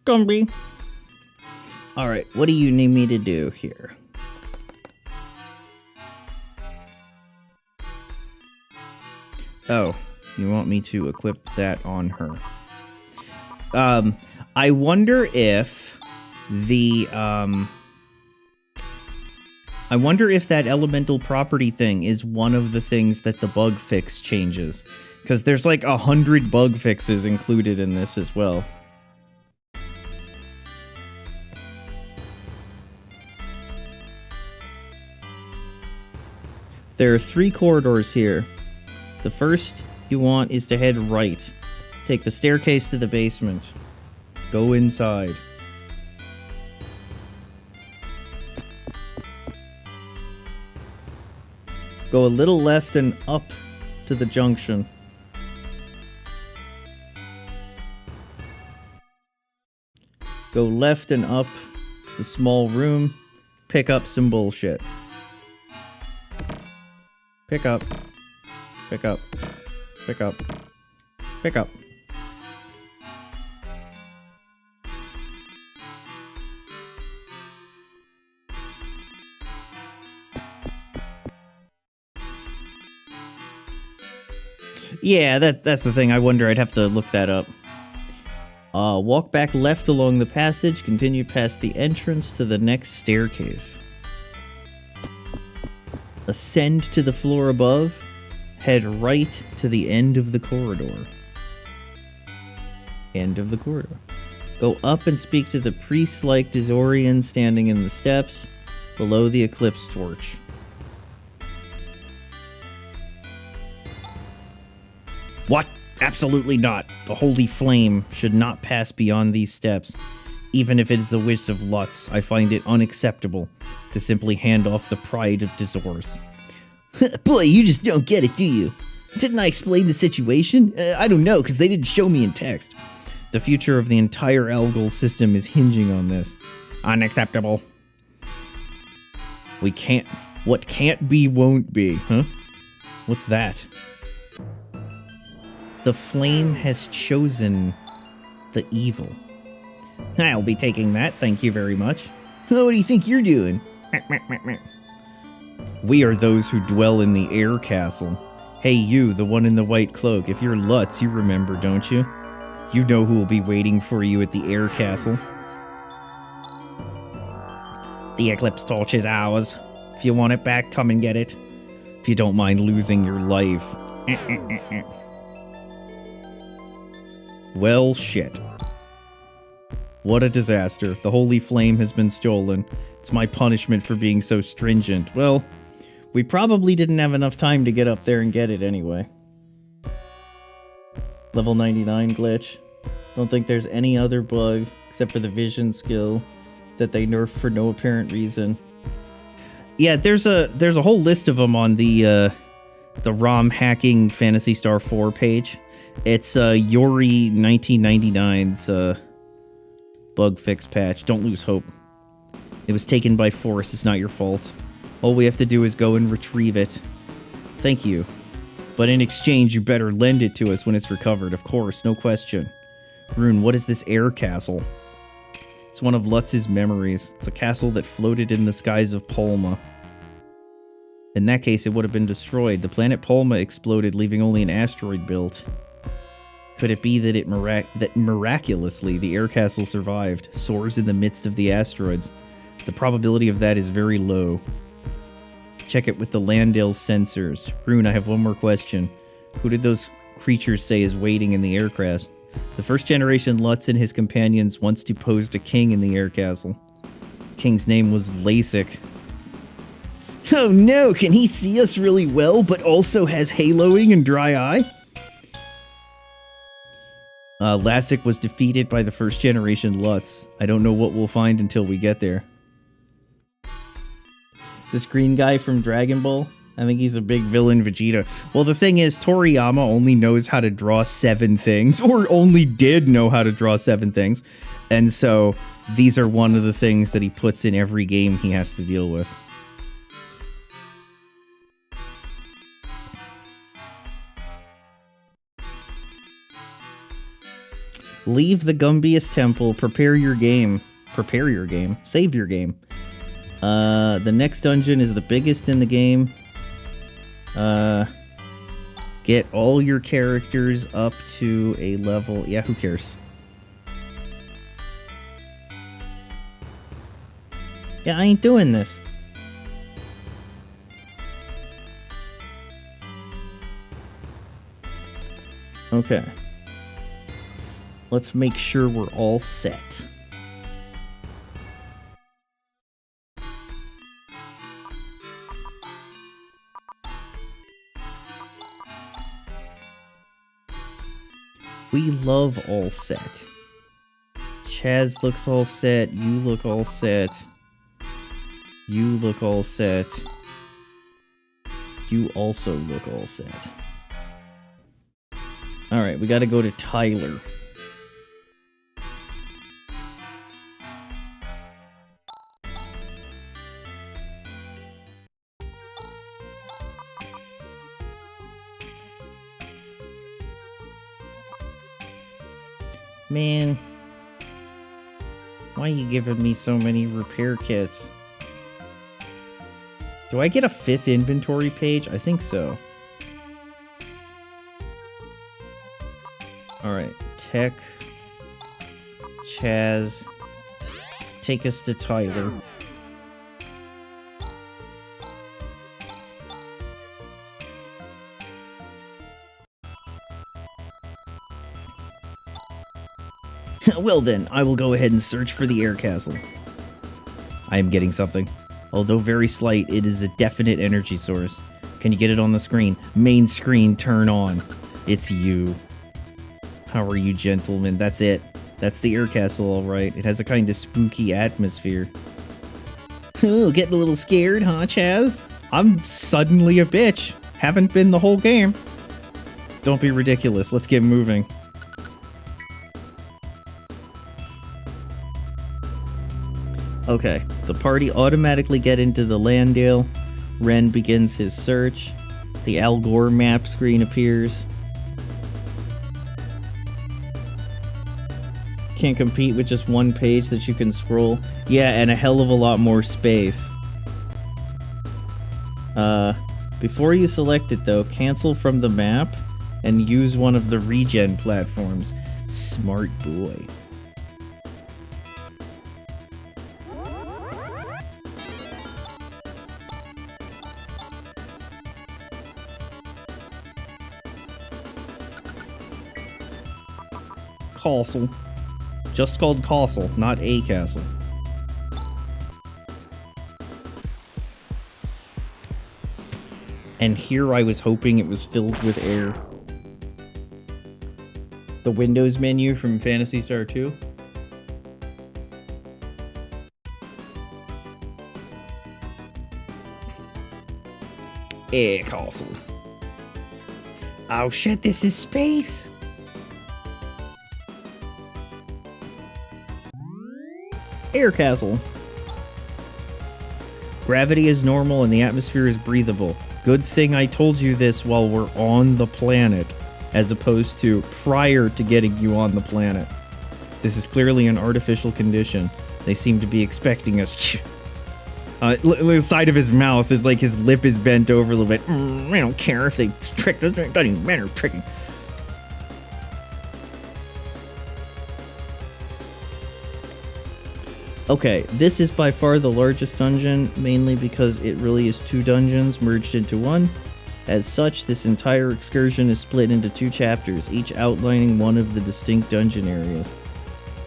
Gumby. Alright, what do you need me to do here? Oh, you want me to equip that on her. I wonder if the, I wonder if that elemental property thing is one of the things that the bug fix changes. Because there's like 100 bug fixes included in this as well. There are 3 corridors here. The first you want is to head right. Take the staircase to the basement. Go inside. Go a little left and up to the junction. Go left and up the small room, pick up some bullshit. Pick up. Pick up. Pick up. Pick up. Yeah, that's the thing. I wonder. I'd have to look that up. Walk back left along the passage, continue past the entrance to the next staircase. Ascend to the floor above, head right to the end of the corridor. End of the corridor. Go up and speak to the priest-like Dizorian standing in the steps below the eclipse torch. What? Absolutely not. The holy flame should not pass beyond these steps. Even if it is the wish of Lutz, I find it unacceptable to simply hand off the pride of Dizors. Boy, you just don't get it, do you? Didn't I explain the situation? I don't know, because they didn't show me in text. The future of the entire Algol system is hinging on this. Unacceptable. We can't... What can't be won't be, huh? What's that? The flame has chosen the evil. I'll be taking that, thank you very much. Oh, what do you think you're doing? We are those who dwell in the air castle. Hey you, the one in the white cloak, if you're Lutz, you remember, don't you? You know who will be waiting for you at the air castle. The eclipse torch is ours. If you want it back, come and get it. If you don't mind losing your life. Well, shit. What a disaster. The holy flame has been stolen. It's my punishment for being so stringent. Well, we probably didn't have enough time to get up there and get it anyway. Level 99 glitch. Don't think there's any other bug, except for the vision skill, that they nerfed for no apparent reason. Yeah, there's a whole list of them on the ROM hacking Phantasy Star IV page. It's Yori 1999's bug fix patch. Don't lose hope. It was taken by force. It's not your fault. All we have to do is go and retrieve it. Thank you. But in exchange, you better lend it to us when it's recovered. Of course, no question. Rune, what is this air castle? It's one of Lutz's memories. It's a castle that floated in the skies of Palma. In that case, it would have been destroyed. The planet Palma exploded, leaving only an asteroid built. Could it be that miraculously the air castle survived, soars in the midst of the asteroids? The probability of that is very low. Check it with the Landale's sensors. Rune, I have one more question. Who did those creatures say is waiting in the aircraft? The first generation Lutz and his companions once deposed a king in the air castle. King's name was Lasik. Oh no, can he see us really well, but also has haloing and dry eye? Lasik was defeated by the first generation Lutz. I don't know what we'll find until we get there. This green guy from Dragon Ball? I think he's a big villain Vegeta. Well, the thing is, Toriyama only knows how to draw 7 things, or only did know how to draw 7 things. And so, these are one of the things that he puts in every game he has to deal with. Leave the Gumbius Temple, prepare your game. Prepare your game. Save your game. The next dungeon is the biggest in the game. Get all your characters up to a level... Yeah, who cares? Yeah, I ain't doing this. Okay. Let's make sure we're all set. We love all set. Chaz looks all set. You look all set. You look all set. You also look all set. Alright, we gotta go to Tyler. Man. Why are you giving me so many repair kits? Do I get a 5th inventory page? I think so. Alright, Tech. Chaz. Take us to Tyler. Well then, I will go ahead and search for the air castle. I am getting something. Although very slight, it is a definite energy source. Can you get it on the screen? Main screen, turn on. It's you. How are you, gentlemen? That's it. That's the air castle, alright. It has a kind of spooky atmosphere. Oh, getting a little scared, huh, Chaz? I'm suddenly a bitch. Haven't been the whole game. Don't be ridiculous. Let's get moving. Okay, the party automatically get into the Landale. Ren begins his search. The Al Gore map screen appears. Can't compete with just one page that you can scroll. Yeah, and a hell of a lot more space. Before you select it though, cancel from the map and use one of the regen platforms. Smart boy. Castle. Just called Castle, not a castle. And here I was hoping it was filled with air. The Windows menu from Phantasy Star 2. Air castle. Oh shit, this is space! Air castle. Gravity is normal and the atmosphere is breathable. Good thing I told you this while we're on the planet, as opposed to prior to getting you on the planet. This is clearly an artificial condition. They seem to be expecting us. The side of his mouth is like his lip is bent over a little bit. I don't care if they tricked us. It doesn't even matter tricking. Okay, this is by far the largest dungeon, mainly because it really is 2 dungeons merged into one. As such, this entire excursion is split into 2 chapters, each outlining one of the distinct dungeon areas.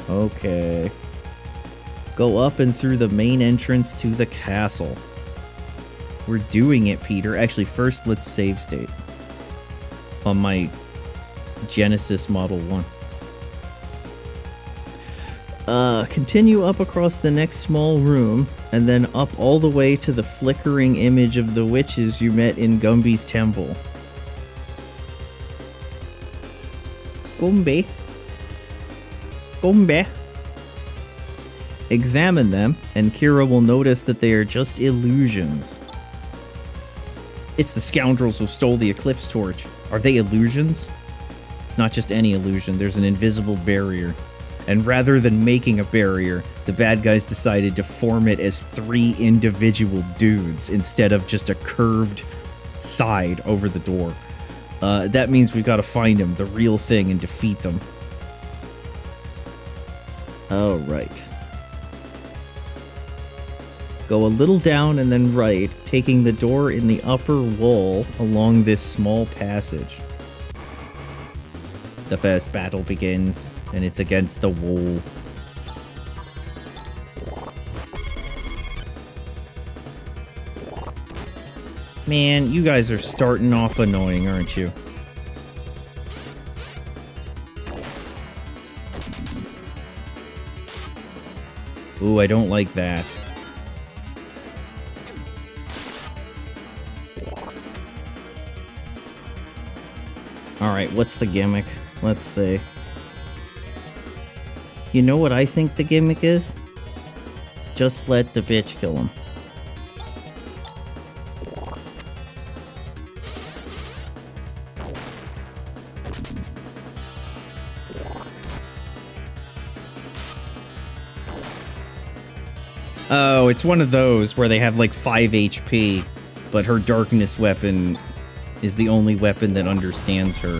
Okay. Go up and through the main entrance to the castle. We're doing it, Peter. Actually, first let's save state. On my Genesis Model 1. Continue up across the next small room, and then up all the way to the flickering image of the witches you met in Gumby's temple. Gumby. Gumby. Examine them, and Kira will notice that they are just illusions. It's the scoundrels who stole the Eclipse Torch. Are they illusions? It's not just any illusion, there's an invisible barrier. And rather than making a barrier, the bad guys decided to form it as 3 individual dudes instead of just a curved side over the door. That means we've got to find them, the real thing, and defeat them. Alright. Go a little down and then right, taking the door in the upper wall along this small passage. The first battle begins, and it's against the wall. Man, you guys are starting off annoying, aren't you? Ooh, I don't like that. Alright, what's the gimmick? Let's see. You know what I think the gimmick is? Just let the bitch kill him. Oh, it's one of those where they have like 5 HP, but her darkness weapon is the only weapon that understands her.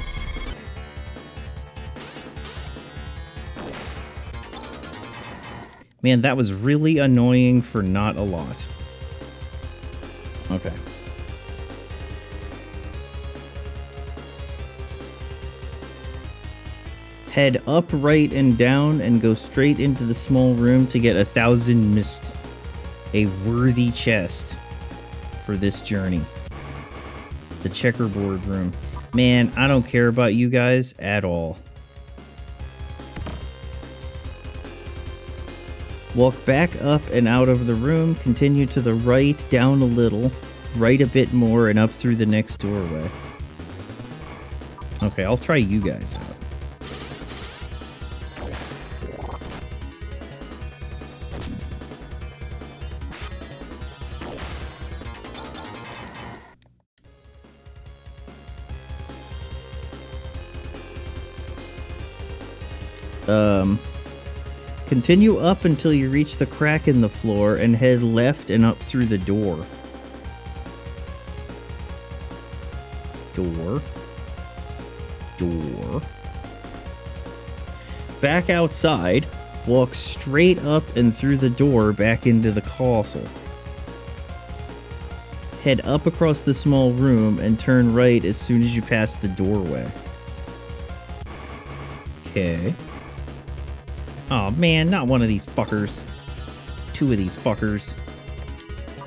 Man, that was really annoying for not a lot. Okay. Head up, right, and down, and go straight into the small room to get 1,000 mist. A worthy chest for this journey. The checkerboard room. Man, I don't care about you guys at all. Walk back up and out of the room, continue to the right, down a little, right a bit more, and up through the next doorway. Okay, I'll try you guys out. Continue up until you reach the crack in the floor and head left and up through the door. Door. Back outside, walk straight up and through the door back into the castle. Head up across the small room and turn right as soon as you pass the doorway. Okay. Oh man, not one of these fuckers. 2 of these fuckers.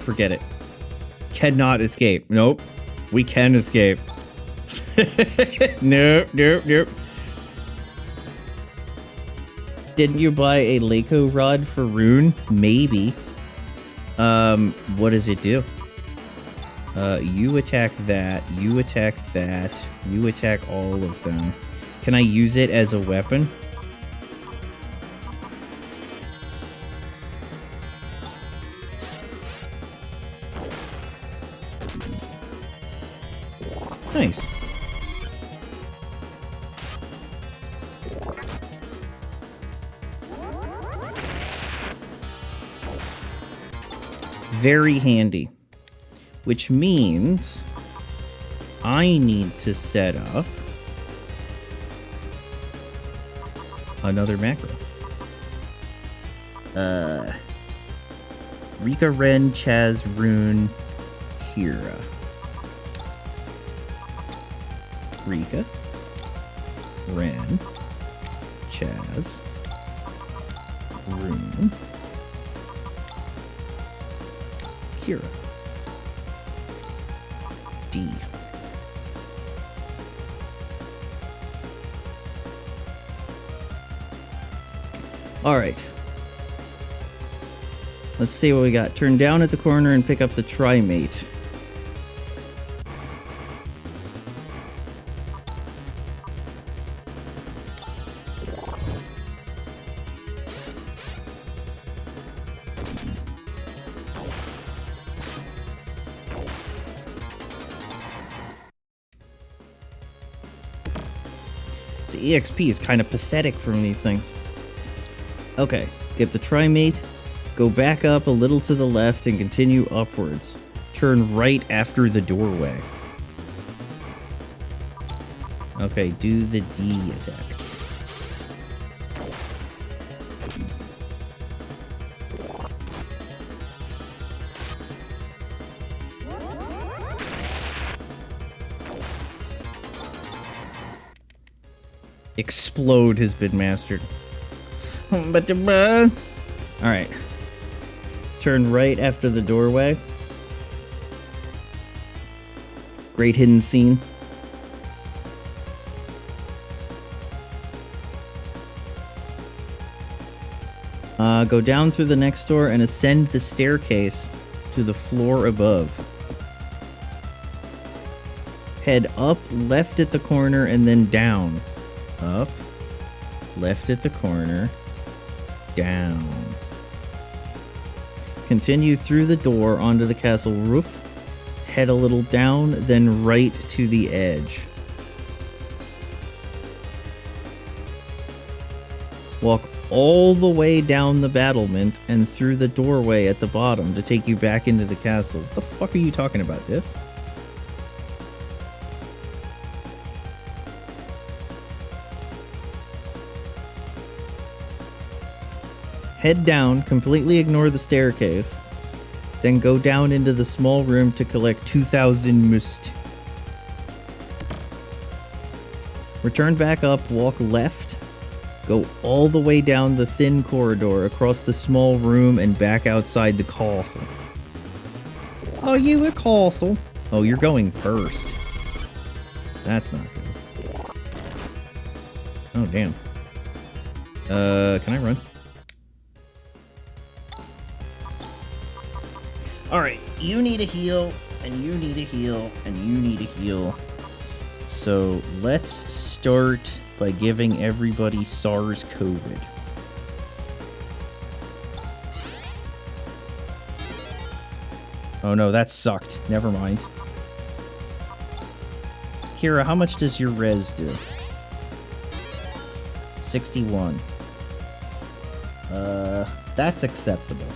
Forget it. Cannot escape. Nope. We can escape. Nope. Didn't you buy a Lako rod for Rune? Maybe. What does it do? You attack that, you attack that, you attack all of them. Can I use it as a weapon? Nice. Very handy. Which means I need to set up another macro. Rika, Ren, Chaz, Rune, Kira. Rika, Ren, Chaz, Rune, Kira. D. Alright. Let's see what we got. Turn down at the corner and pick up the Trimate. The EXP is kind of pathetic from these things. Okay, get the Trimate, go back up a little to the left and continue upwards. Turn right after the doorway. Okay, do the D attack. Explode has been mastered. Alright. Turn right after the doorway. Great hidden scene. Go down through the next door and ascend the staircase to the floor above. Head up, left at the corner, and then down. Up, left at the corner, down. Continue through the door onto the castle roof. Head a little down, then right to the edge. Walk all the way down the battlement and through the doorway at the bottom to take you back into the castle. What the fuck are you talking about, this? Head down, completely ignore the staircase, then go down into the small room to collect 2,000 must. Return back up, walk left, go all the way down the thin corridor across the small room and back outside the castle. Are you a castle? Oh, you're going first. That's not good. Oh, damn. Can I run? Alright, you need a heal, and you need a heal, and you need a heal. So, let's start by giving everybody SARS-CoV. Oh no, that sucked. Never mind. Kira, how much does your res do? 61. That's acceptable.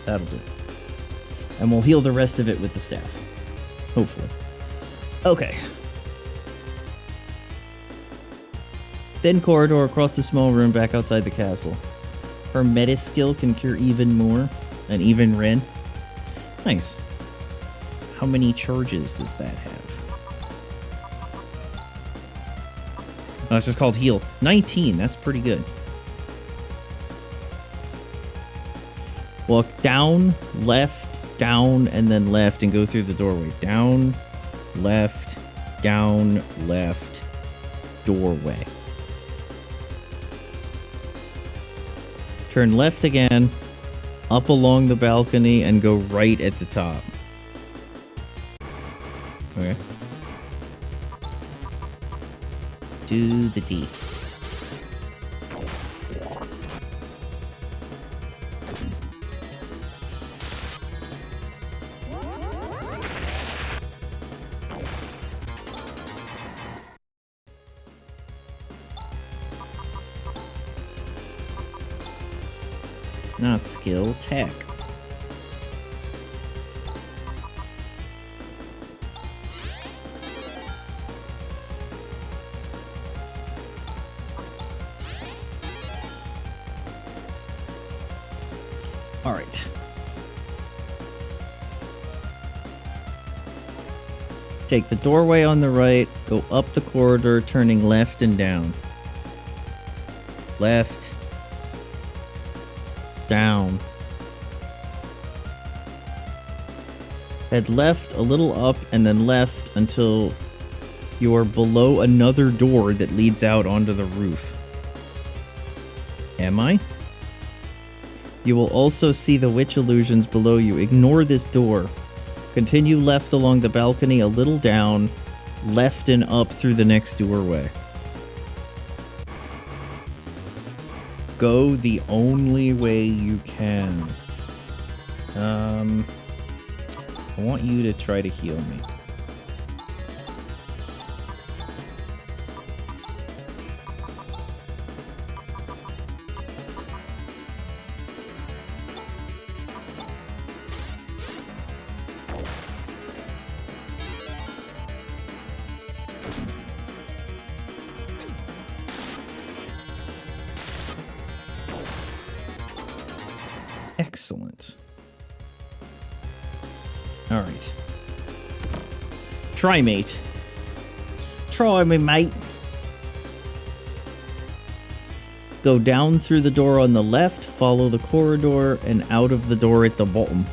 That'll do. And we'll heal the rest of it with the staff. Hopefully. Okay. Thin corridor across the small room back outside the castle. Her meta skill can cure even more. An even Ren. Nice. How many charges does that have? Oh, it's just called heal. 19, that's pretty good. Walk down, left, down, and then left, and go through the doorway. Down, left, doorway. Turn left again, up along the balcony, and go right at the top. Okay. Do the D. Not skill, tech. All right. Take the doorway on the right, go up the corridor, turning left and down. Left. Down. Head left, a little up, and then left until you are below another door that leads out onto the roof. Am I? You will also see the witch illusions below you. Ignore this door. Continue left along the balcony, a little down, left and up through the next doorway. Go the only way you can. I want you to try to heal me. Excellent. All right. Try, mate. Try me, mate. Go down through the door on the left, follow the corridor, and out of the door at the bottom.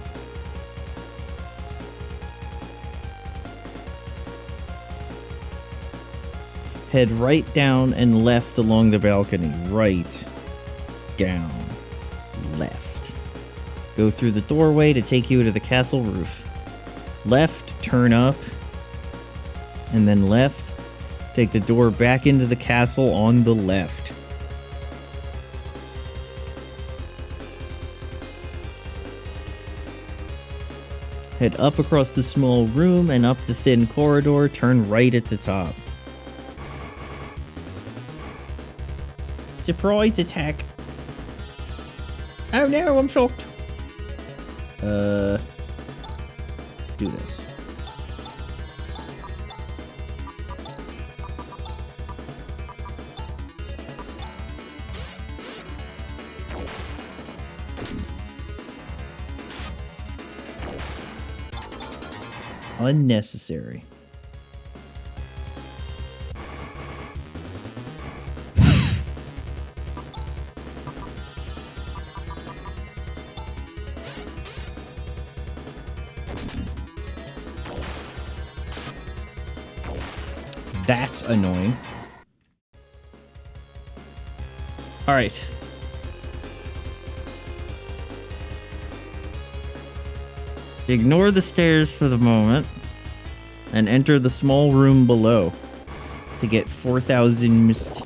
Head right down and left along the balcony. Right, down, left. Go through the doorway to take you to the castle roof. Left, turn up, and then left. Take the door back into the castle on the left. Head up across the small room and up the thin corridor. Turn right at the top. Surprise attack. Oh no, I'm shocked. Do this. Unnecessary. That's annoying. All right. Ignore the stairs for the moment and enter the small room below to get 4,000 mist.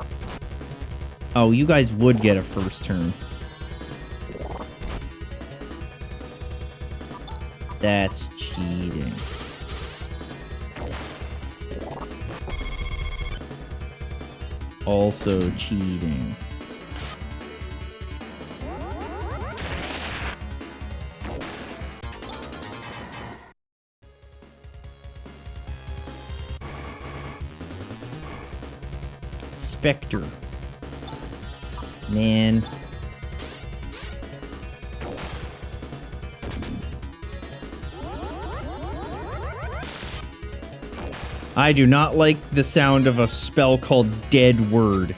Oh, you guys would get a first turn. That's cheating. Also cheating. Spectre. Man. I do not like the sound of a spell called Dead Word.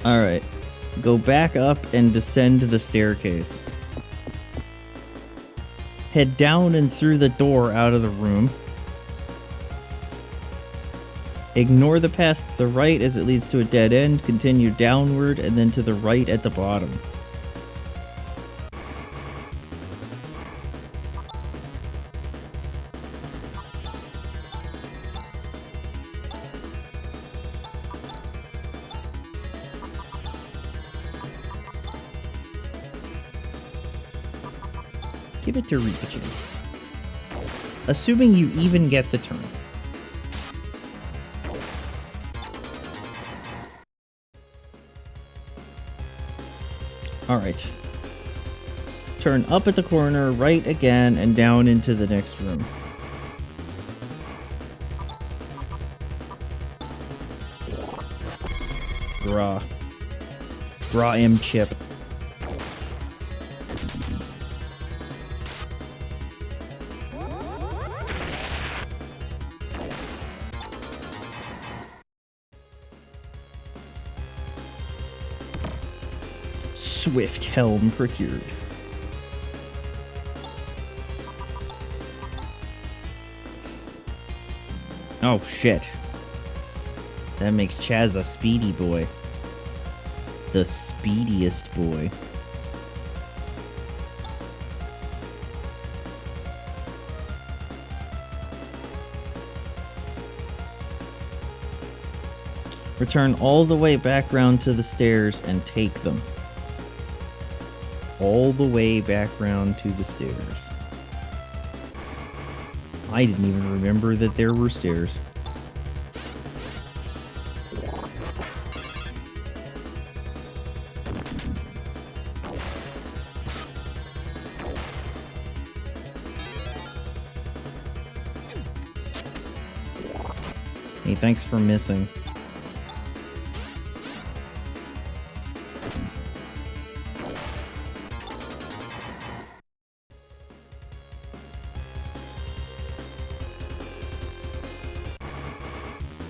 Alright. Go back up and descend the staircase. Head down and through the door out of the room. Ignore the path to the right as it leads to a dead end. Continue downward and then to the right at the bottom. Give it to Rikachu. Assuming you even get the turn. Alright. Turn up at the corner, right again, and down into the next room. Draw. Draw M chip. Swift helm procured. Oh shit. That makes Chaz a speedy boy. The speediest boy. Return all the way back round to the stairs and take them. All the way back round to the stairs. I didn't even remember that there were stairs. Hey, thanks for missing.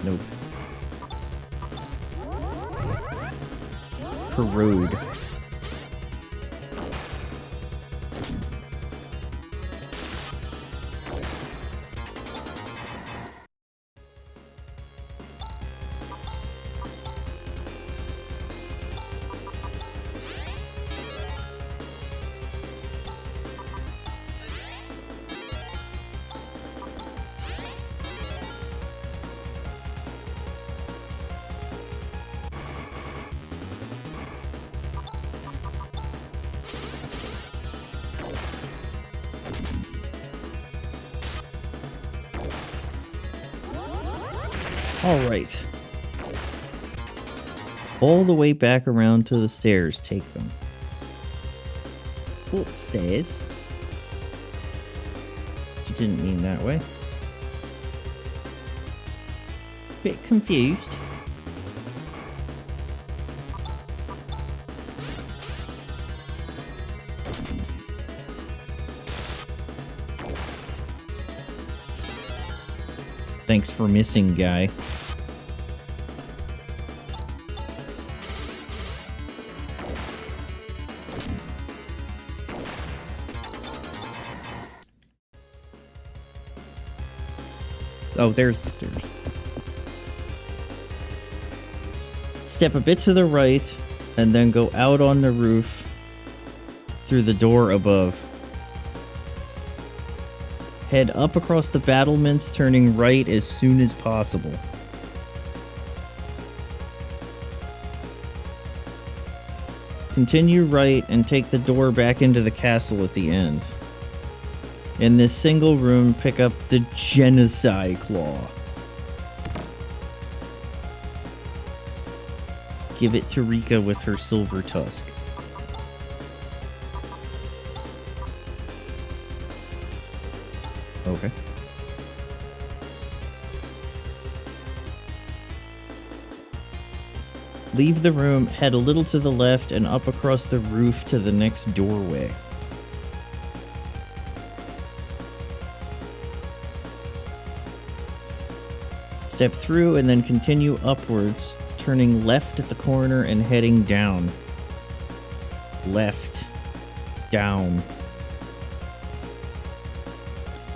Nope. Corrode. Alright. All the way back around to the stairs, take them. Oh, stairs. You didn't mean that way. Bit confused. Thanks for missing, guy. Oh, there's the stairs. Step a bit to the right, and then go out on the roof through the door above. Head up across the battlements, turning right as soon as possible. Continue right and take the door back into the castle at the end. In this single room, pick up the Genocide Claw. Give it to Rika with her silver tusk. Okay. Leave the room, head a little to the left, and up across the roof to the next doorway. Step through and then continue upwards, turning left at the corner and heading down. Left. Down.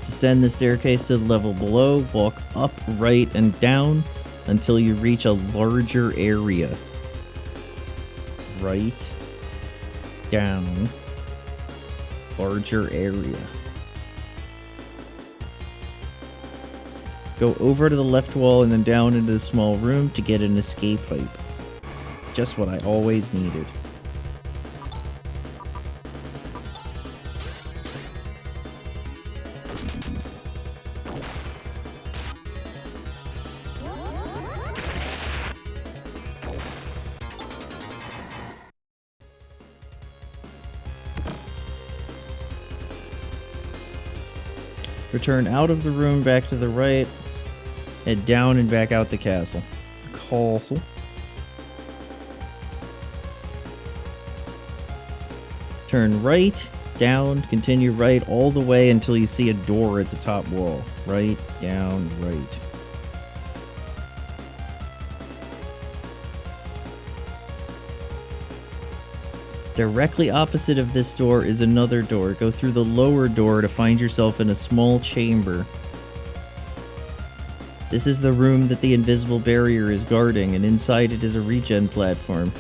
Descend the staircase to the level below, walk up, right, and down until you reach a larger area. Right. Down. Larger area. Go over to the left wall and then down into the small room to get an escape pipe. Just what I always needed. Return out of the room back to the right. Head down and back out the castle. Castle. Turn right, down, continue right all the way until you see a door at the top wall. Right, down, right. Directly opposite of this door is another door. Go through the lower door to find yourself in a small chamber. This is the room that the invisible barrier is guarding, and inside it is a regen platform.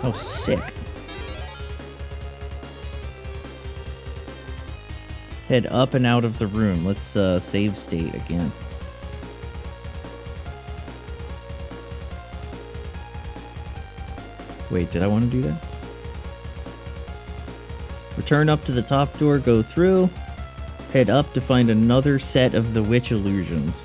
Oh, sick. Head up and out of the room. Let's save state again. Wait, did I want to do that? Return up to the top door, go through. Head up to find another set of the witch illusions.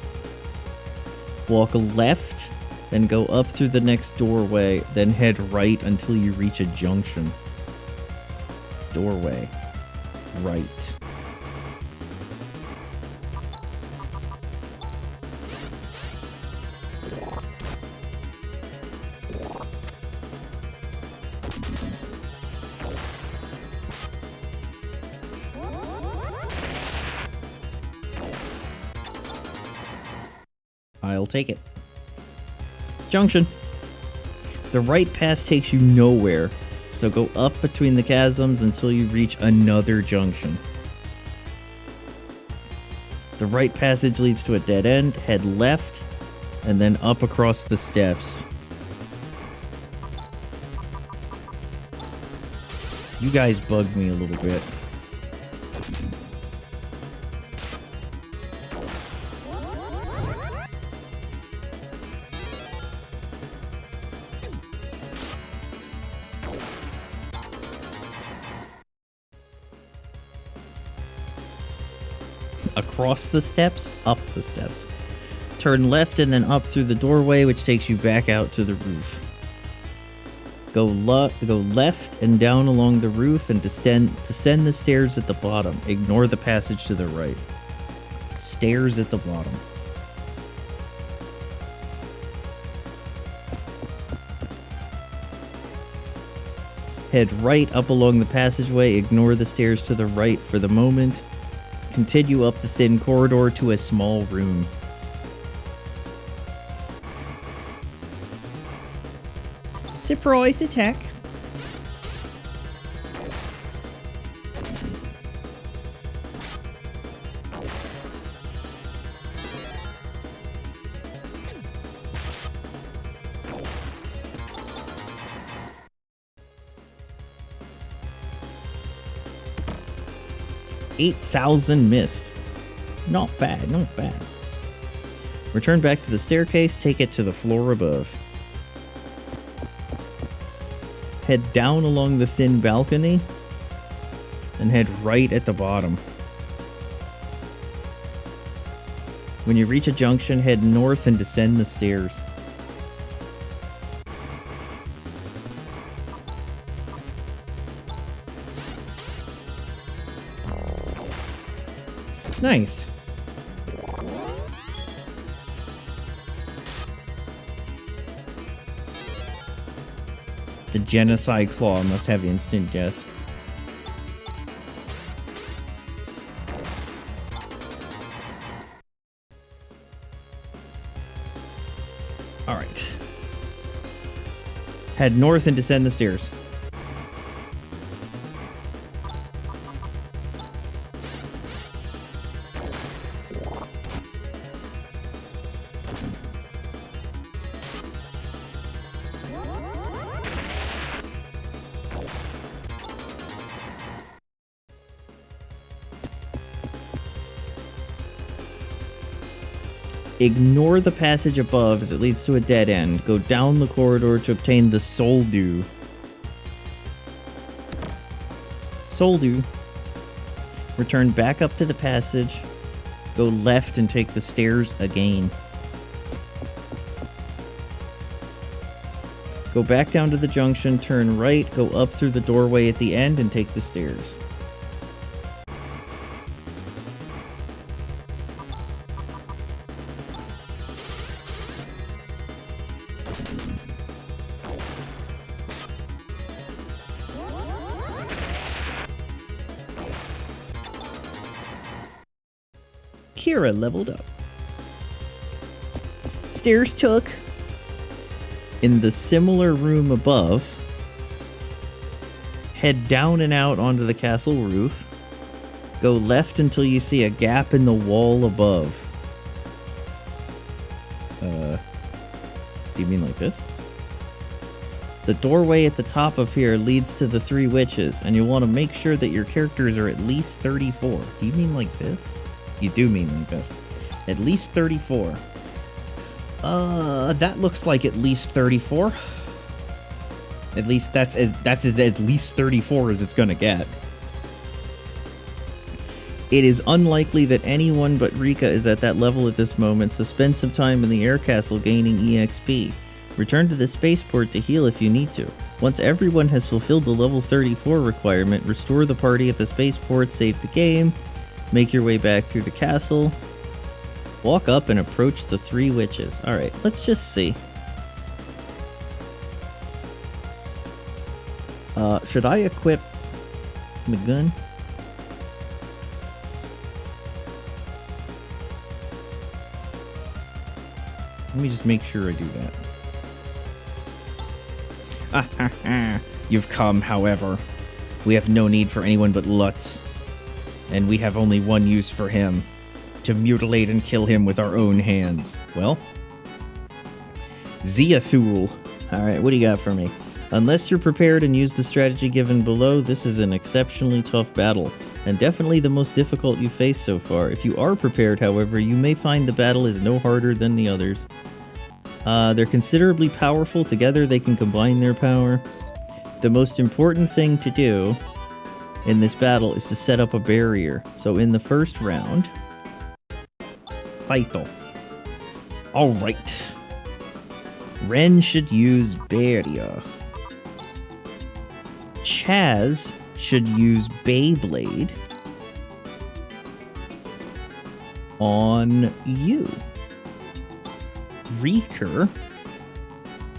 Walk left, then go up through the next doorway, then head right until you reach a junction. Doorway. Right. I'll take it. Junction. The right path takes you nowhere, so go up between the chasms until you reach another junction. The right passage leads to a dead end, head left, and then up across the steps. You guys bugged me a little bit. Across the steps, up the steps. Turn left and then up through the doorway, which takes you back out to the roof. Go left and down along the roof and descend the stairs at the bottom. Ignore the passage to the right. Stairs at the bottom. Head right up along the passageway. Ignore the stairs to the right for the moment. Continue up the thin corridor to a small room. Surprise attack. $8,000 missed. Not bad, not bad. Return back to the staircase, take it to the floor above. Head down along the thin balcony and head right at the bottom. When you reach a junction, head north and descend the stairs. Nice. The Genocide Claw must have instant death. Alright. Head north and descend the stairs. Ignore the passage above as it leads to a dead end. Go down the corridor to obtain the Soul Dew. Soul Dew. Return back up to the passage. Go left and take the stairs again. Go back down to the junction, turn right, go up through the doorway at the end and take the stairs. Kira leveled up. Stairs took. In the similar room above, head down and out onto the castle roof. Go left until you see a gap in the wall above. Do you mean like this? The doorway at the top of here leads to the 3 witches, and you want to make sure that your characters are at least 34. Do you mean like this? You do mean like this. At least 34. That looks like at least 34. At least that's as at least 34 as it's gonna get. It is unlikely that anyone but Rika is at that level at this moment, so spend some time in the air castle gaining EXP. Return to the spaceport to heal if you need to. Once everyone has fulfilled the level 34 requirement, restore the party at the spaceport, save the game, make your way back through the castle, walk up and approach the 3 witches. Alright, let's just see. Should I equip the gun? Let me just make sure I do that. Ah ha ha. You've come, however. We have no need for anyone but Lutz. And we have only one use for him. To mutilate and kill him with our own hands. Well? Ziathul. Alright, what do you got for me? Unless you're prepared and use the strategy given below, this is an exceptionally tough battle. And definitely the most difficult you've faced so far. If you are prepared, however, you may find the battle is no harder than the others. They're considerably powerful. Together they can combine their power. The most important thing to do in this battle is to set up a barrier. So in the first round... Faito. Alright. Ren should use Barrier. Chaz should use Beyblade on you. Reeker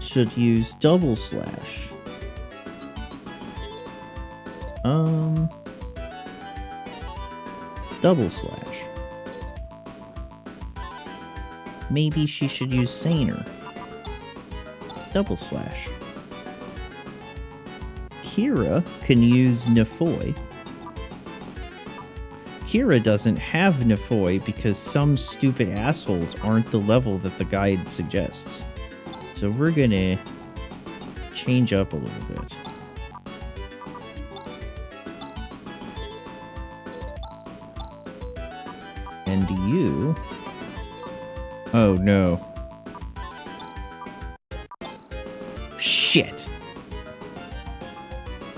should use Double Slash. Double Slash. Maybe she should use Saner. Double Slash. Kira can use Nefoy. Kira doesn't have Nefoy because some stupid assholes aren't the level that the guide suggests. So we're gonna change up a little bit. And you... Oh no. Shit!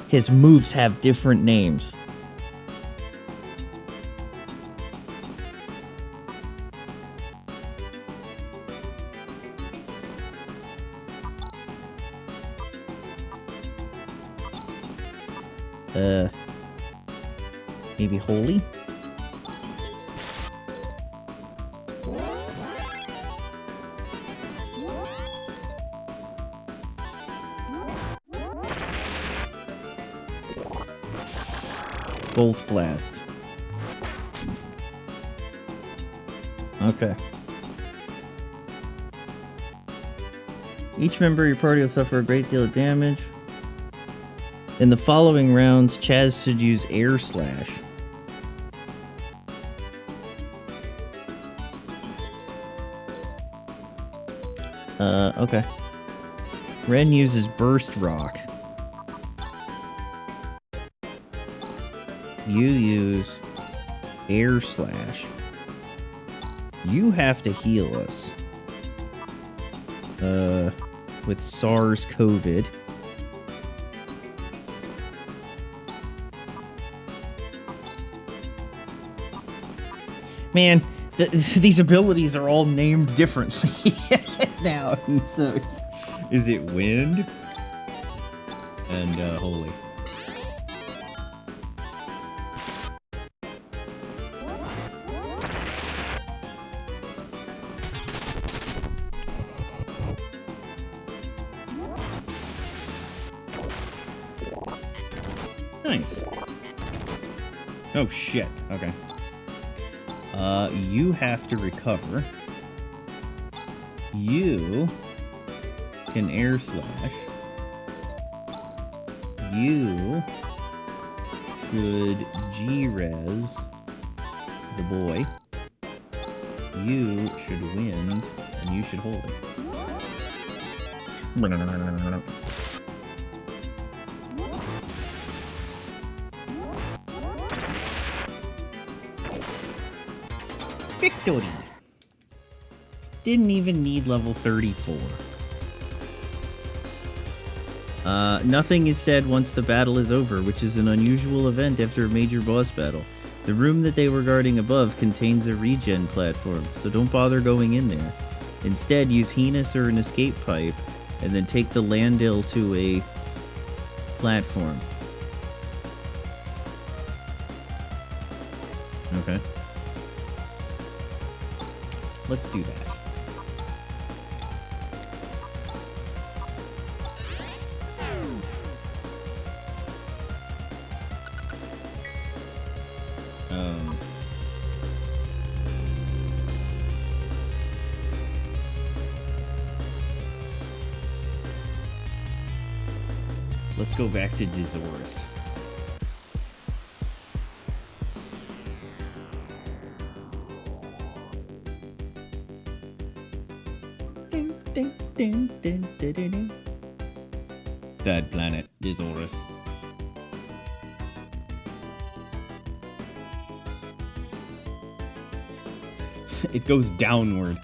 His moves have different names. Maybe Holy? Bolt Blast. Okay. Each member of your party will suffer a great deal of damage. In the following rounds, Chaz should use Air Slash. Okay. Ren uses Burst Rock. You use Air Slash. You have to heal us. With SARS-CoV. Man, these abilities are all named differently now. So is it Wind? And Holy. Nice. Oh shit. Okay. You have to recover. You can Air Slash. You should G-Res the boy. You should Wind, and you should hold it. Victory! Didn't even need level 34. Nothing is said once the battle is over, which is an unusual event after a major boss battle. The room that they were guarding above contains a regen platform, so don't bother going in there. Instead, use Heinous or an escape pipe, and then take the Landil to a platform. Okay. Let's do that. Let's go back to Dizoris. Third planet, Dizoris. It goes downward.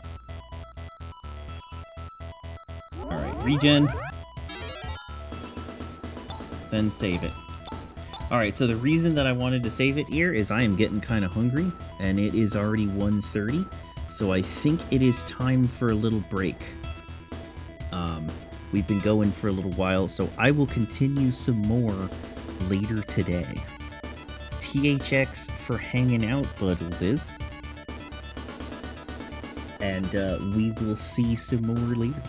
Alright, regen. Then save it. Alright, so the reason that I wanted to save it here is I am getting kind of hungry, and it is already 1:30. So I think it is time for a little break. We've been going for a little while, so I will continue some more later today. THX for hanging out, Buddles is. And we will see some more later.